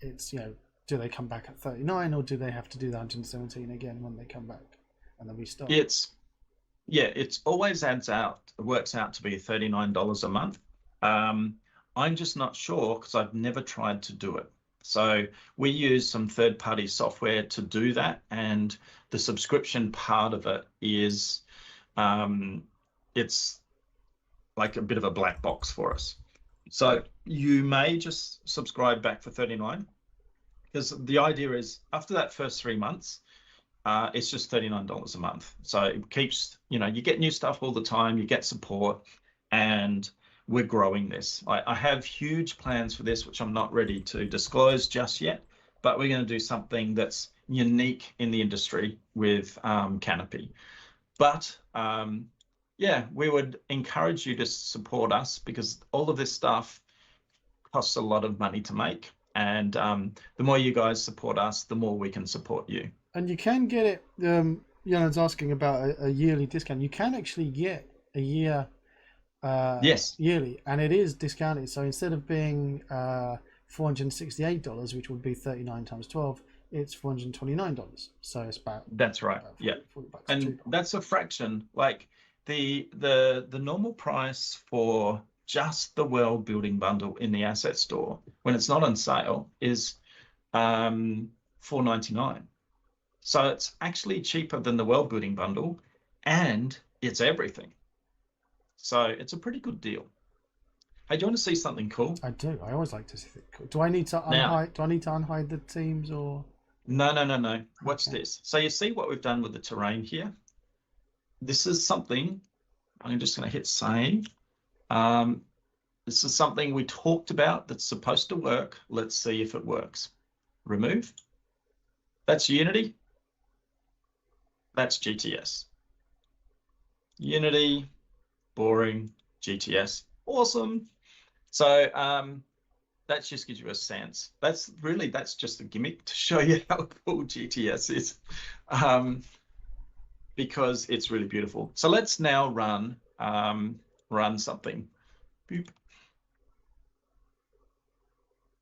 It's do they come back at 39, or do they have to do the 117 again when they come back and then we start? It's always works out to be $39 a month. I'm just not sure because I've never tried to do it. So we use some third-party software to do that, and the subscription part of it is it's like a bit of a black box for us. So you may just subscribe back for $39, because the idea is after that first 3 months, it's just $39 a month. So it keeps, you get new stuff all the time, you get support, and we're growing this. I have huge plans for this, which I'm not ready to disclose just yet, but we're going to do something that's unique in the industry with Canopy. But we would encourage you to support us, because all of this stuff costs a lot of money to make. And the more you guys support us, the more we can support you. And you can get it, Jan's asking about a yearly discount. You can actually get a year yes, yearly, and it is discounted. So instead of being $468, which would be 39 times 12, it's $429. So it's about, that's right. 40 bucks And that's a fraction. Like the normal price for just the world building bundle in the asset store when it's not on sale is $4.99. So it's actually cheaper than the world building bundle, and it's everything. So it's a pretty good deal. Hey, do you want to see something cool? I do. I always like to see it cool. Do I need to unhide? Do I need to unhide the teams or? No. Watch this. So you see what we've done with the terrain here? This is something. I'm just going to hit save. This is something we talked about that's supposed to work. Let's see if it works. Remove. That's Unity. That's GTS. Unity, boring, GTS, awesome. So that just gives you a sense. That's just a gimmick to show you how cool GTS is, because it's really beautiful. So let's now run something. Boop.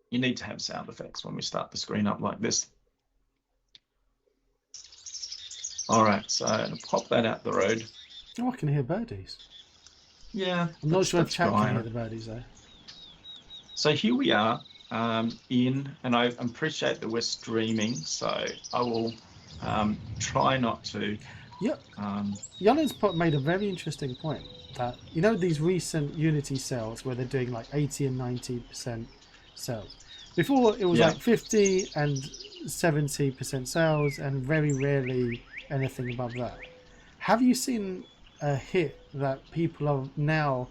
You need to have sound effects when we start the screen up like this. All right, so I'm gonna pop that out the road. Oh, I can hear birdies. Yeah. I'm not sure if chat can hear the birdies though. So here we are and I appreciate that we're streaming, so I will try not to. Yeah. Jan's made a very interesting point that, these recent Unity sales where they're doing like 80 and 90% sales. Before it was like 50 and 70% sales, and very rarely anything above that. Have you seen a hit that people are now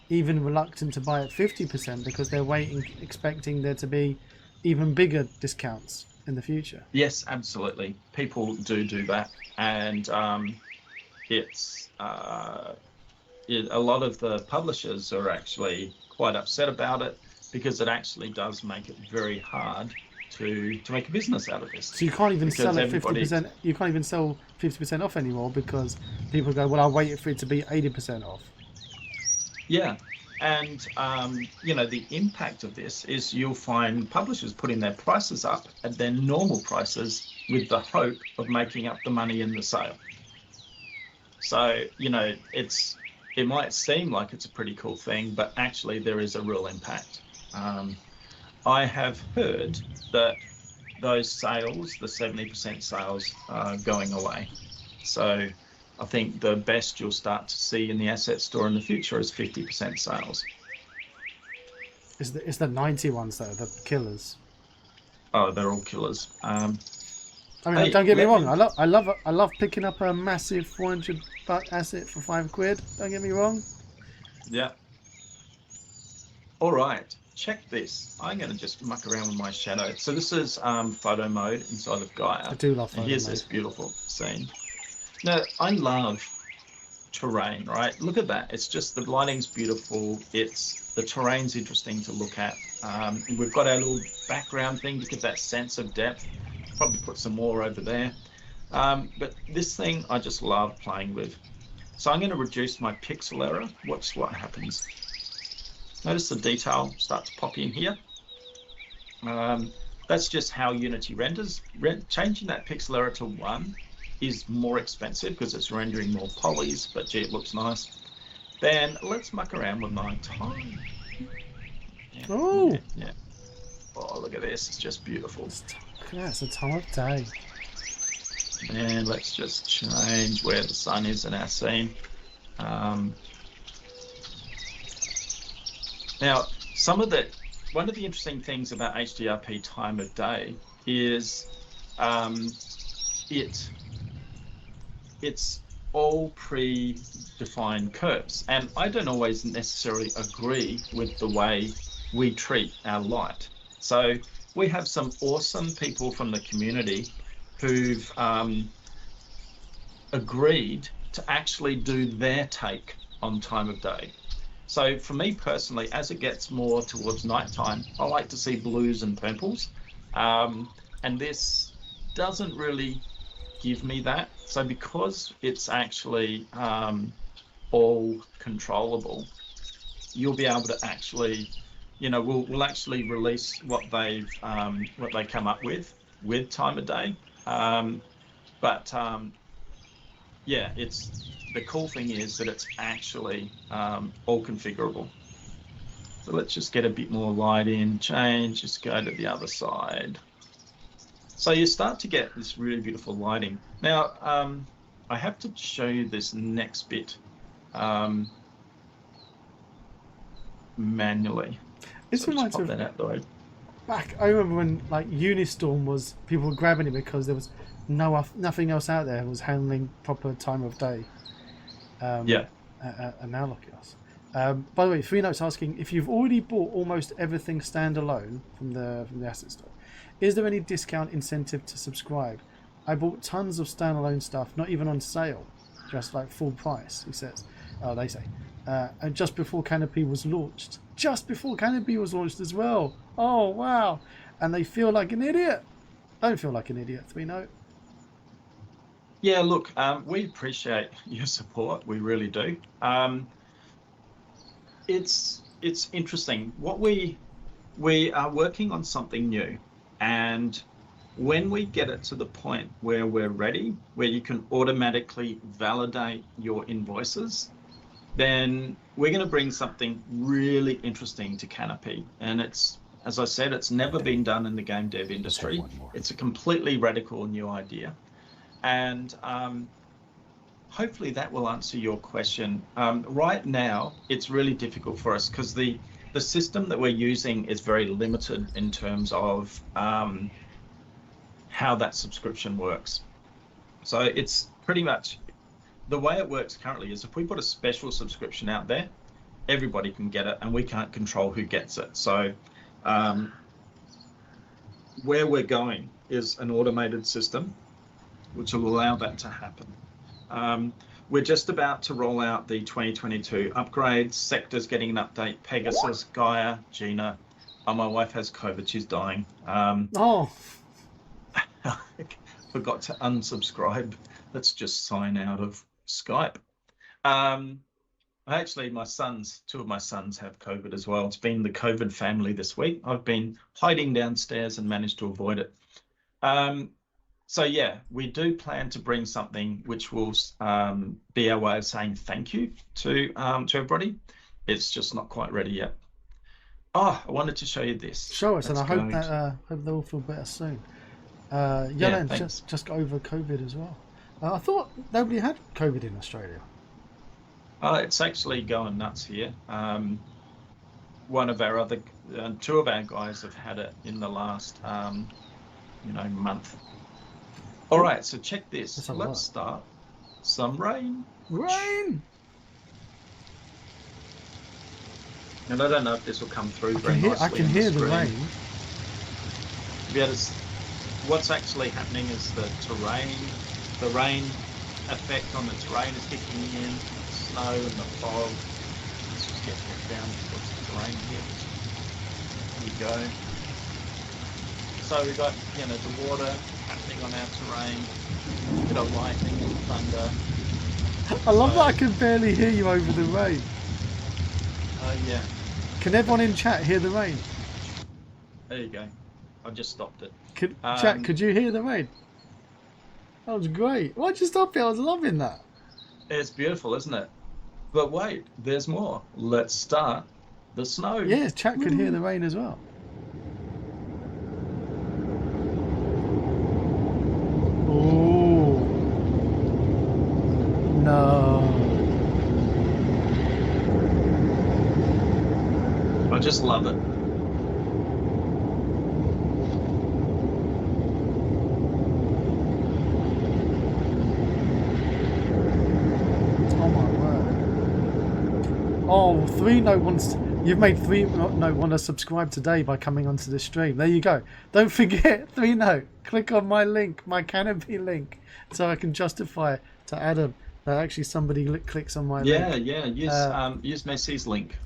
even reluctant to buy at 50% because they're expecting there to be even bigger discounts in the future? Yes, absolutely. People do that, and it's a lot of the publishers are actually quite upset about it, because it actually does make it very hard to make a business out of this. So you can't even sell at 50%. You can't even sell 50% off anymore, because people go, well, I'll wait for it to be 80% off. Yeah, and the impact of this is you'll find publishers putting their prices up at their normal prices with the hope of making up the money in the sale. So it might seem like it's a pretty cool thing, but actually there is a real impact. I have heard that those sales, the 70% sales, are going away. So I think the best you'll start to see in the asset store in the future is 50% sales. It's the 90 ones though, the killers. Oh, they're all killers. Hey, don't get me wrong. I love picking up a massive $400 asset for £5. Don't get me wrong. Yeah. All right. Check this. I'm going to just muck around with my shadow. So this is photo mode inside of Gaia. I do love photo mode. Here's this beautiful scene. Now, I love terrain, right? Look at that. It's just the lighting's beautiful. The terrain's interesting to look at. We've got our little background thing to give that sense of depth. Probably put some more over there. But this thing I just love playing with. So I'm going to reduce my pixel error. Watch what happens. Notice the detail start to pop in here. that's just how Unity renders. Changing that pixel error to 1 is more expensive because it's rendering more polys, but gee, it looks nice. Then let's muck around with my time. Oh, yeah. Oh, look at this. It's just beautiful. It's a time of day. And let's just change where the sun is in our scene. Now, one of the interesting things about HDRP time of day is it's all pre-defined curves, and I don't always necessarily agree with the way we treat our light. So we have some awesome people from the community who've agreed to actually do their take on time of day. So for me personally, as it gets more towards nighttime, I like to see blues and purples, and this doesn't really give me that. So because it's actually all controllable, you'll be able to actually, we'll actually release what they come up with time of day. Yeah, the cool thing is that it's actually all configurable. So let's just get a bit more light in, change, just go to the other side. So you start to get this really beautiful lighting. Now, I have to show you this next bit manually. This so reminds me me of that out the way. back. I remember when like Unistorm was, people were grabbing it because there was nothing else out there was handling proper time of day. Yeah. And now look at us. By the way, 3 Notes asking if you've already bought almost everything standalone from the asset store. Is there any discount incentive to subscribe? I bought tons of standalone stuff, not even on sale, just like full price. He says. Oh, they say. And just before Canopy was launched. Just before Canopy was launched as well. Oh wow! And they feel like an idiot. Don't feel like an idiot, 3 Note. Yeah, look, we appreciate your support. We really do. It's interesting. What we are working on something new, and when we get it to the point where we're ready, where you can automatically validate your invoices, then we're going to bring something really interesting to Canopy. And it's, as I said, it's never been done in the game dev industry. It's a completely radical new idea. And hopefully that will answer your question. Right now, it's really difficult for us because the system that we're using is very limited in terms of how that subscription works. So it's pretty much, the way it works currently is if we put a special subscription out there, everybody can get it and we can't control who gets it. So where we're going is an automated system which will allow that to happen. We're just about to roll out the 2022 upgrades. Sector's getting an update. Pegasus, Gaia, Gina. Oh, my wife has COVID. She's dying. Forgot to unsubscribe. Let's just sign out of Skype. Actually, two of my sons have COVID as well. It's been the COVID family this week. I've been hiding downstairs and managed to avoid it. So yeah, we do plan to bring something which will be our way of saying thank you to everybody. It's just not quite ready yet. Oh, I wanted to show you this. Show us, and I hope that hope they'll feel better soon. Yeah, just got over COVID as well. I thought nobody had COVID in Australia. It's actually going nuts here. One of our other, 2 of our guys have had it in the last, month. All right, so check this. Let's start some rain. Rain! And I don't know if this will come through very nicely. I can hear the rain. What's actually happening is the rain effect on the terrain is kicking in, snow and the fog. Let's just get down towards the terrain here. There we go. So we've got, the water happening on our terrain, a bit of lightning and thunder. I love that I can barely hear you over the rain. Oh yeah. Can everyone in chat hear the rain? There you go. I just stopped it. Chat, could you hear the rain? That was great. Why'd you stop it? I was loving that. It's beautiful, isn't it? But wait, there's more. Let's start the snow. Yeah, chat could hear the rain as well. Oh no! I just love it. Oh, 3 Note wants. You've made 3 Note want to subscribe today by coming onto the stream. There you go. Don't forget 3 Note. Click on my link, my Canopy link, so I can justify to Adam that actually somebody clicks on my link. Yeah. Use Messi's link.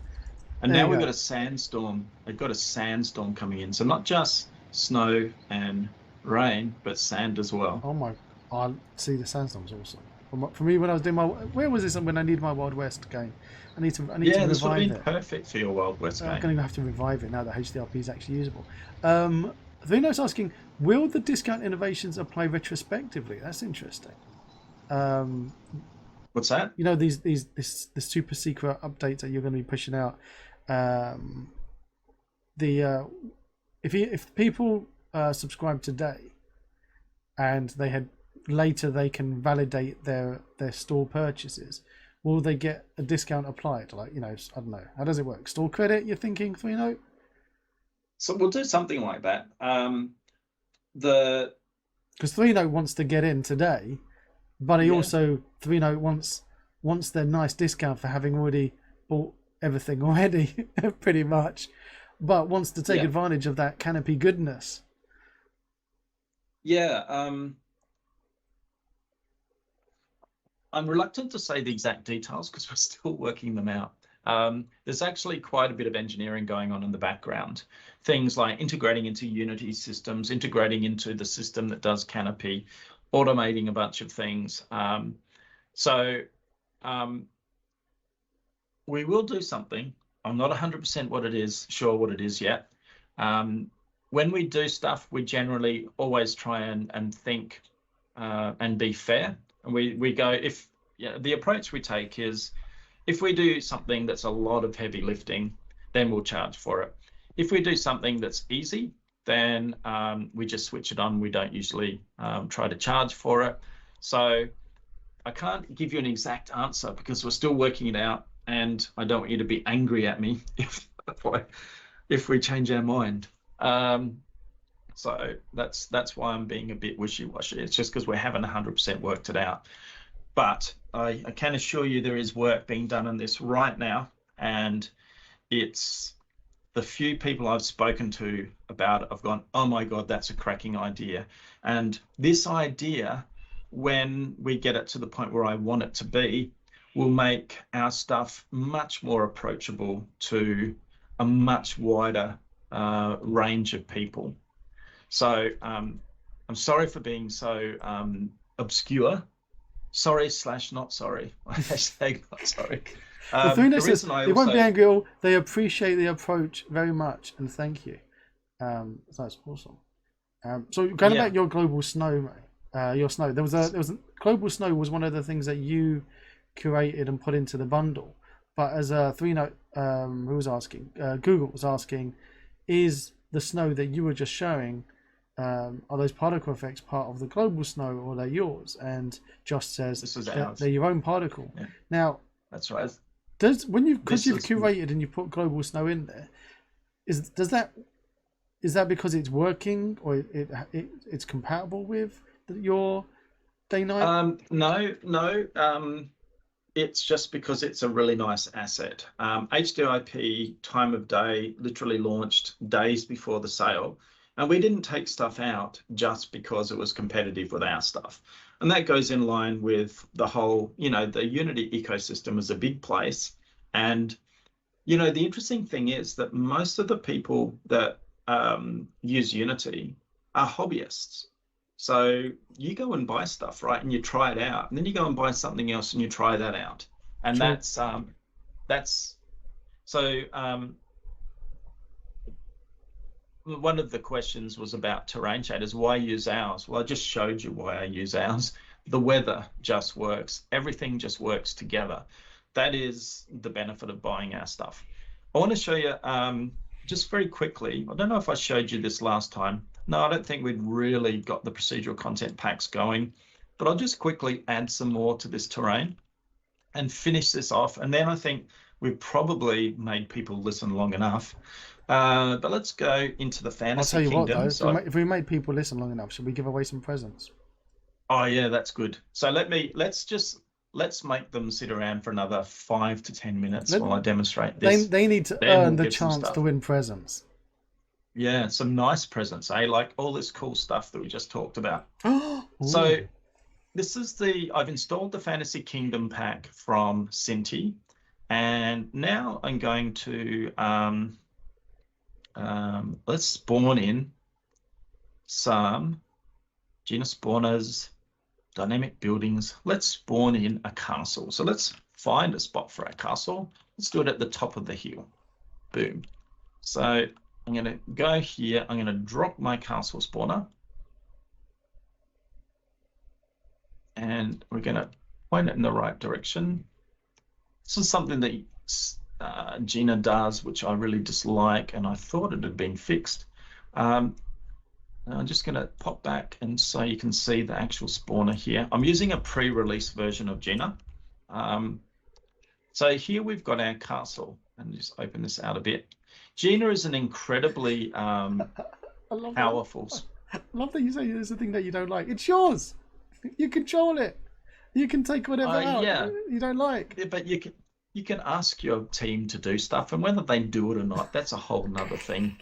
And now we've got a sandstorm. We've got a sandstorm coming in. So not just snow and rain, but sand as well. Oh my! I see the sandstorm's awesome. For me, when I was doing my, where was this when I need my Wild West game? I need to this would revive be it. perfect for your Wild West game. I'm going to have to revive it now that HDRP is actually usable. Vino's asking, will the discount innovations apply retrospectively? That's interesting. What's that? You know, this super secret updates that you're going to be pushing out. If people subscribe today, and they can validate their store purchases, will they get a discount applied? Like, I don't know. How does it work? Store credit, you're thinking, 3 Note? So we'll do something like that. Because 3 Note wants to get in today, but he also 3 Note wants their nice discount for having already bought everything already, pretty much, but wants to take advantage of that Canopy goodness. I'm reluctant to say the exact details because we're still working them out. There's actually quite a bit of engineering going on in the background. Things like integrating into Unity systems, integrating into the system that does Canopy, automating a bunch of things. We will do something. I'm not 100% sure what it is yet. When we do stuff, we generally always try and think and be fair. And we go, the approach we take is, if we do something that's a lot of heavy lifting, then we'll charge for it. If we do something that's easy, then we just switch it on. We don't usually try to charge for it. So I can't give you an exact answer because we're still working it out, and I don't want you to be angry at me if we change our mind. So that's why I'm being a bit wishy-washy. It's just because we haven't 100% worked it out. But I can assure you there is work being done on this right now, and it's the few people I've spoken to about it, I've gone, oh my God, that's a cracking idea. And this idea, when we get it to the point where I want it to be, will make our stuff much more approachable to a much wider range of people. So I'm sorry for being so obscure. Sorry/not sorry. Hashtag not sorry. The thing is, they won't be angry at all. They appreciate the approach very much, and thank you. So that's awesome. So going about your global snow, your snow. There was a global snow was one of the things that you curated and put into the bundle. But as a 3 Note, who was asking, Google was asking, is the snow that you were just showing, are those particle effects part of the global snow, or they're yours? And Josh says they're your own particle. Yeah. Now that's right. Because you've curated and you put global snow in there, is that because it's working, or it's compatible with your day-night? No. It's just because it's a really nice asset. HDRP Time of Day literally launched days before the sale, and we didn't take stuff out just because it was competitive with our stuff. And that goes in line with the whole, the Unity ecosystem is a big place. And, the interesting thing is that most of the people that use Unity are hobbyists. So you go and buy stuff, right? And you try it out, and then you go and buy something else and you try that out. And one of the questions was about terrain shaders. Why use ours? Well, I just showed you why I use ours. The weather just works. Everything just works together. That is the benefit of buying our stuff. I want to show you just very quickly. I don't know if I showed you this last time. No, I don't think we'd really got the procedural content packs going, but I'll just quickly add some more to this terrain and finish this off. And then I think we've probably made people listen long enough. But let's go into the fantasy I'll tell you kingdom. what, though, if we made people listen long enough, should we give away some presents? Oh yeah, that's good. So let's make them sit around for another 5 to 10 minutes while I demonstrate this. They need to earn the chance to win presents. Yeah, some nice presents, like all this cool stuff that we just talked about. So this is I've installed the Fantasy Kingdom pack from Cinti, and now I'm going to let's spawn in some Gina spawners, dynamic buildings. Let's spawn in a castle. So let's find a spot for our castle. Let's do it at the top of the hill. Boom. So I'm going to go here. I'm going to drop my castle spawner. And we're going to point it in the right direction. This is something that Gina does, which I really dislike, and I thought it had been fixed. I'm just going to pop back and so you can see the actual spawner here. I'm using a pre-release version of Gina. So here we've got our castle, and just open this out a bit. Gina is an incredibly powerful. I love that you say there's a thing that you don't like. It's yours. You control it. You can take whatever out you don't like. Yeah, but you can ask your team to do stuff, and whether they do it or not, that's a whole nother thing.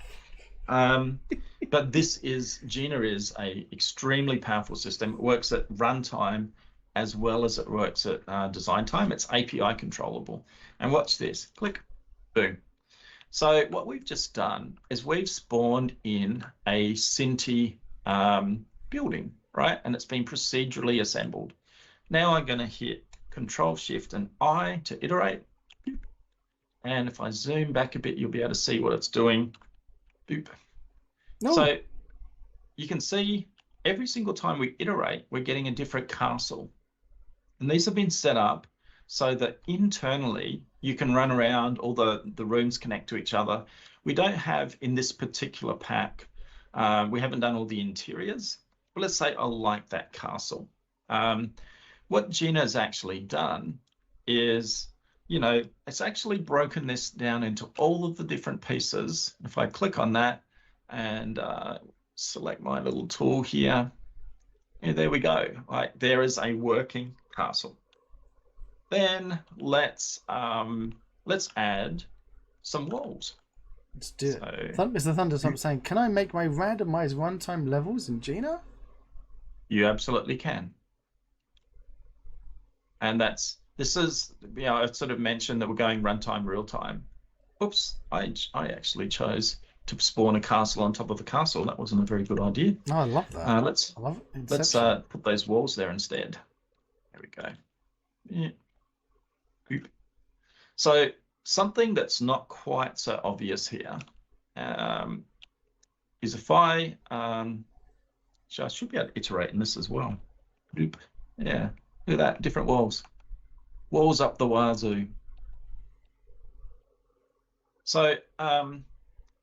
But Gina is a extremely powerful system. It works at runtime as well as it works at design time. It's API controllable. And watch this, click, boom. So what we've just done is we've spawned in a Cinti building, right? And it's been procedurally assembled. Now I'm going to hit Control Shift and I to iterate. And if I zoom back a bit, you'll be able to see what it's doing. Boop. No. So you can see every single time we iterate, we're getting a different castle. And these have been set up so that internally you can run around, all the rooms connect to each other. We don't have in this particular pack, we haven't done all the interiors. But let's say I like that castle. What Gina's actually done is, it's actually broken this down into all of the different pieces. If I click on that and select my little tool here, and there we go. Right, there is a working castle. Then let's add some walls. Let's do it. Mr. Thunderstop saying, can I make my randomized runtime levels in Gina? You absolutely can. And this is, I sort of mentioned that we're going runtime real time. Oops, I actually chose to spawn a castle on top of the castle. That wasn't a very good idea. No, I love that. Let's put those walls there instead. There we go. Yeah. Oop. So something that's not quite so obvious here is if I should be able to iterate in this as well. Oop. Yeah, look at that, different walls. Walls up the wazoo. So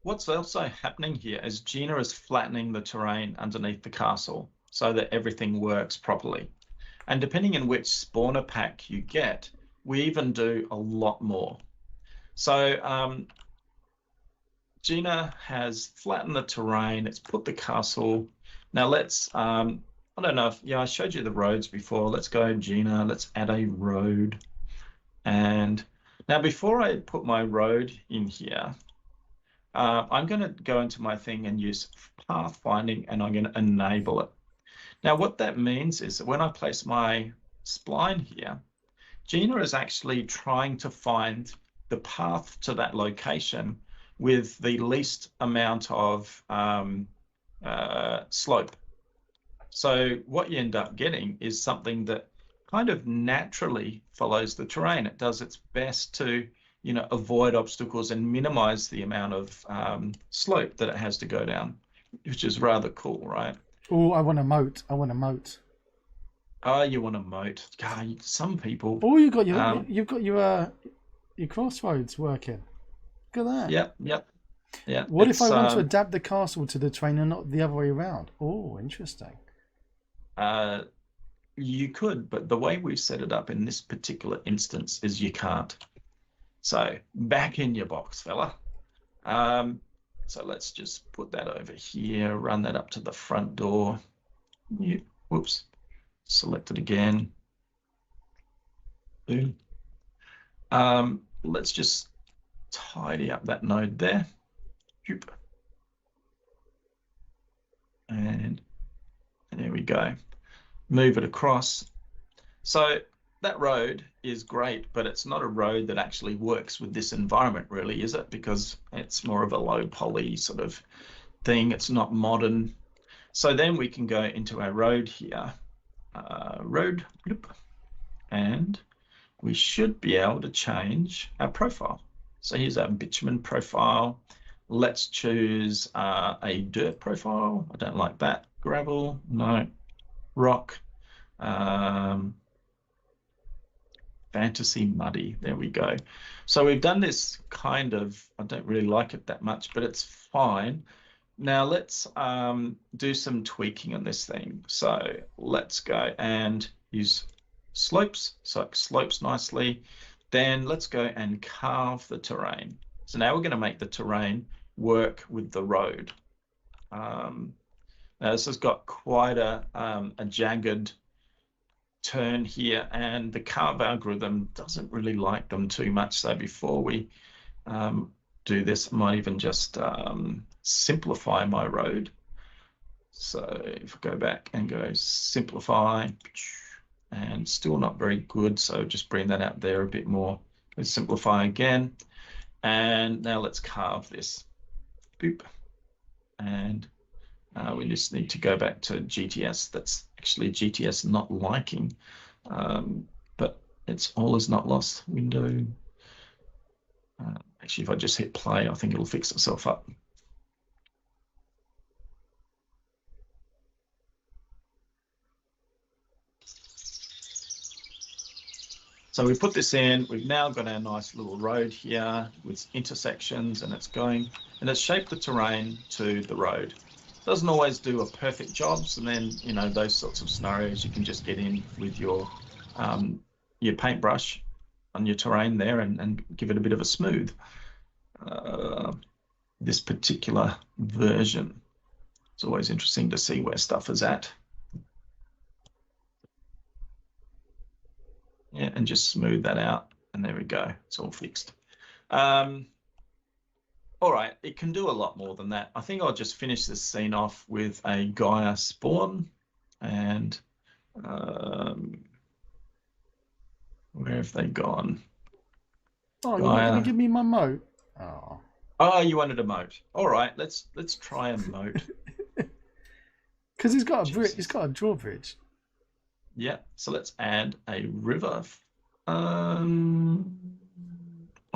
what's also happening here is Gina is flattening the terrain underneath the castle so that everything works properly. And depending on which spawner pack you get, we even do a lot more. So Gina has flattened the terrain. It's put the castle. Now let's, I don't know if, I showed you the roads before. Let's go, Gina, let's add a road. And now before I put my road in here, I'm going to go into my thing and use path finding, and I'm going to enable it. Now what that means is that when I place my spline here, Gina is actually trying to find the path to that location with the least amount of slope. So what you end up getting is something that kind of naturally follows the terrain. It does its best to, avoid obstacles and minimize the amount of slope that it has to go down, which is rather cool, right? Oh, I want a moat. I want a moat. Oh, you want a moat? God, some people. Oh, you've got your crossroads working. Look at that. Yep. What if I want to adapt the castle to the train and not the other way around? Oh, interesting. You could, but the way we've set it up in this particular instance is you can't. So back in your box, fella. So let's just put that over here, run that up to the front door. Whoops. Select it again. Boom. Let's just tidy up that node there. And there we go. Move it across. So that road is great, but it's not a road that actually works with this environment, really, is it? Because it's more of a low poly sort of thing. It's not modern. So then we can go into our road here. Road, and we should be able to change our profile. So here's our bitumen profile. Let's choose a dirt profile. I don't like that. Gravel, no. Rock. Fantasy muddy. There we go. So we've done this kind of, I don't really like it that much, but it's fine. Now let's do some tweaking on this thing. So let's go and use slopes, so it slopes nicely. Then let's go and carve the terrain. So now we're going to make the terrain work with the road. Now this has got quite a jagged turn here, and the carve algorithm doesn't really like them too much. So before we do this, I might even just simplify my road. So if I go back and go simplify, and still not very good, so just bring that out there a bit more. Let's simplify again, and now let's carve this. Boop. And we just need to go back to GTS. That's actually GTS not liking, but it's all is not lost. Window. Actually, if I just hit play, I think it'll fix itself up. So we put this in, we've now got our nice little road here with intersections, and it's shaped the terrain to the road. Doesn't always do a perfect job, so then, those sorts of scenarios you can just get in with your paintbrush on your terrain there and give it a bit of a smooth. This particular version, it's always interesting to see where stuff is at. Yeah, and just smooth that out, and there we go. It's all fixed. All right, it can do a lot more than that. I think I'll just finish this scene off with a Gaia spawn, and where have they gone? Oh, you're not going to give me my moat? Oh, you wanted a moat. All right, let's try a moat. Because he's got a bridge. He's got a drawbridge. Yeah, so let's add a river. I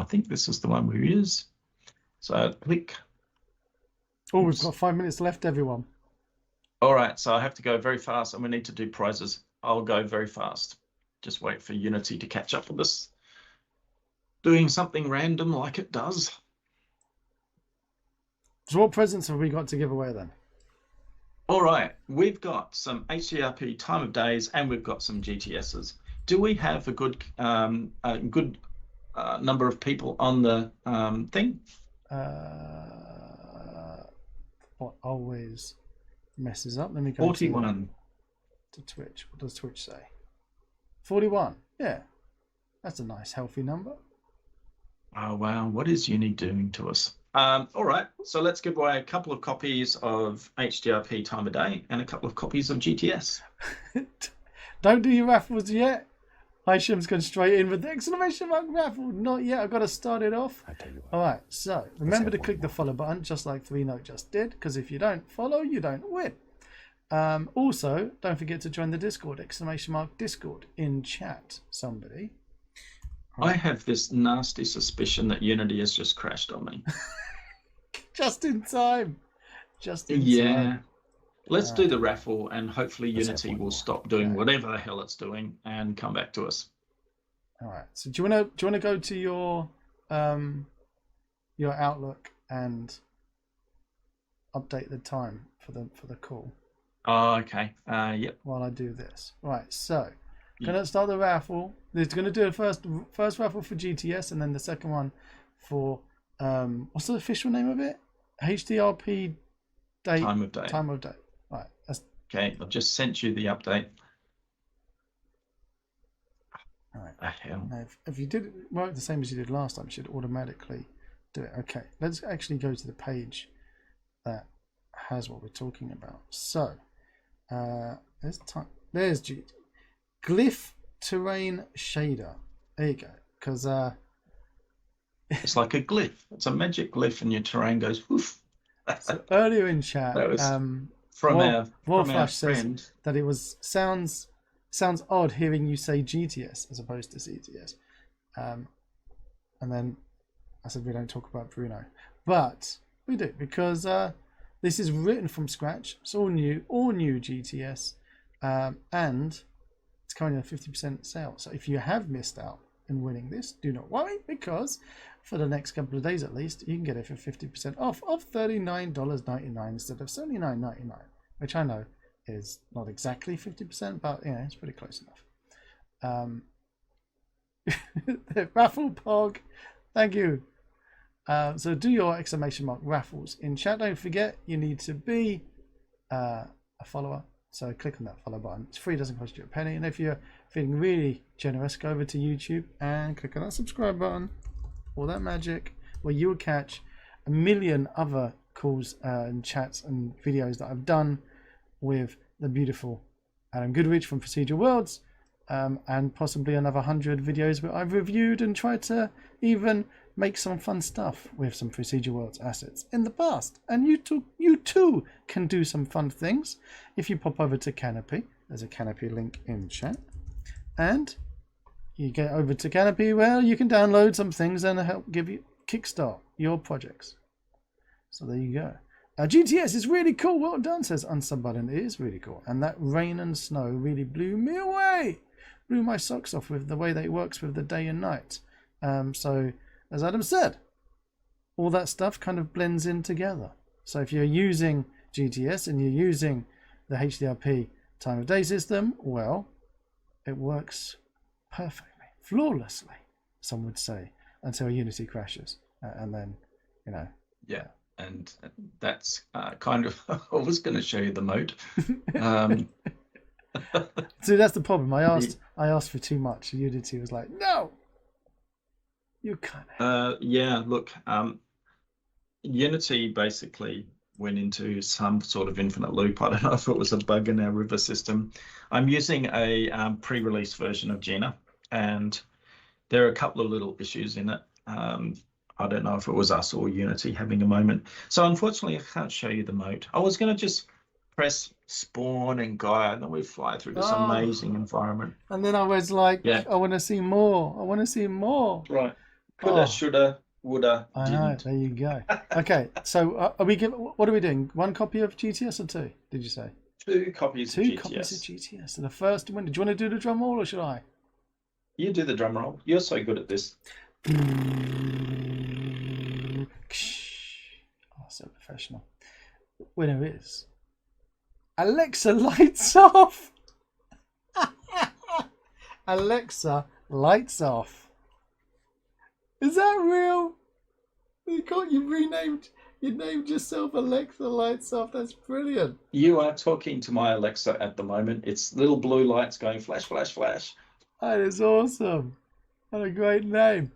think this is the one we use. So click. Oh, we've got 5 minutes left, everyone. All right, so I have to go very fast, and we need to do prizes. I'll go very fast. Just wait for Unity to catch up with us. Doing something random like it does. So what presents have we got to give away then? All right, we've got some HDRP time of days, and we've got some GTSs. Do we have a good number of people on the thing? What always messes up? Let me go 41 to Twitch. What does Twitch say? 41. Yeah, that's a nice healthy number. Oh wow, what is Uni doing to us? All right, so let's give away a couple of copies of HDRP Time of Day and a couple of copies of GTS. Don't do your raffles yet. Hishem's gone straight in with the exclamation mark raffle. Not yet. I've got to start it off. I tell you what. All right, so remember to click the follow button, just like 3Note just did, because if you don't follow, you don't win. Also, don't forget to join the Discord, exclamation mark Discord in chat, somebody. I have this nasty suspicion that Unity has just crashed on me. Just in time. Just in Yeah. time. Let's do the raffle, and hopefully Let's have Unity one will more. stop doing Okay. whatever the hell it's doing and come back to us. All right. So do you wanna go to your Outlook and update the time for the call Oh, okay. Yep. while I do this? Right. So Yeah. gonna start the raffle. It's gonna do a first raffle for GTS, and then the second one for what's the official name of it? HDRP date. Time of day. Time of day. Right. That's Okay, I've just sent you the update. all right. The hell. Now, if you did work the same as you did last time, it should automatically do it. Okay, let's actually go to the page that has what we're talking about. So, there's Glyph Terrain Shader. There you go. Because It's like a glyph. It's a magic glyph, and your terrain goes woof. so earlier in chat, That was from our Warflash says friend. that it sounds odd hearing you say GTS as opposed to CTS. And then I said we don't talk about Bruno, but we do, because this is written from scratch. It's all new GTS, and it's currently a 50% sale. So if you have missed out in winning this, do not worry, because for the next couple of days at least, you can get it for 50% off of $39.99 instead of $79.99, which I know is not exactly 50%, but yeah, it's pretty close enough. The raffle pog, thank you. So do your exclamation mark raffles in chat. Don't forget, you need to be a follower. So click on that follow button. It's free, doesn't cost you a penny. And if you're feeling really generous, go over to YouTube and click on that subscribe button. All that magic, where you will catch a million other calls and chats and videos that I've done with the beautiful Adam Goodrich from Procedural Worlds, and possibly another 100 videos where I've reviewed and tried to even make some fun stuff with some Procedural Worlds assets in the past. And you too can do some fun things if you pop over to Canopy. There's a Canopy link in chat, and you get over to Canopy where you can download some things and help kickstart your projects. So there you go. GTS is really cool. Well done, says Unsubbutton. It is really cool. And that rain and snow really blew me away. Blew my socks off with the way that it works with the day and night. So, as Adam said, all that stuff kind of blends in together. So if you're using GTS and you're using the HDRP time of day system, well, it works perfectly, flawlessly, some would say, until Unity crashes. And then, Yeah. And that's kind of, I was going to show you the mode. So that's the problem. I asked for too much. Unity was like, no, you can't. Yeah, look, Unity basically went into some sort of infinite loop. I don't know if it was a bug in our river system. I'm using a pre-release version of Gina, and there are a couple of little issues in it. I don't know if it was us or Unity having a moment. So unfortunately, I can't show you the mode. I was going to just press spawn and Gaia, and then we fly through this amazing environment. And then I was like, yeah. I want to see more. I want to see more. Right. Coulda, shoulda, woulda, I know. didn't. There you go. Okay. So what are we doing? One copy of GTS or two? Did you say? 2 copies of GTS. 2 copies of GTS. So the first one. Do you want to do the drum roll or should I? You do the drum roll. You're so good at this. Oh, so professional. Winner is Alexa lights off. Alexa lights off. Is that real? You named yourself Alexa lights off. That's brilliant. You are talking to my Alexa at the moment. It's little blue lights going flash, flash, flash. That is awesome. What a great name.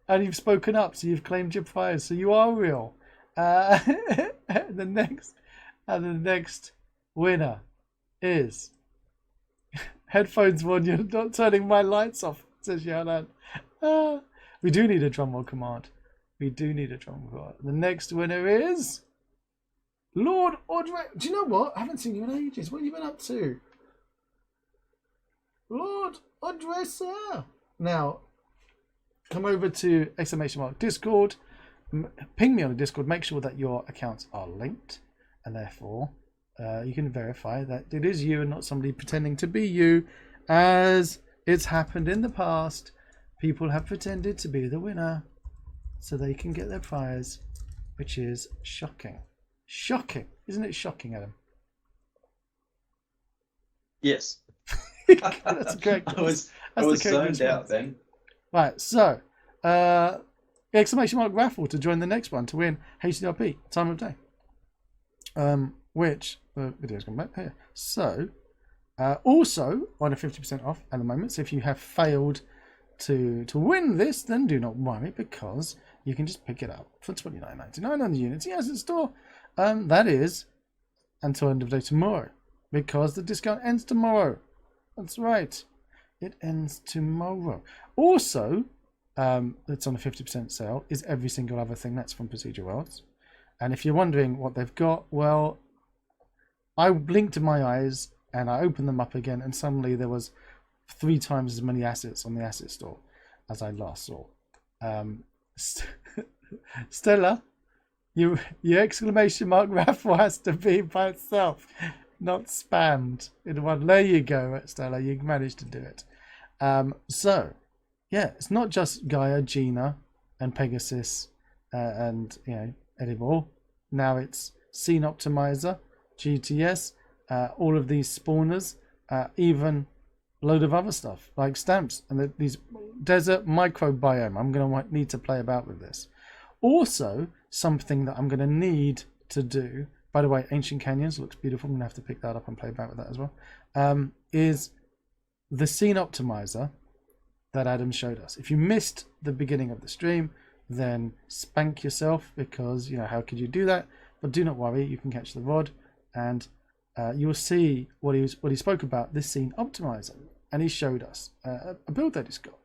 And you've spoken up, so you've claimed your prize. So you are real. The next winner is headphones one. You're not turning my lights off, says Yanan. We do need a drum roll command. We do need a drum roll command. The next winner is Lord Audrey. Do you know what? I haven't seen you in ages. What have you been up to? Lord Audrey, sir. Now, come over to !Discord, ping me on the Discord, make sure that your accounts are linked, and therefore you can verify that it is you and not somebody pretending to be you, as it's happened in the past. People have pretended to be the winner so they can get their prize, which is shocking. Shocking. Isn't it shocking, Adam? Yes. That's great. I was zoned out then. Right, so !Raffle to join the next one to win HDRP Time of Day. Which the video's gone back here. So also on a 50% off at the moment. So if you have failed to win this, then do not worry, because you can just pick it up for $29.99 on the Unity Asset Store. That is until end of day tomorrow, because the discount ends tomorrow. That's right, it ends tomorrow. Also, it's on a 50% sale is every single other thing that's from Procedural Worlds. And if you're wondering what they've got, well, I blinked my eyes and I opened them up again, and suddenly there was 3 times as many assets on the asset store as I last saw. Stella, your !Raffle has to be by itself, not spammed in one. There you go, Stella, you managed to do it. So yeah, it's not just Gaia, Gina, and Pegasus, and anymore. Now it's Scene Optimizer, GTS, all of these spawners, even a load of other stuff like stamps and these desert microbiome. I'm going to need to play about with this. Also, something that I'm going to need to do, by the way, Ancient Canyons looks beautiful. I'm going to have to pick that up and play about with that as well, is the Scene Optimizer that Adam showed us. If you missed the beginning of the stream, then spank yourself, because how could you do that? But do not worry, you can catch the VOD, and you will see what he spoke about, this Scene Optimizer, and he showed us a build that he's got.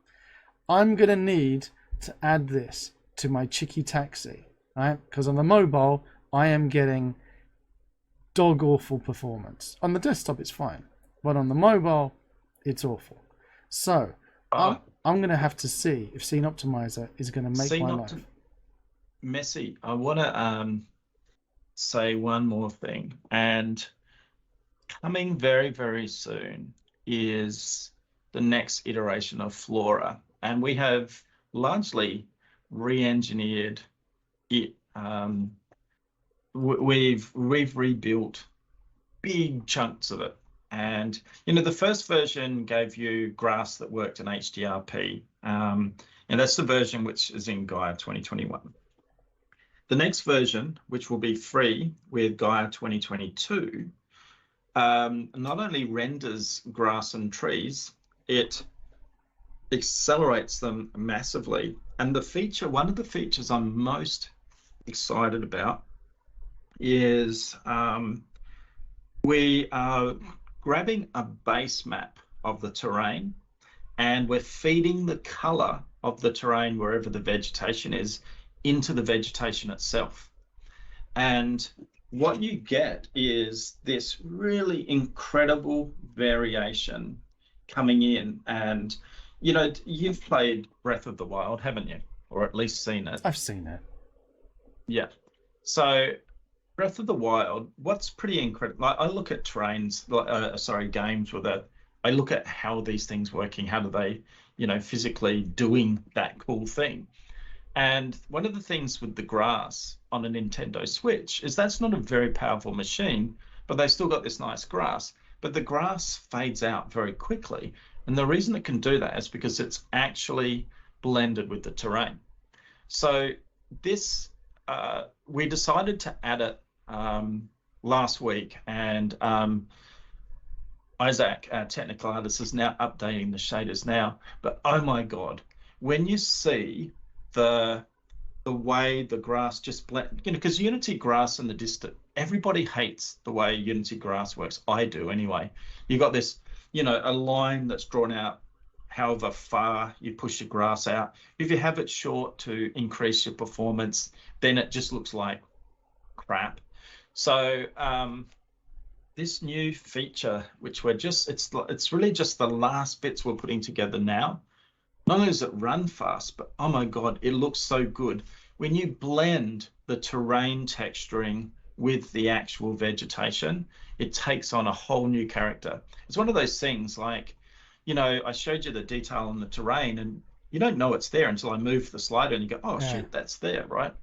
I'm gonna need to add this to my Chicky Taxi, right? Because on the mobile I am getting dog awful performance. On the desktop it's fine, but on the mobile it's awful. So I'm going to have to see if Scene Optimizer is going to make my life messy. I want to say one more thing, and coming very, very soon is the next iteration of Flora, and we have largely re-engineered it. We've rebuilt big chunks of it. And the first version gave you grass that worked in HDRP, and that's the version which is in Gaia 2021. The next version, which will be free with Gaia 2022, not only renders grass and trees, it accelerates them massively. And one of the features I'm most excited about is we are grabbing a base map of the terrain, and we're feeding the color of the terrain wherever the vegetation is into the vegetation itself. And what you get is this really incredible variation coming in. And you've played Breath of the Wild, haven't you? Or at least seen it. I've seen it. Yeah. So Breath of the Wild, what's pretty incredible, I look at games with it. I look at how these things working, how do they, physically doing that cool thing. And one of the things with the grass on a Nintendo Switch is that's not a very powerful machine, but they still got this nice grass. But the grass fades out very quickly. And the reason it can do that is because it's actually blended with the terrain. So this, we decided to add it last week, and Isaac, our technical artist, is now updating the shaders now. But oh my god, when you see the way the grass just blend, because Unity grass in the distant, everybody hates the way Unity grass works. I do anyway. You got this, a line that's drawn out however far you push your grass out. If you have it short to increase your performance, then it just looks like crap. So this new feature, which it's really just the last bits we're putting together now, not only does it run fast, but oh my God, it looks so good. When you blend the terrain texturing with the actual vegetation, it takes on a whole new character. It's one of those things like, I showed you the detail on the terrain and you don't know it's there until I move the slider and you go, oh, shit, that's there, right?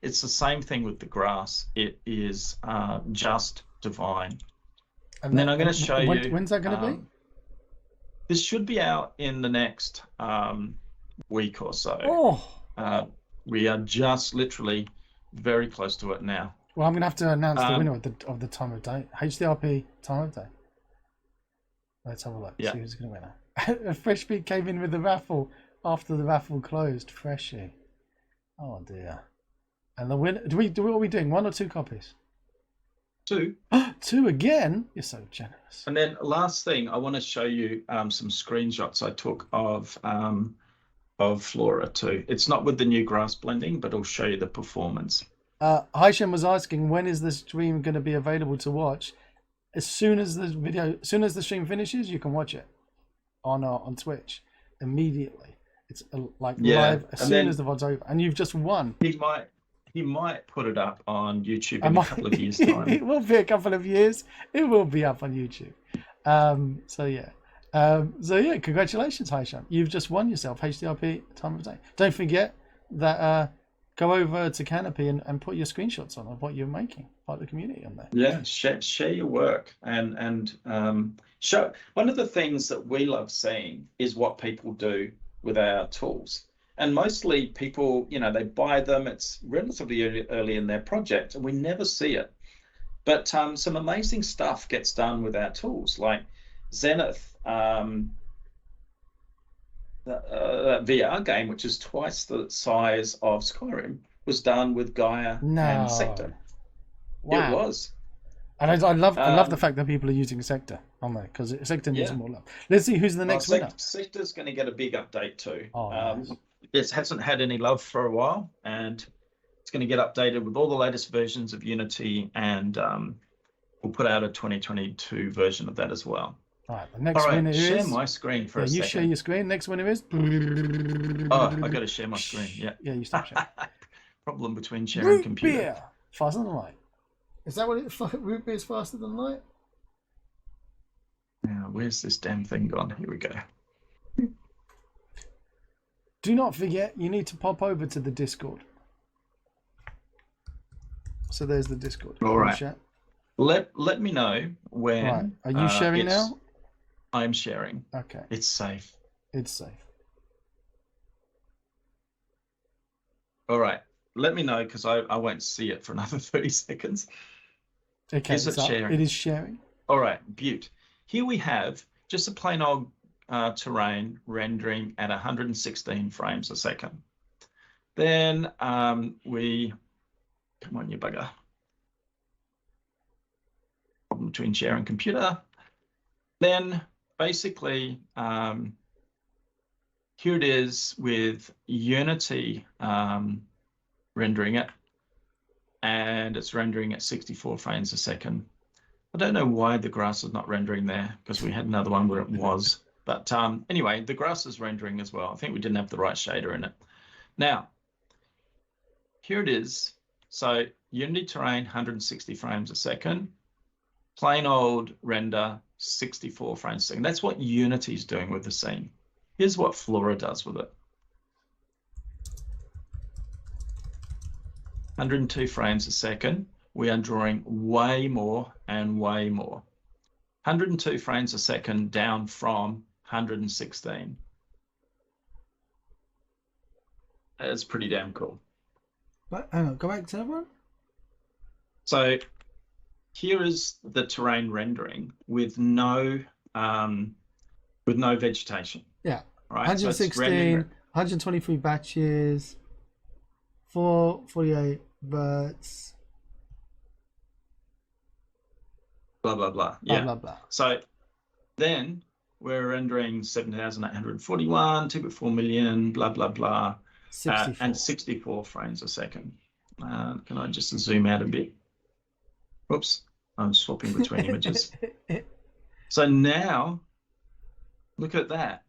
It's the same thing with the grass. It is just divine. And then I'm going to show you. When's that going to be? This should be out in the next week or so. Oh. We are just literally very close to it now. Well, I'm going to have to announce the winner of the time of day. HDRP time of day. Let's have a look. See who's going to win it. Fresh Beat came in with the raffle after the raffle closed. Freshie. Oh dear. And the winner. What are we doing? 1 or 2 copies? 2. 2 again? You're so generous. And then last thing, I want to show you some screenshots I took of Flora too. It's not with the new grass blending, but I'll show you the performance. Haishem was asking, when is the stream going to be available to watch? As soon as the stream finishes, you can watch it on Twitch immediately. It's live as soon as the VOD's over, and you've just won. He might put it up on YouTube in a couple of years' time. It will be a couple of years. It will be up on YouTube. So congratulations, Haisham. You've just won yourself HDRP time of day. Don't forget that go over to Canopy and put your screenshots on of what you're making, part of the community on there. Yeah, share your work and show. One of the things that we love seeing is what people do with our tools. And mostly people, they buy them. It's relatively early in their project, and we never see it. But some amazing stuff gets done with our tools, like Zenith, the VR game, which is twice the size of Skyrim, was done with Gaia and Sector. Wow. It was. And I love the fact that people are using Sector on there, because Sector needs more love. Let's see who's the next winner. Sector's going to get a big update too. Nice. It hasn't had any love for a while, and it's going to get updated with all the latest versions of Unity, and we'll put out a 2022 version of that as well. All right, the next winner is... share my screen for a second. You share your screen. Next winner is... Oh, I got to share my screen, yeah. Yeah, you stop sharing. Problem between share and computer. Beer. Faster than light. Is that what it... Root beer is faster than light? Now, where's this damn thing gone? Here we go. Do not forget, you need to pop over to the Discord. So there's the Discord. All right. Let me know when. Right. Are you sharing now? I'm sharing. Okay. It's safe. It's safe. All right. Let me know, because I won't see it for another 30 seconds. Okay. Is it sharing? It is sharing. All right. Beaut. Here we have just a plain old terrain rendering at 116 frames a second. Then come on, you bugger. Problem between share and computer. Then basically, here it is with Unity rendering it, and it's rendering at 64 frames a second. I don't know why the grass is not rendering there, because we had another one where it was. But anyway, the grass is rendering as well. I think we didn't have the right shader in it. Now, here it is. So Unity terrain, 160 frames a second. Plain old render, 64 frames a second. That's what Unity's doing with the scene. Here's what Flora does with it. 102 frames a second. We are drawing way more and way more. 102 frames a second down from 116. That's pretty damn cool. But hang on, go back to that one. So here is the terrain rendering with no vegetation. Yeah. Right. 116, 123 batches, 448 verts. Blah blah blah. Yeah. Blah blah blah. So then we're rendering 7,841, 2.4 million, blah blah blah, 64. and 64 frames a second. Can I just zoom out a bit? Whoops, I'm swapping between images. So now, look at that.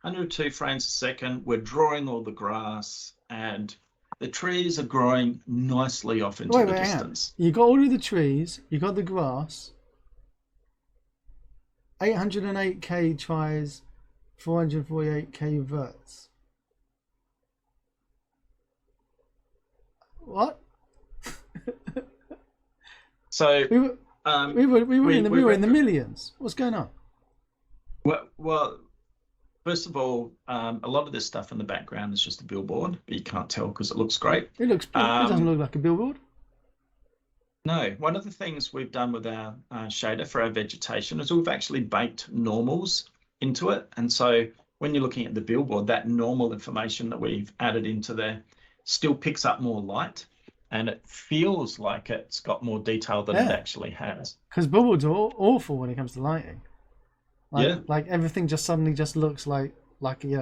102 frames a second. We're drawing all the grass, and the trees are growing nicely off into the hang on. distance. You got all of the trees, you got the grass. 808k tries, 448k verts. What? So we were in the millions. What's going on? Well, first of all, a lot of this stuff in the background is just a billboard, but you can't tell because it looks great. It looks. It doesn't look like a billboard. No, one of the things we've done with our shader for our vegetation is we've actually baked normals into it. And so when you're looking at the billboard, that normal information that we've added into there still picks up more light, and it feels like it's got more detail than it actually has. Because billboards are awful when it comes to lighting. Like everything just suddenly just looks like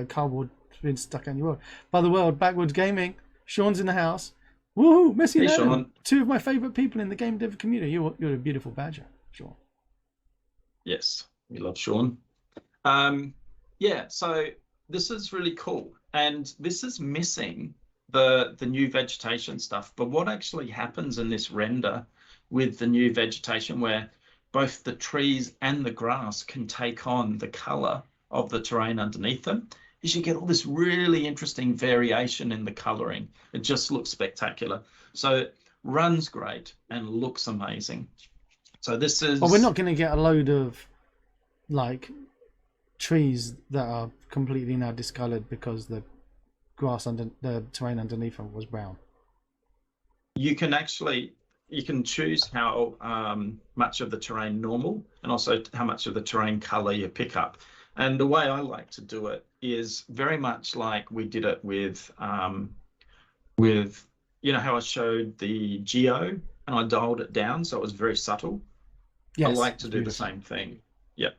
cardboard being stuck on your wall. By the world, Backwards Gaming. Sean's in the house. Woohoo! Messi and Adam, Sean. two of my favourite people in the game dev community. You're a beautiful badger, Sean. Yes, we love Sean. Yeah, so this is really cool, and this is missing the new vegetation stuff. But what actually happens in this render with the new vegetation, where both the trees and the grass can take on the color of the terrain underneath them, is you get all this really interesting variation in the coloring. It just looks spectacular. So it runs great and looks amazing. So this is... Well, we're not going to get a load of trees that are completely now discolored because the grass under the terrain underneath them was brown. You can choose how much of the terrain normal, and also how much of the terrain color you pick up. And the way I like to do it is very much like we did it with how I showed the geo and I dialed it down so it was very subtle. Yes, I like to do the same thing. Yep.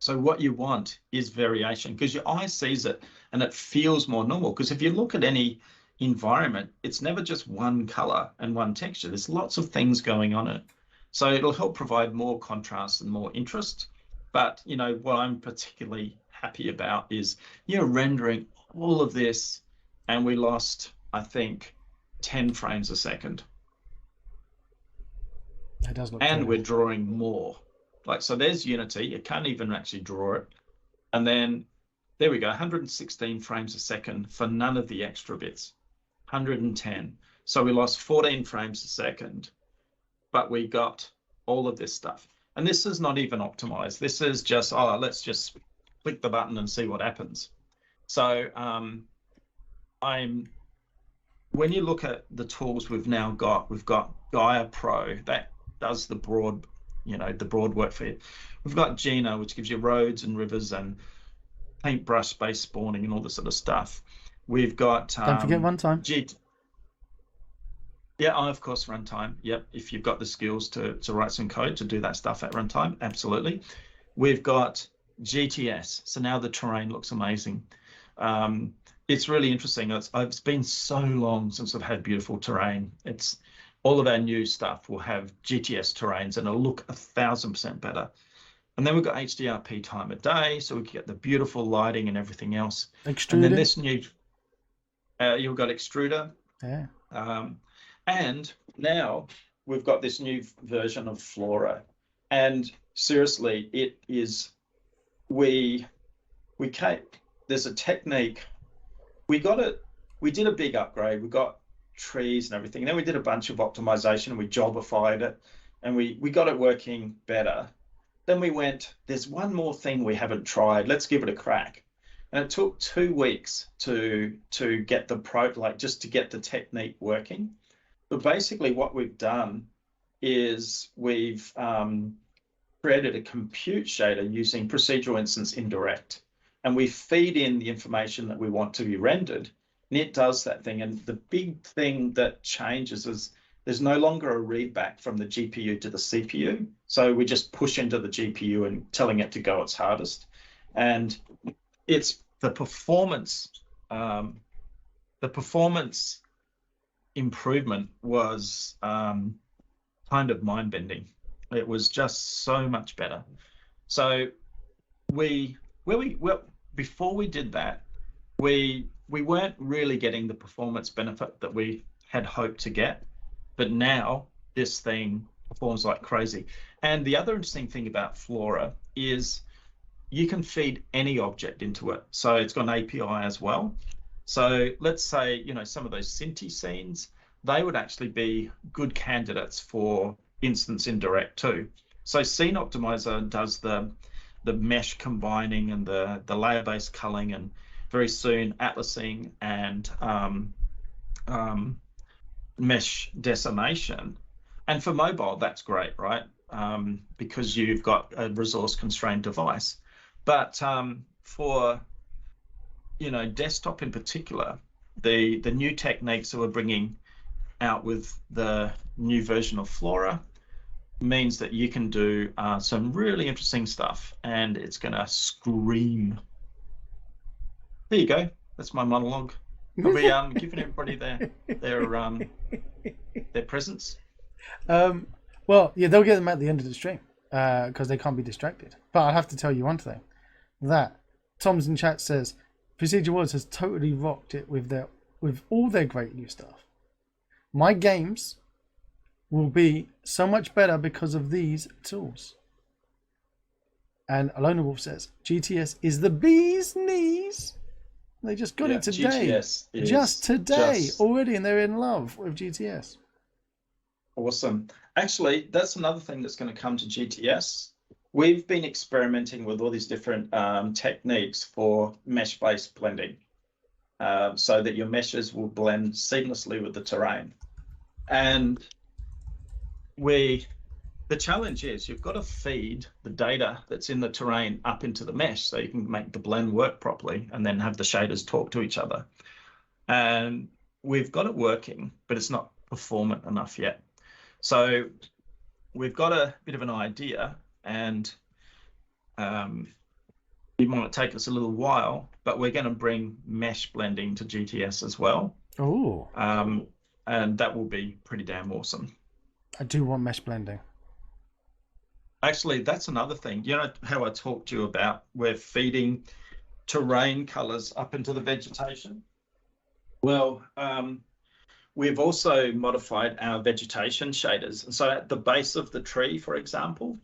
So what you want is variation, because your eye sees it and it feels more normal. Because if you look at any environment, it's never just one color and one texture. There's lots of things going on in it. So it'll help provide more contrast and more interest. But what I'm particularly happy about is rendering all of this, and we lost, I think, 10 frames a second. That does look and good. We're drawing more. So there's Unity. You can't even actually draw it. And then there we go, 116 frames a second for none of the extra bits. 110. So we lost 14 frames a second, but we got all of this stuff. And this is not even optimized. This is just, let's just click the button and see what happens. So when you look at the tools we've got Gaia Pro that does the broad work for you. We've got Gina, which gives you roads and rivers and paintbrush-based spawning and all this sort of stuff. We've got don't forget runtime. Yeah, of course, runtime. Yep, if you've got the skills to write some code to do that stuff at runtime, absolutely. We've got GTS, so now the terrain looks amazing. It's really interesting. It's been so long since I've had beautiful terrain. It's all of our new stuff will have GTS terrains and it'll look 1000% better. And then we've got HDRP time of day, so we can get the beautiful lighting and everything else. Extruder. And then this new, you've got Extruder. Yeah. And now we've got this new version of Flora. And seriously, it is, there's a technique. We did a big upgrade. We got trees and everything. And then we did a bunch of optimization and we jobified it and we got it working better. Then we went, there's one more thing we haven't tried. Let's give it a crack. And it took 2 weeks to get just to get the technique working. But basically what we've done is we've created a compute shader using procedural instance indirect. And we feed in the information that we want to be rendered, and it does that thing. And the big thing that changes is there's no longer a read back from the GPU to the CPU. So we just push into the GPU and telling it to go its hardest. And it's the performance improvement was kind of mind-bending. It was just so much better. So the before we did that, we weren't really getting the performance benefit that we had hoped to get, but now this thing performs like crazy. And the other interesting thing about Flora is you can feed any object into it. So it's got an API as well. So let's say, you know, some of those Cinti scenes, they would actually be good candidates for instance indirect too. So Scene Optimizer does the mesh combining and the layer-based culling, and very soon atlasing and mesh decimation. And for mobile, that's great, right? Because you've got a resource-constrained device. But for, you know, desktop in particular, the new techniques that we're bringing out with the new version of Flora means that you can do some really interesting stuff, and it's going to scream. There you go. That's my monologue. Are we giving everybody their presents? Well, yeah, they'll get them at the end of the stream because they can't be distracted. But I have to tell you one thing: that Tom's in chat says Procedural Worlds has totally rocked it with all their great new stuff. My games will be so much better because of these tools. And Alona Wolf says GTS is the bee's knees. They just got it today. Just today already, and they're in love with GTS. Awesome. Actually, that's another thing that's going to come to GTS. We've been experimenting with all these different techniques for mesh-based blending, so that your meshes will blend seamlessly with the terrain. And the challenge is you've got to feed the data that's in the terrain up into the mesh so you can make the blend work properly and then have the shaders talk to each other. And we've got it working, but it's not performant enough yet. So we've got a bit of an idea, and it might take us a little while, but we're going to bring mesh blending to GTS as well. Oh. And that will be pretty damn awesome. I do want mesh blending. Actually, that's another thing. You know how I talked to you about we're feeding terrain colors up into the vegetation? Well, we've also modified our vegetation shaders. And so at the base of the tree, for example,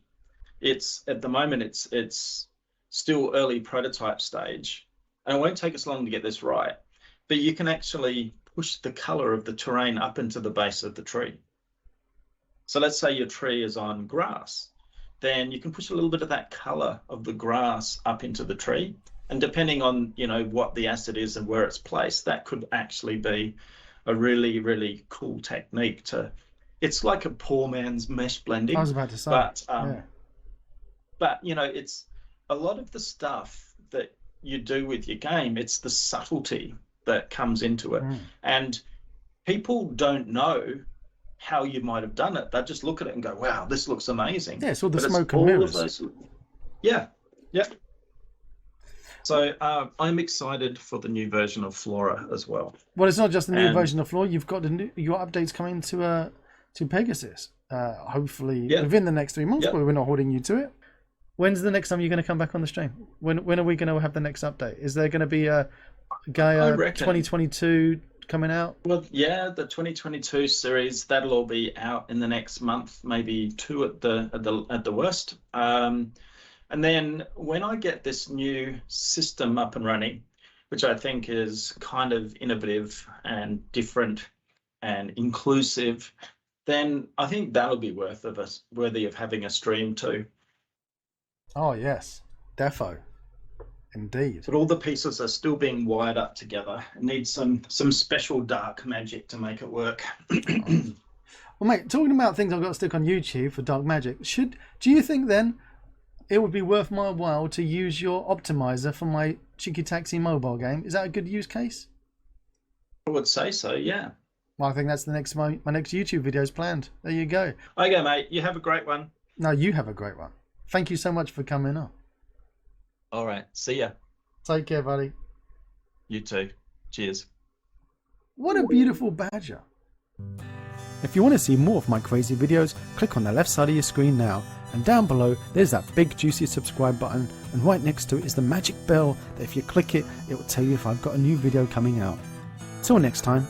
at the moment it's still early prototype stage. And it won't take us long to get this right. But you can actually push the color of the terrain up into the base of the tree. So let's say your tree is on grass, then you can push a little bit of that color of the grass up into the tree. And depending on, you know, what the asset is and where it's placed, that could actually be a really, really cool technique it's like a poor man's mesh blending. I was about to say. But you know, it's a lot of the stuff that you do with your game, it's the subtlety that comes into it. And people don't know how you might have done it. They just look at it and go, wow, this looks amazing. Yeah, it's all the smoke and mirrors. Yeah. So I'm excited for the new version of Flora as well. Well, it's not just the new version of Flora. You've got your updates coming to Pegasus. Hopefully within the next 3 months, but we're not holding you to it. When's the next time you're going to come back on the stream? When are we going to have the next update? Is there going to be a Gaia 2022 coming out? Well, yeah, the 2022 series, that'll all be out in the next month, maybe 2 at the worst. And then when I get this new system up and running, which I think is kind of innovative and different and inclusive, then I think that'll be worthy of having a stream too. Oh yes, defo. Indeed. But all the pieces are still being wired up together. It needs some special dark magic to make it work. Well, mate, talking about things I've got to stick on YouTube for dark magic, do you think then it would be worth my while to use your optimizer for my Cheeky Taxi mobile game? Is that a good use case? I would say so, yeah. Well, I think that's my next YouTube video is planned. There you go. Okay, mate. You have a great one. No, you have a great one. Thank you so much for coming on. All right. See ya. Take care, buddy. You too. Cheers. What a beautiful badger. If you want to see more of my crazy videos, click on the left side of your screen now And down below, there's that big juicy subscribe button, and right next to it is the magic bell that if you click it, it will tell you if I've got a new video coming out. Till next time.